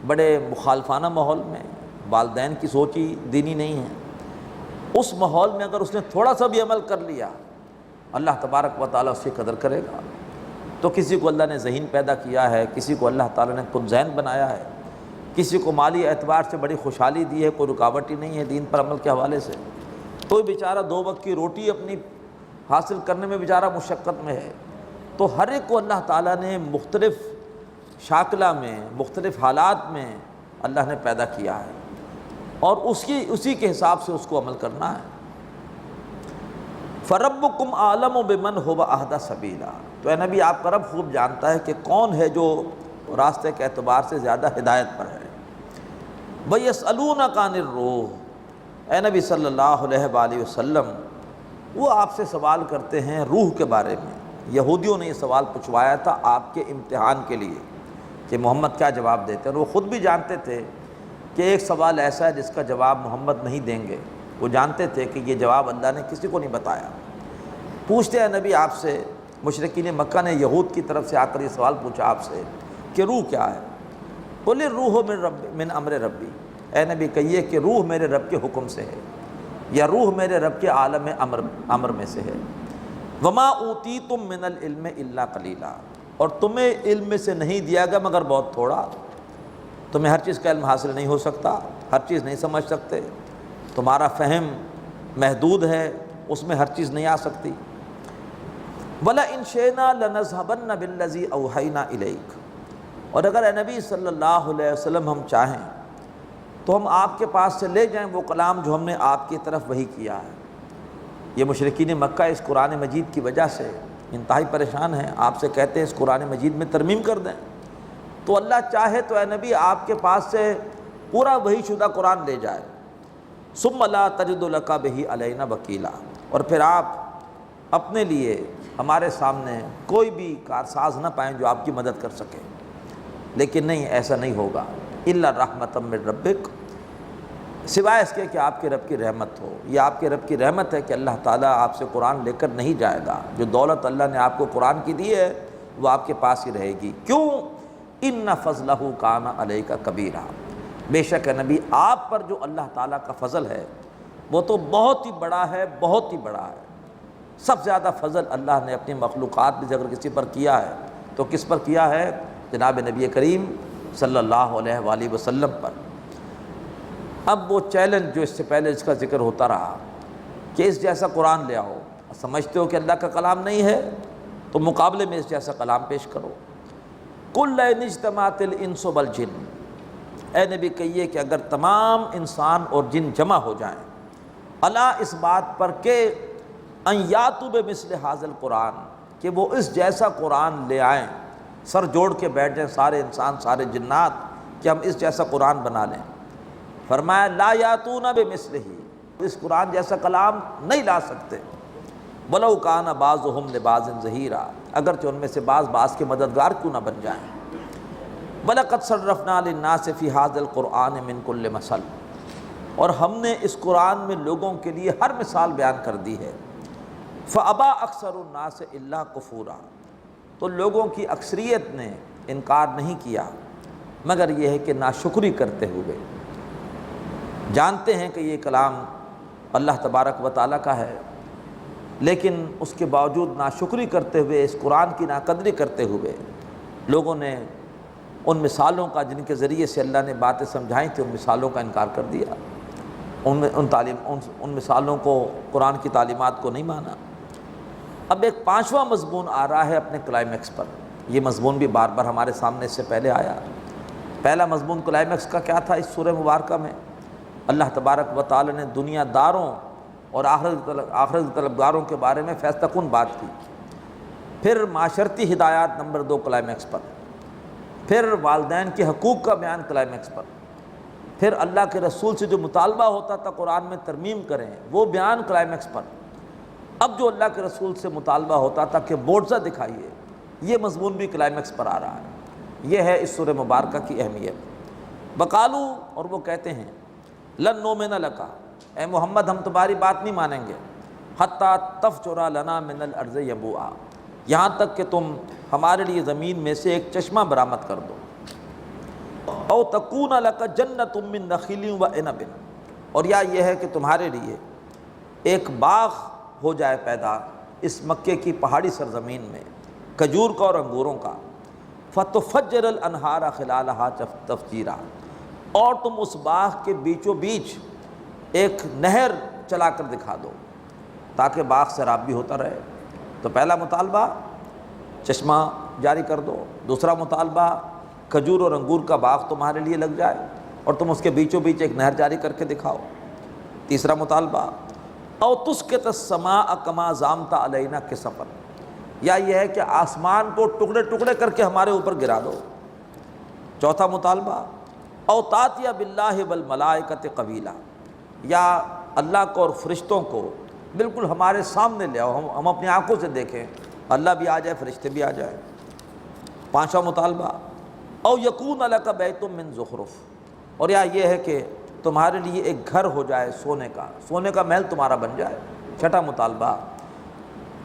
[SPEAKER 1] بڑے مخالفانہ ماحول میں، والدین کی سوچ ہی دینی نہیں ہے، اس ماحول میں اگر اس نے تھوڑا سا بھی عمل کر لیا اللہ تبارک و تعالیٰ اس کی قدر کرے گا۔ تو کسی کو اللہ نے ذہین پیدا کیا ہے، کسی کو اللہ تعالیٰ نے کن ذہن بنایا ہے، کسی کو مالی اعتبار سے بڑی خوشحالی دی ہے، کوئی رکاوٹ ہی نہیں ہے دین پر عمل کے حوالے سے، کوئی بیچارہ 2 وقت کی روٹی اپنی حاصل کرنے میں بیچارہ مشقت میں ہے۔ تو ہر ایک کو اللہ تعالیٰ نے مختلف شاکلہ میں، مختلف حالات میں اللہ نے پیدا کیا ہے، اور اسی کے حساب سے اس کو عمل کرنا ہے۔ فَرَبُّكُمْ أَعْلَمُ بِمَنْ هُوَ أَهْدَىٰ سَبِيلًا، تو اے نبی آپ کا رب خوب جانتا ہے کہ کون ہے جو راستے کے اعتبار سے زیادہ ہدایت پر ہے۔ وَيَسْأَلُونَكَ عَنِ الرُّوحِ، اے نبی صلی اللہ علیہ وآلہ وسلم وہ آپ سے سوال کرتے ہیں روح کے بارے میں۔ یہودیوں نے یہ سوال پوچھوایا تھا آپ کے امتحان کے لیے کہ محمد کیا جواب دیتے ہیں، اور وہ خود بھی جانتے تھے کہ ایک سوال ایسا ہے جس کا جواب محمد نہیں دیں گے، وہ جانتے تھے کہ یہ جواب اللہ نے کسی کو نہیں بتایا۔ پوچھتے ہیں نبی آپ سے، مشرکین مکہ نے یہود کی طرف سے آ کر یہ سوال پوچھا آپ سے کہ روح کیا ہے؟ قل الروح من امر ربی، اے نبی کہیے کہ روح میرے رب کے حکم سے ہے، یا روح میرے رب کے عالم امر میں سے ہے۔ وما اوتیتم من العلم الا قلیلا، اور تمہیں علم میں سے نہیں دیا گیا مگر بہت تھوڑا۔ تمہیں ہر چیز کا علم حاصل نہیں ہو سکتا، ہر چیز نہیں سمجھ سکتے، تمہارا فہم محدود ہے، اس میں ہر چیز نہیں آ سکتی۔ وَلَئِن شِئْنَا لَنَذْهَبَنَّ بِالَّذِي أَوْحَيْنَا إِلَيْكَ، اور اگر اے نبی صلی اللہ علیہ وسلم ہم چاہیں تو ہم آپ کے پاس سے لے جائیں وہ کلام جو ہم نے آپ کی طرف وحی کیا ہے۔ یہ مشرکین مکہ اس قرآن مجید کی وجہ سے انتہائی پریشان ہیں، آپ سے کہتے ہیں اس قرآن مجید میں ترمیم کر دیں، تو اللہ چاہے تو اے نبی آپ کے پاس سے پورا وحی شدہ قرآن لے جائے۔ ثم لا تجد لک بہ علینا وکیلا، اور پھر آپ اپنے لیے ہمارے سامنے کوئی بھی کارساز نہ پائیں جو آپ کی مدد کر سکے۔ لیکن نہیں، ایسا نہیں ہوگا، الا رحمۃ من ربک، سوائے اس کے کہ آپ کے رب کی رحمت ہو۔ یہ آپ کے رب کی رحمت ہے کہ اللہ تعالیٰ آپ سے قرآن لے کر نہیں جائے گا، جو دولت اللہ نے آپ کو قرآن کی دی ہے وہ آپ کے پاس ہی رہے گی۔ کیوں؟ ان فضلہ کان علیک کبیرا، بے شک ہے نبی آپ پر جو اللہ تعالیٰ کا فضل ہے وہ تو بہت ہی بڑا ہے، بہت ہی بڑا ہے۔ سب سے زیادہ فضل اللہ نے اپنی مخلوقات میں اگر کسی پر کیا ہے تو کس پر کیا ہے؟ جناب نبی کریم صلی اللہ علیہ وآلہ وسلم پر۔ اب وہ چیلنج جو اس سے پہلے اس کا ذکر ہوتا رہا کہ اس جیسا قرآن لے آؤ، سمجھتے ہو کہ اللہ کا کلام نہیں ہے تو مقابلے میں اس جیسا کلام پیش کرو۔ قل لئن اجتمعت الانس والجن، اے نبی کہیے کہ اگر تمام انسان اور جن جمع ہو جائیں، الا اس بات پر کہ ان یاتوا بمثل ھذا القرآن، کہ وہ اس جیسا قرآن لے آئیں، سر جوڑ کے بیٹھ جائیں سارے انسان سارے جنات کہ ہم اس جیسا قرآن بنا لیں۔ فرمایا لا یاتون بمثلہ، اس قرآن جیسا کلام نہیں لا سکتے۔ ولو کان بعضهم لبعض ظہیرا، اگرچہ ان میں سے بعض کے مددگار کیوں نہ بن جائیں۔ وَلَقَدْ صَرَّفْنَا لِلنَّاسِ فِي هَذَا الْقُرْآنِ مِنْ كُلِّ مَثَلٍ، اور ہم نے اس قرآن میں لوگوں کے لیے ہر مثال بیان کر دی ہے۔ فَأَبَى أَكْثَرُ النَّاسِ إِلَّا كُفُورًا، تو لوگوں کی اکثریت نے انکار نہیں کیا مگر یہ ہے کہ ناشکری کرتے ہوئے۔ جانتے ہیں کہ یہ کلام اللہ تبارک و تعالیٰ کا ہے، لیکن اس کے باوجود ناشکری کرتے ہوئے، اس قرآن کی ناقدری کرتے ہوئے لوگوں نے ان مثالوں کا جن کے ذریعے سے اللہ نے باتیں سمجھائیں تھیں ان مثالوں کا انکار کر دیا، ان مثالوں کو، قرآن کی تعلیمات کو نہیں مانا۔ اب ایک پانچواں مضمون آ رہا ہے اپنے کلائمیکس پر۔ یہ مضمون بھی بار بار ہمارے سامنے اس سے پہلے آیا۔ پہلا مضمون کلائمیکس کا کیا تھا؟ اس سورہ مبارکہ میں اللہ تبارک و تعالی نے دنیا داروں اور آخرت طلبگاروں کے بارے میں فیصلہ کن بات کی، پھر معاشرتی ہدایات نمبر 2 کلائمیکس پر، پھر والدین کے حقوق کا بیان کلائمیکس پر، پھر اللہ کے رسول سے جو مطالبہ ہوتا تھا قرآن میں ترمیم کریں وہ بیان کلائمیکس پر۔ اب جو اللہ کے رسول سے مطالبہ ہوتا تھا کہ معجزہ دکھائیے، یہ مضمون بھی کلائمیکس پر آ رہا ہے۔ یہ ہے اس سورہ مبارکہ کی اہمیت۔ وقالو، اور وہ کہتے ہیں، لن نؤمن لک، اے محمد ہم تمہاری بات نہیں مانیں گے، حتی تفجر لنا من الارض ینبوعا، یہاں تک کہ تم ہمارے لیے زمین میں سے ایک چشمہ برآمد کر دو۔ او تکون لک جنۃ من نخیل وعنب، اور یا یہ ہے کہ تمہارے لیے ایک باغ ہو جائے پیدا اس مکے کی پہاڑی سرزمین میں، کھجور کا اور انگوروں کا۔ فتفجر الانہار خلالہا تفجیرا، اور تم اس باغ کے بیچوں بیچ ایک نہر چلا کر دکھا دو تاکہ باغ سیراب بھی ہوتا رہے۔ تو پہلا مطالبہ چشمہ جاری کر دو، دوسرا مطالبہ کھجور اور انگور کا باغ تمہارے لیے لگ جائے اور تم اس کے بیچوں بیچ ایک نہر جاری کر کے دکھاؤ۔ تیسرا مطالبہ او تسقط السماء کما زعمت علینا کسفا، یا یہ ہے کہ آسمان کو ٹکڑے ٹکڑے کر کے ہمارے اوپر گرا دو۔ چوتھا مطالبہ او تاتی باللہ والملائکۃ قبیلا، یا اللہ کو اور فرشتوں کو بالکل ہمارے سامنے لے آؤ، ہم اپنی آنکھوں سے دیکھیں، اللہ بھی آ جائے فرشتے بھی آ جائیں۔ پانچواں مطالبہ او یکون لک بیت من زخرف، اور یا یہ ہے کہ تمہارے لیے ایک گھر ہو جائے سونے کا محل تمہارا بن جائے۔ چھٹا مطالبہ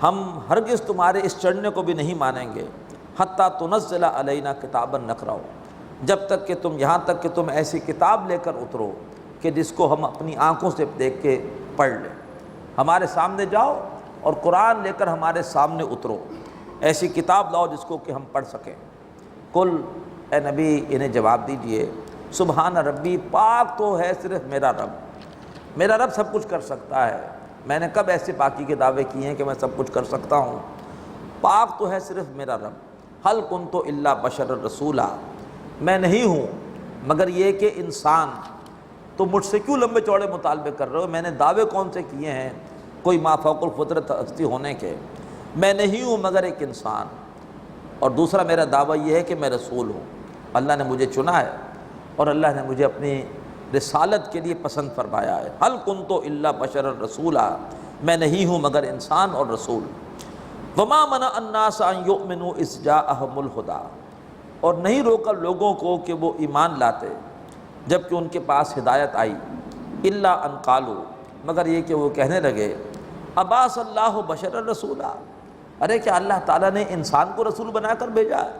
[SPEAKER 1] ہم ہرگز تمہارے اس چڑھنے کو بھی نہیں مانیں گے، حتیٰ تنزل علینا کتابا نقرأہ، جب تک کہ تم یہاں تک کہ تم ایسی کتاب لے کر اترو کہ جس کو ہم اپنی آنکھوں سے دیکھ کے پڑھ لیں۔ ہمارے سامنے جاؤ اور قرآن لے کر ہمارے سامنے اترو، ایسی کتاب لاؤ جس کو کہ ہم پڑھ سکیں۔ کل اے نبی انہیں جواب دیجئے سبحان ربی، پاک تو ہے صرف میرا رب سب کچھ کر سکتا ہے۔ میں نے کب ایسے پاکی کے دعوے کیے ہیں کہ میں سب کچھ کر سکتا ہوں؟ پاک تو ہے صرف میرا رب۔ حل کنت الا بشر رسولا، میں نہیں ہوں مگر یہ کہ انسان۔ تو مجھ سے کیوں لمبے چوڑے مطالبے کر رہے ہو؟ میں نے دعوے کون سے کیے ہیں کوئی ما فوق الفطرت ہستی ہونے کے؟ میں نہیں ہوں مگر ایک انسان، اور دوسرا میرا دعویٰ یہ ہے کہ میں رسول ہوں۔ اللہ نے مجھے چنا ہے اور اللہ نے مجھے اپنی رسالت کے لیے پسند فرمایا ہے۔ حل کنت الا بشر رسولا، میں نہیں ہوں مگر انسان اور رسول۔ وما منع الناس ان یؤمنوا اذ جاءهم الہدی، اور نہیں روکا لوگوں کو کہ وہ ایمان لاتے جب کہ ان کے پاس ہدایت آئی۔ الا ان قالوا، مگر یہ کہ وہ کہنے لگے ابعث اللہ بشر رسولا، ارے کیا اللہ تعالیٰ نے انسان کو رسول بنا کر بھیجا ہے؟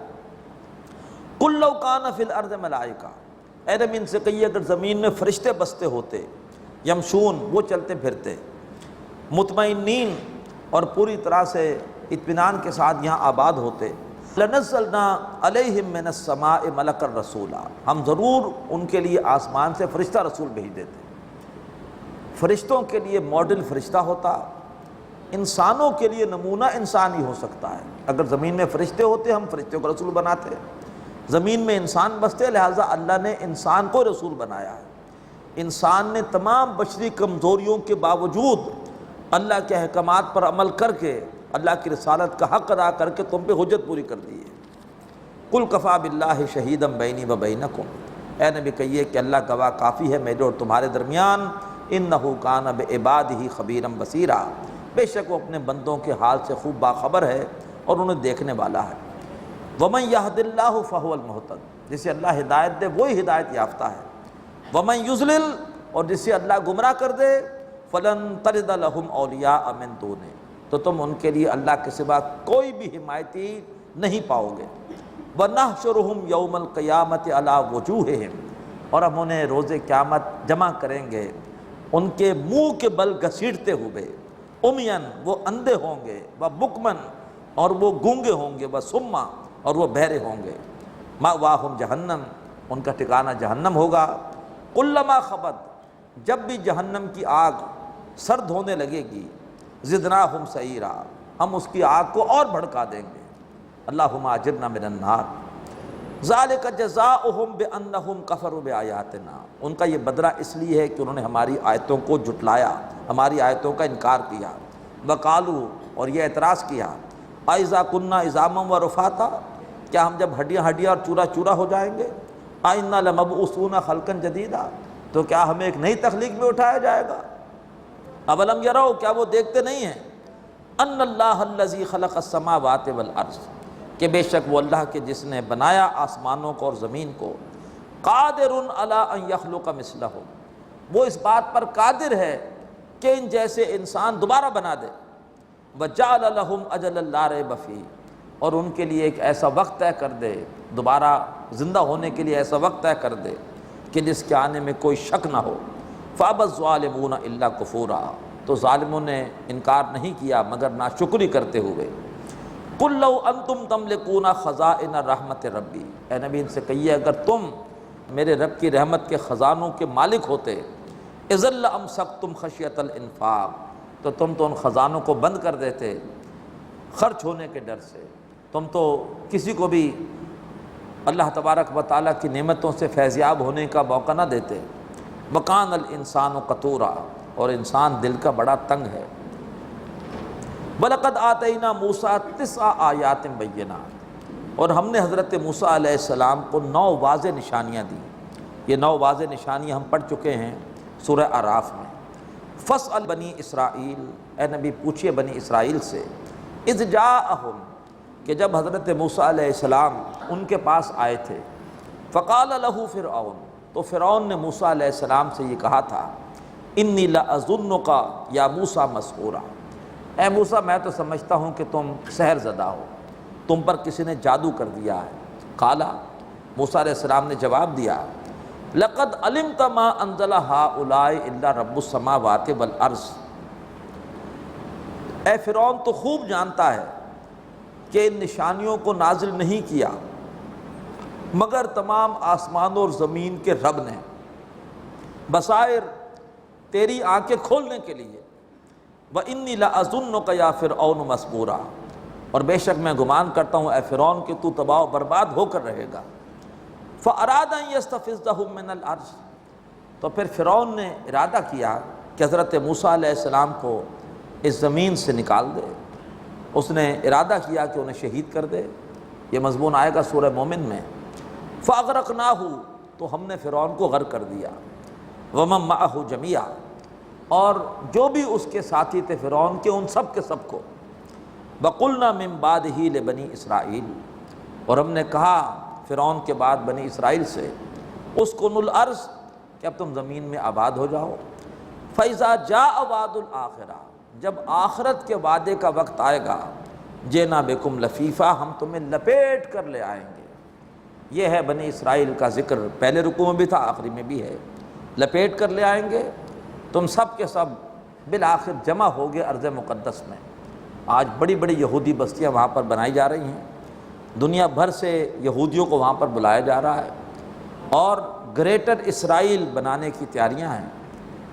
[SPEAKER 1] قل لو کان فی الارض ملائکہ، اے نبی ان سے کہیے اگر زمین میں فرشتے بستے ہوتے، یمشون وہ چلتے پھرتے، مطمئنین اور پوری طرح سے اطمینان کے ساتھ یہاں آباد ہوتے، لنزلنا علیہم من السماء ملکا رسولا، ہم ضرور ان کے لیے آسمان سے فرشتہ رسول بھیج دیتے۔ فرشتوں کے لیے ماڈل فرشتہ ہوتا، انسانوں کے لیے نمونہ انسان ہی ہو سکتا ہے۔ اگر زمین میں فرشتے ہوتے ہم فرشتوں کو رسول بناتے، زمین میں انسان بستے لہٰذا اللہ نے انسان کو رسول بنایا ہے۔ انسان نے تمام بشری کمزوریوں کے باوجود اللہ کے احکامات پر عمل کر کے اللہ کی رسالت کا حق ادا کر کے تم پہ حجت پوری کر دی ہے۔ قل کفیٰ باللہ شہیدا بینی و بینکم، اے نبی کہیے کہ اللہ گواہ کافی ہے میرے اور تمہارے درمیان، انہ کان بعبادہ خبیرا بصیرا، بے شک وہ اپنے بندوں کے حال سے خوب باخبر ہے اور انہیں دیکھنے والا ہے۔ ومن یہد اللہ فہو المہتد، جسے اللہ ہدایت دے وہی ہدایت یافتہ ہے۔ ومن یضلل، اور جسے اللہ گمراہ کر دے، فلن تجد لہم اولیاء من دونہ، تو تم ان کے لیے اللہ کے سوا کوئی بھی حمایتی نہیں پاؤ گے۔ وَنَحْشُرُهُمْ يَوْمَ الْقِيَامَةِ عَلَىٰ وُجُوهِهِمْ، اور ہم انہیں روز قیامت جمع کریں گے ان کے منہ کے بل گھسیٹتے ہوئے، عمین وہ اندھے ہوں گے، وبکمن اور وہ گونگے ہوں گے، وصما اور وہ بہرے ہوں گے، مأواہم جہنم ان کا ٹھکانہ جہنم ہوگا۔ کلما خبت، جب بھی جہنم کی آگ سرد ہونے لگے گی، زدناہم سعیرا ہم اس کی آگ کو اور بھڑکا دیں گے۔ اللہم اجرنا من النار۔ ذالک جزاؤہم بانہم کفروا بآیاتنا، ان کا یہ بدلہ اس لیے ہے کہ انہوں نے ہماری آیتوں کو جھٹلایا، ہماری آیتوں کا انکار کیا۔ وقالوا، اور یہ اعتراض کیا، اذا کنا عظاما ورفاتا، کیا ہم جب ہڈیاں اور چورا چورا ہو جائیں گے، انا لمبعوثون خلقا جدیدا، تو کیا ہمیں ایک نئی تخلیق میں اٹھایا جائے گا؟ اولم یروا، کیا وہ دیکھتے نہیں ہیں، ان اللہ الذی خلق السماوات والارض، کہ بے شک وہ اللہ کے جس نے بنایا آسمانوں کو اور زمین کو، قادر علی ان یخلق مثلہم، وہ اس بات پر قادر ہے کہ ان جیسے انسان دوبارہ بنا دے۔ وجعل لہم اجلا لا ریب فیہ، اور ان کے لیے ایک ایسا وقت طے کر دے، دوبارہ زندہ ہونے کے لیے ایسا وقت طے کر دے کہ جس کے آنے میں کوئی شک نہ ہو۔ فابى الظالمون الا کفورا، تو ظالموں نے انکار نہیں کیا مگر ناشکری کرتے ہوئے۔ قل لو انتم تملکون خزائن رحمت ربی، اے نبی ان سے کہیے اگر تم میرے رب کی رحمت کے خزانوں کے مالک ہوتے، اذا لامسکتم خشیۃ الانفاق، تو تم تو ان خزانوں کو بند کر دیتے خرچ ہونے کے ڈر سے، تم تو کسی کو بھی اللہ تبارک و تعالیٰ کی نعمتوں سے فیضیاب ہونے کا موقع نہ دیتے۔ وکان الانسان قتورا، اور انسان دل کا بڑا تنگ ہے۔ وَلَقَدْ آتَيْنَا مُوسَىٰ 9 آیات بینات، اور ہم نے حضرت موسیٰ علیہ السلام کو 9 واضح نشانیاں دیں۔ یہ 9 واضح نشانیاں ہم پڑھ چکے ہیں سورہ اعراف میں۔ فَاسْأَلْ بنی اسرائیل، اے نبی پوچھئے بنی اسرائیل سے، اذ جاءہم، کہ جب حضرت موسیٰ علیہ السلام ان کے پاس آئے تھے، فقال لہ فرعون، تو فرعون نے موسیٰ علیہ السلام سے یہ کہا تھا، انی لأظنک یا موسیٰ مسحورا، اے موسیٰ میں تو سمجھتا ہوں کہ تم سحر زدہ ہو، تم پر کسی نے جادو کر دیا ہے۔ قالا، موسیٰ علیہ السلام نے جواب دیا لقد علمت ما انزل هؤلاء الا رب السماوات والارض، اے فرعون تو خوب جانتا ہے کہ ان نشانیوں کو نازل نہیں کیا مگر تمام آسمانوں اور زمین کے رب نے، بصائر تیری آنکھیں کھولنے کے لیے۔ وَإِنِّي لَأَظُنُّكَ يَا فِرْعَوْنُ مَثْبُورًا، اور بے شک میں گمان کرتا ہوں اے فرعون کہ تو تباہ و برباد ہو کر رہے گا۔ فَأَرَادَ أَن يَسْتَفِزَّهُم مِّنَ الْأَرْضِ، تو پھر فرعون نے ارادہ کیا کہ حضرت موسیٰ علیہ السلام کو اس زمین سے نکال دے، اس نے ارادہ کیا کہ انہیں شہید کر دے۔ یہ مضمون آئے گا سورہ مومن میں۔ فَأَغْرَقْنَاهُ، تو ہم نے فرعون کو غرق کر دیا، وَمَن مَّعَهُ جَمِيعًا، اور جو بھی اس کے ساتھی تھے فرعون کے ان سب کے سب کو۔ وَقُلْنَا مِن بَعْدِهِ لِبَنِي اسرائیل، اور ہم نے کہا فرعون کے بعد بنی اسرائیل سے اسکنوا الارض، کہ اب تم زمین میں آباد ہو جاؤ۔ فَإِذَا جَاءَ وَعْدُ الْآخِرَةِ، جب آخرت کے وعدے کا وقت آئے گا، جِئْنَا بِكُمْ لَفِيفًا، ہم تمہیں لپیٹ کر لے آئیں گے۔ یہ ہے بنی اسرائیل کا ذکر، پہلے رکوع میں بھی تھا آخری میں بھی ہے، لپیٹ کر لے آئیں گے، تم سب کے سب بالآخر جمع ہو گئے ارض مقدس میں۔ آج بڑی بڑی یہودی بستیاں وہاں پر بنائی جا رہی ہیں، دنیا بھر سے یہودیوں کو وہاں پر بلایا جا رہا ہے، اور گریٹر اسرائیل بنانے کی تیاریاں ہیں،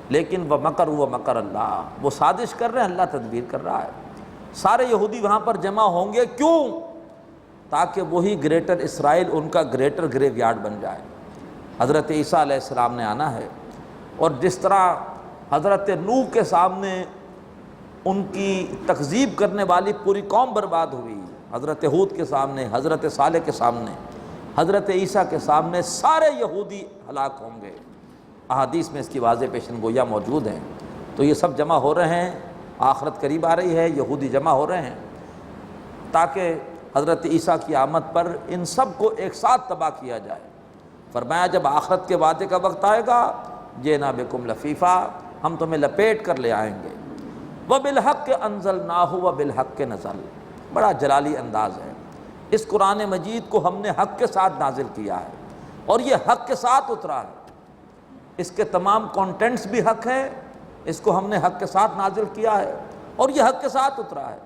[SPEAKER 1] لیکن وَمَكَرُوا وَمَكَرَ اللَّهُ، وہ سازش کر رہے ہیں، اللہ تدبیر کر رہا ہے۔ سارے یہودی وہاں پر جمع ہوں گے، کیوں؟ تاکہ وہی گریٹر اسرائیل ان کا گریٹر گریو یارڈ بن جائے۔ حضرت عیسیٰ علیہ السلام نے آنا ہے، اور جس طرح حضرت نوح کے سامنے ان کی تکذیب کرنے والی پوری قوم برباد ہوئی، حضرت ہود کے سامنے، حضرت صالح کے سامنے، حضرت عیسیٰ کے سامنے سارے یہودی ہلاک ہوں گے۔ احادیث میں اس کی واضح پیشن گویاں موجود ہیں۔ تو یہ سب جمع ہو رہے ہیں، آخرت قریب آ رہی ہے، یہودی جمع ہو رہے ہیں تاکہ حضرت عیسیٰ کی آمد پر ان سب کو ایک ساتھ تباہ کیا جائے۔ فرمایا جب آخرت کے وعدے کا وقت آئے گا، جِئْنَا بِكُمْ لَفِيفًا، ہم تمہیں لپیٹ کر لے آئیں گے۔ وَبِالْحَقِّ أَنزَلْنَاهُ وَبِالْحَقِّ نَزَلَ، بڑا جلالی انداز ہے۔ اس قرآن مجید کو ہم نے حق کے ساتھ نازل کیا ہے، اور یہ حق کے ساتھ اترا ہے، اس کے تمام کانٹینٹس بھی حق ہیں، اس کو ہم نے حق کے ساتھ نازل کیا ہے، اور یہ حق کے ساتھ اترا ہے۔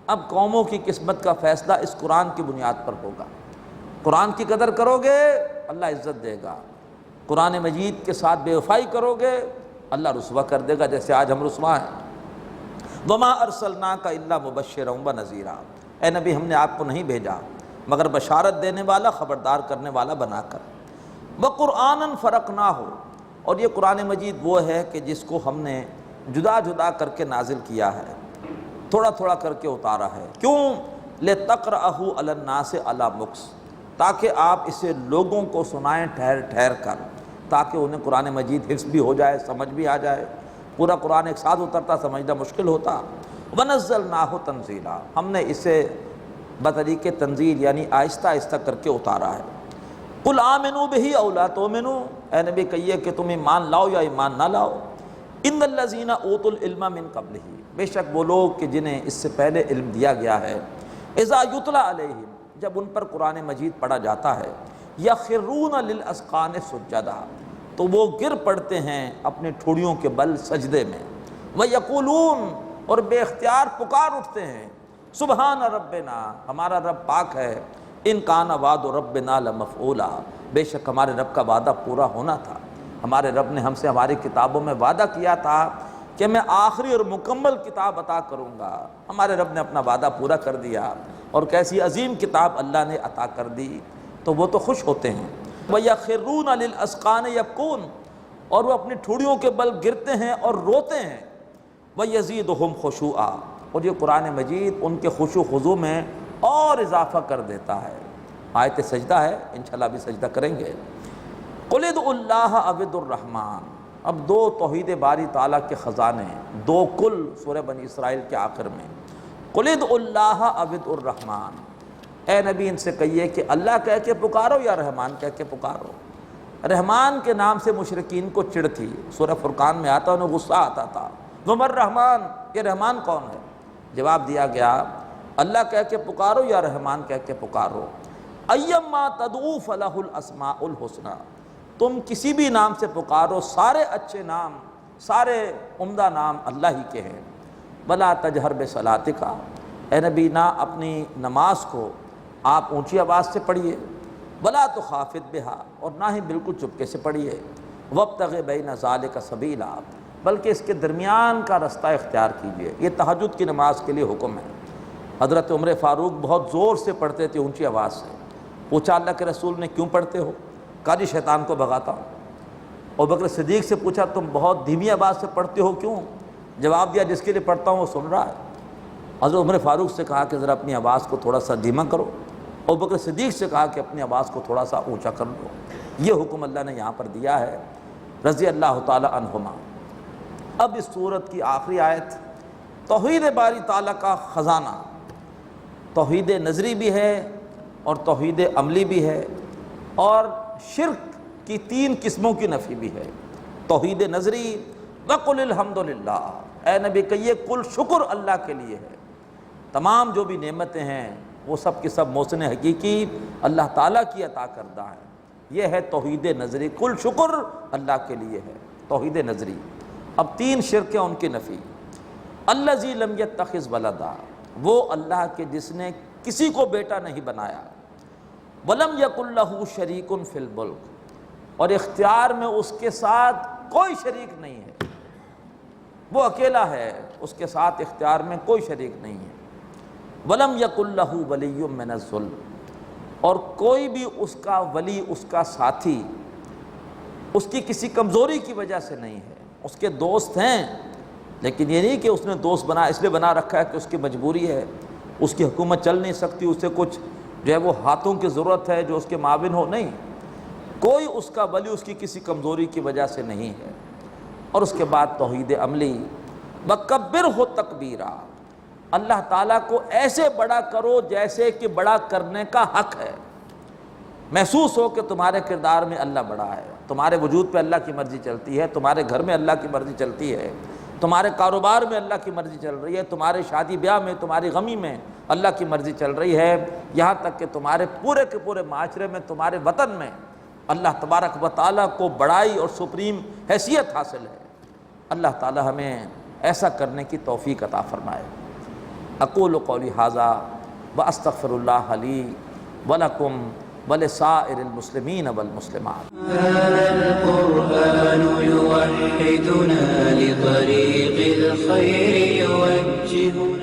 [SPEAKER 1] اب قوموں کی قسمت کا فیصلہ اس قرآن کی بنیاد پر ہوگا۔ قرآن کی قدر کرو گے، اللہ عزت دے گا۔ قرآن مجید کے ساتھ بے وفائی کرو گے، اللہ رسوا کر دے گا، جیسے آج ہم رسوا ہیں۔ وَمَا أَرْسَلْنَاكَ إِلَّا مُبَشِّرًا وَنَذِيرًا، اے نبی ہم نے آپ کو نہیں بھیجا مگر بشارت دینے والا، خبردار کرنے والا بنا کر۔ وَقُرْآنًا فَرَقْنَاهُ، اور یہ قرآن مجید وہ ہے کہ جس کو ہم نے جدا جدا کر کے نازل کیا ہے، تھوڑا تھوڑا کر کے اتارا ہے۔ کیوں؟ لِتَقْرَأَهُ عَلَى النَّاسِ عَلَى مُكْثٍ، تاکہ آپ اسے لوگوں کو سنائیں ٹھہر ٹھہر کر، تاکہ انہیں قرآن مجید حفظ بھی ہو جائے، سمجھ بھی آ جائے۔ پورا قرآن ایک ساتھ اترتا سمجھنا مشکل ہوتا۔ وَنَزَّلْنَاهُ تَنزِيلًا، ہم نے اسے بطریق تنزیل یعنی آہستہ آہستہ کر کے اتارا ہے۔ قُلْ آمِنُوا بِهِ أَوْ لَا تُؤْمِنُوا، اے نبی کہیے کہ تم ایمان لاؤ یا ایمان نہ لاؤ۔ إِنَّ الَّذِينَ أُوتُوا الْعِلْمَ مِن قَبْلِهِ، بے شک وہ لوگ کہ جنہیں اس سے پہلے علم دیا گیا ہے، إِذَا يُتْلَى عَلَيْهِمْ، جب ان پر قرآن مجید پڑھا جاتا ہے، يَخِرُّونَ لِلْأَذْقَانِ سُجَّدًا، تو وہ گر پڑتے ہیں اپنے ٹھوڑیوں کے بل سجدے میں۔ وَيَقُولُونَ، اور بے اختیار پکار اٹھتے ہیں، سبحان ربنا، ہمارا رب پاک ہے، ان کان وعد ربنا لمفعولا، بے شک ہمارے رب کا وعدہ پورا ہونا تھا۔ ہمارے رب نے ہم سے ہماری کتابوں میں وعدہ کیا تھا کہ میں آخری اور مکمل کتاب عطا کروں گا۔ ہمارے رب نے اپنا وعدہ پورا کر دیا، اور کیسی عظیم کتاب اللہ نے عطا کر دی، تو وہ تو خوش ہوتے ہیں۔ وَيَخِرُّونَ لِلْأَذْقَانِ يَبْكُونَ، اور وہ اپنی ٹھوڑیوں کے بل گرتے ہیں اور روتے ہیں۔ وَيَزِيدُهُمْ خُشُوعًا، اور یہ قرآن مجید ان کے خشوع و خضوع میں اور اضافہ کر دیتا ہے۔ آیت سجدہ ہے، انشاءاللہ بھی سجدہ کریں گے۔ قُلِ ادْعُوا اللَّهَ أَوِ ادْعُوا الرَّحْمَٰنَ، اب دو توحید باری تعالیٰ کے خزانے، دو کل سورہ بنی اسرائیل کے آخر میں۔ قُلِ ادْعُوا اللَّهَ أَوِ ادْعُوا الرَّحْمَٰنَ، اے نبی ان سے کہیے کہ اللہ کہہ کے پکارو یا رحمان کہہ کے پکارو۔ رحمان کے نام سے مشرکین کو چڑ تھی، سورہ فرقان میں آتا، انہیں غصہ آتا تھا، وَمَا الرحمن، یہ رحمان کون ہے؟ جواب دیا گیا اللہ کہہ کے پکارو یا رحمان کہہ کے پکارو۔ ایما تدعو فلہ الاسماء الحسنی، تم کسی بھی نام سے پکارو، سارے اچھے نام، سارے عمدہ نام اللہ ہی کے ہیں۔ ولا تجہر بصلاتک، اے نبی نہ اپنی نماز کو آپ اونچی آواز سے پڑھیے، ولا تخافت بہا، اور نہ ہی بالکل چپکے سے پڑھیے، وابتغ بین ذالک سبیلا، بلکہ اس کے درمیان کا رستہ اختیار کیجیے۔ یہ تہجد کی نماز کے لیے حکم ہے۔ حضرت عمر فاروق بہت زور سے پڑھتے تھے اونچی آواز سے، پوچھا اللہ کے رسول نے کیوں پڑھتے ہو؟ کہا جی شیطان کو بھگاتا ہوں۔ ابوبکر صدیق سے پوچھا تم بہت دھیمی آواز سے پڑھتے ہو کیوں؟ جواب دیا جس کے لیے پڑھتا ہوں وہ سن رہا ہے۔ حضرت عمر فاروق سے کہا کہ ذرا اپنی آواز کو تھوڑا سا دھیما کرو، ابوبکر صدیق سے کہا کہ اپنی آواز کو تھوڑا سا اونچا کر لو۔ یہ حکم اللہ نے یہاں پر دیا ہے رضی اللہ تعالی عنہما۔ اب اس سورت کی آخری آیت توحید باری تعالیٰ کا خزانہ، توحید نظری بھی ہے اور توحید عملی بھی ہے، اور شرک کی 3 قسموں کی نفی بھی ہے۔ توحید نظری وقل الحمدللہ، اے نبی کہیے کل شکر اللہ کے لیے ہے، تمام جو بھی نعمتیں ہیں وہ سب کی سب محسن حقیقی اللہ تعالیٰ کی عطا کردہ ہیں۔ یہ ہے توحید نظری، کل شکر اللہ کے لیے ہے توحید نظری۔ اب 3 شرک ہیں ان کی نفی۔ الذی لم یتخذ ولدا، وہ اللہ کے جس نے کسی کو بیٹا نہیں بنایا، ولم یکن لہ شریک فی الملک، اور اختیار میں اس کے ساتھ کوئی شریک نہیں ہے، وہ اکیلا ہے، اس کے ساتھ اختیار میں کوئی شریک نہیں ہے۔ ولم یکن لہ ولی من الذل، اور کوئی بھی اس کا ولی، اس کا ساتھی اس کی کسی کمزوری کی وجہ سے نہیں ہے۔ اس کے دوست ہیں لیکن یہ نہیں کہ اس نے دوست بنا اس لیے بنا رکھا ہے کہ اس کی مجبوری ہے، اس کی حکومت چل نہیں سکتی، اسے کچھ جو ہے وہ ہاتھوں کی ضرورت ہے جو اس کے معاون ہو، نہیں، کوئی اس کا ولی اس کی کسی کمزوری کی وجہ سے نہیں ہے۔ اور اس کے بعد توحید عملی، وَكَبِّرْهُ تَكْبِيرًا، اللہ تعالیٰ کو ایسے بڑا کرو جیسے کہ بڑا کرنے کا حق ہے، محسوس ہو کہ تمہارے کردار میں اللہ بڑا ہے، تمہارے وجود پہ اللہ کی مرضی چلتی ہے، تمہارے گھر میں اللہ کی مرضی چلتی ہے، تمہارے کاروبار میں اللہ کی مرضی چل رہی ہے، تمہارے شادی بیاہ میں، تمہاری غمی میں اللہ کی مرضی چل رہی ہے، یہاں تک کہ تمہارے پورے کے پورے معاشرے میں، تمہارے وطن میں اللہ تبارک و تعالیٰ کو بڑائی اور سپریم حیثیت حاصل ہے۔ اللہ تعالیٰ ہمیں ایسا کرنے کی توفیق عطا فرمائے۔ اقول قولی ھذا واستغفر اللہ لی ولکم ولسائر المسلمین والمسلمات۔
[SPEAKER 2] هذا القرآن يوحدنا لطريق الخير يوجهنا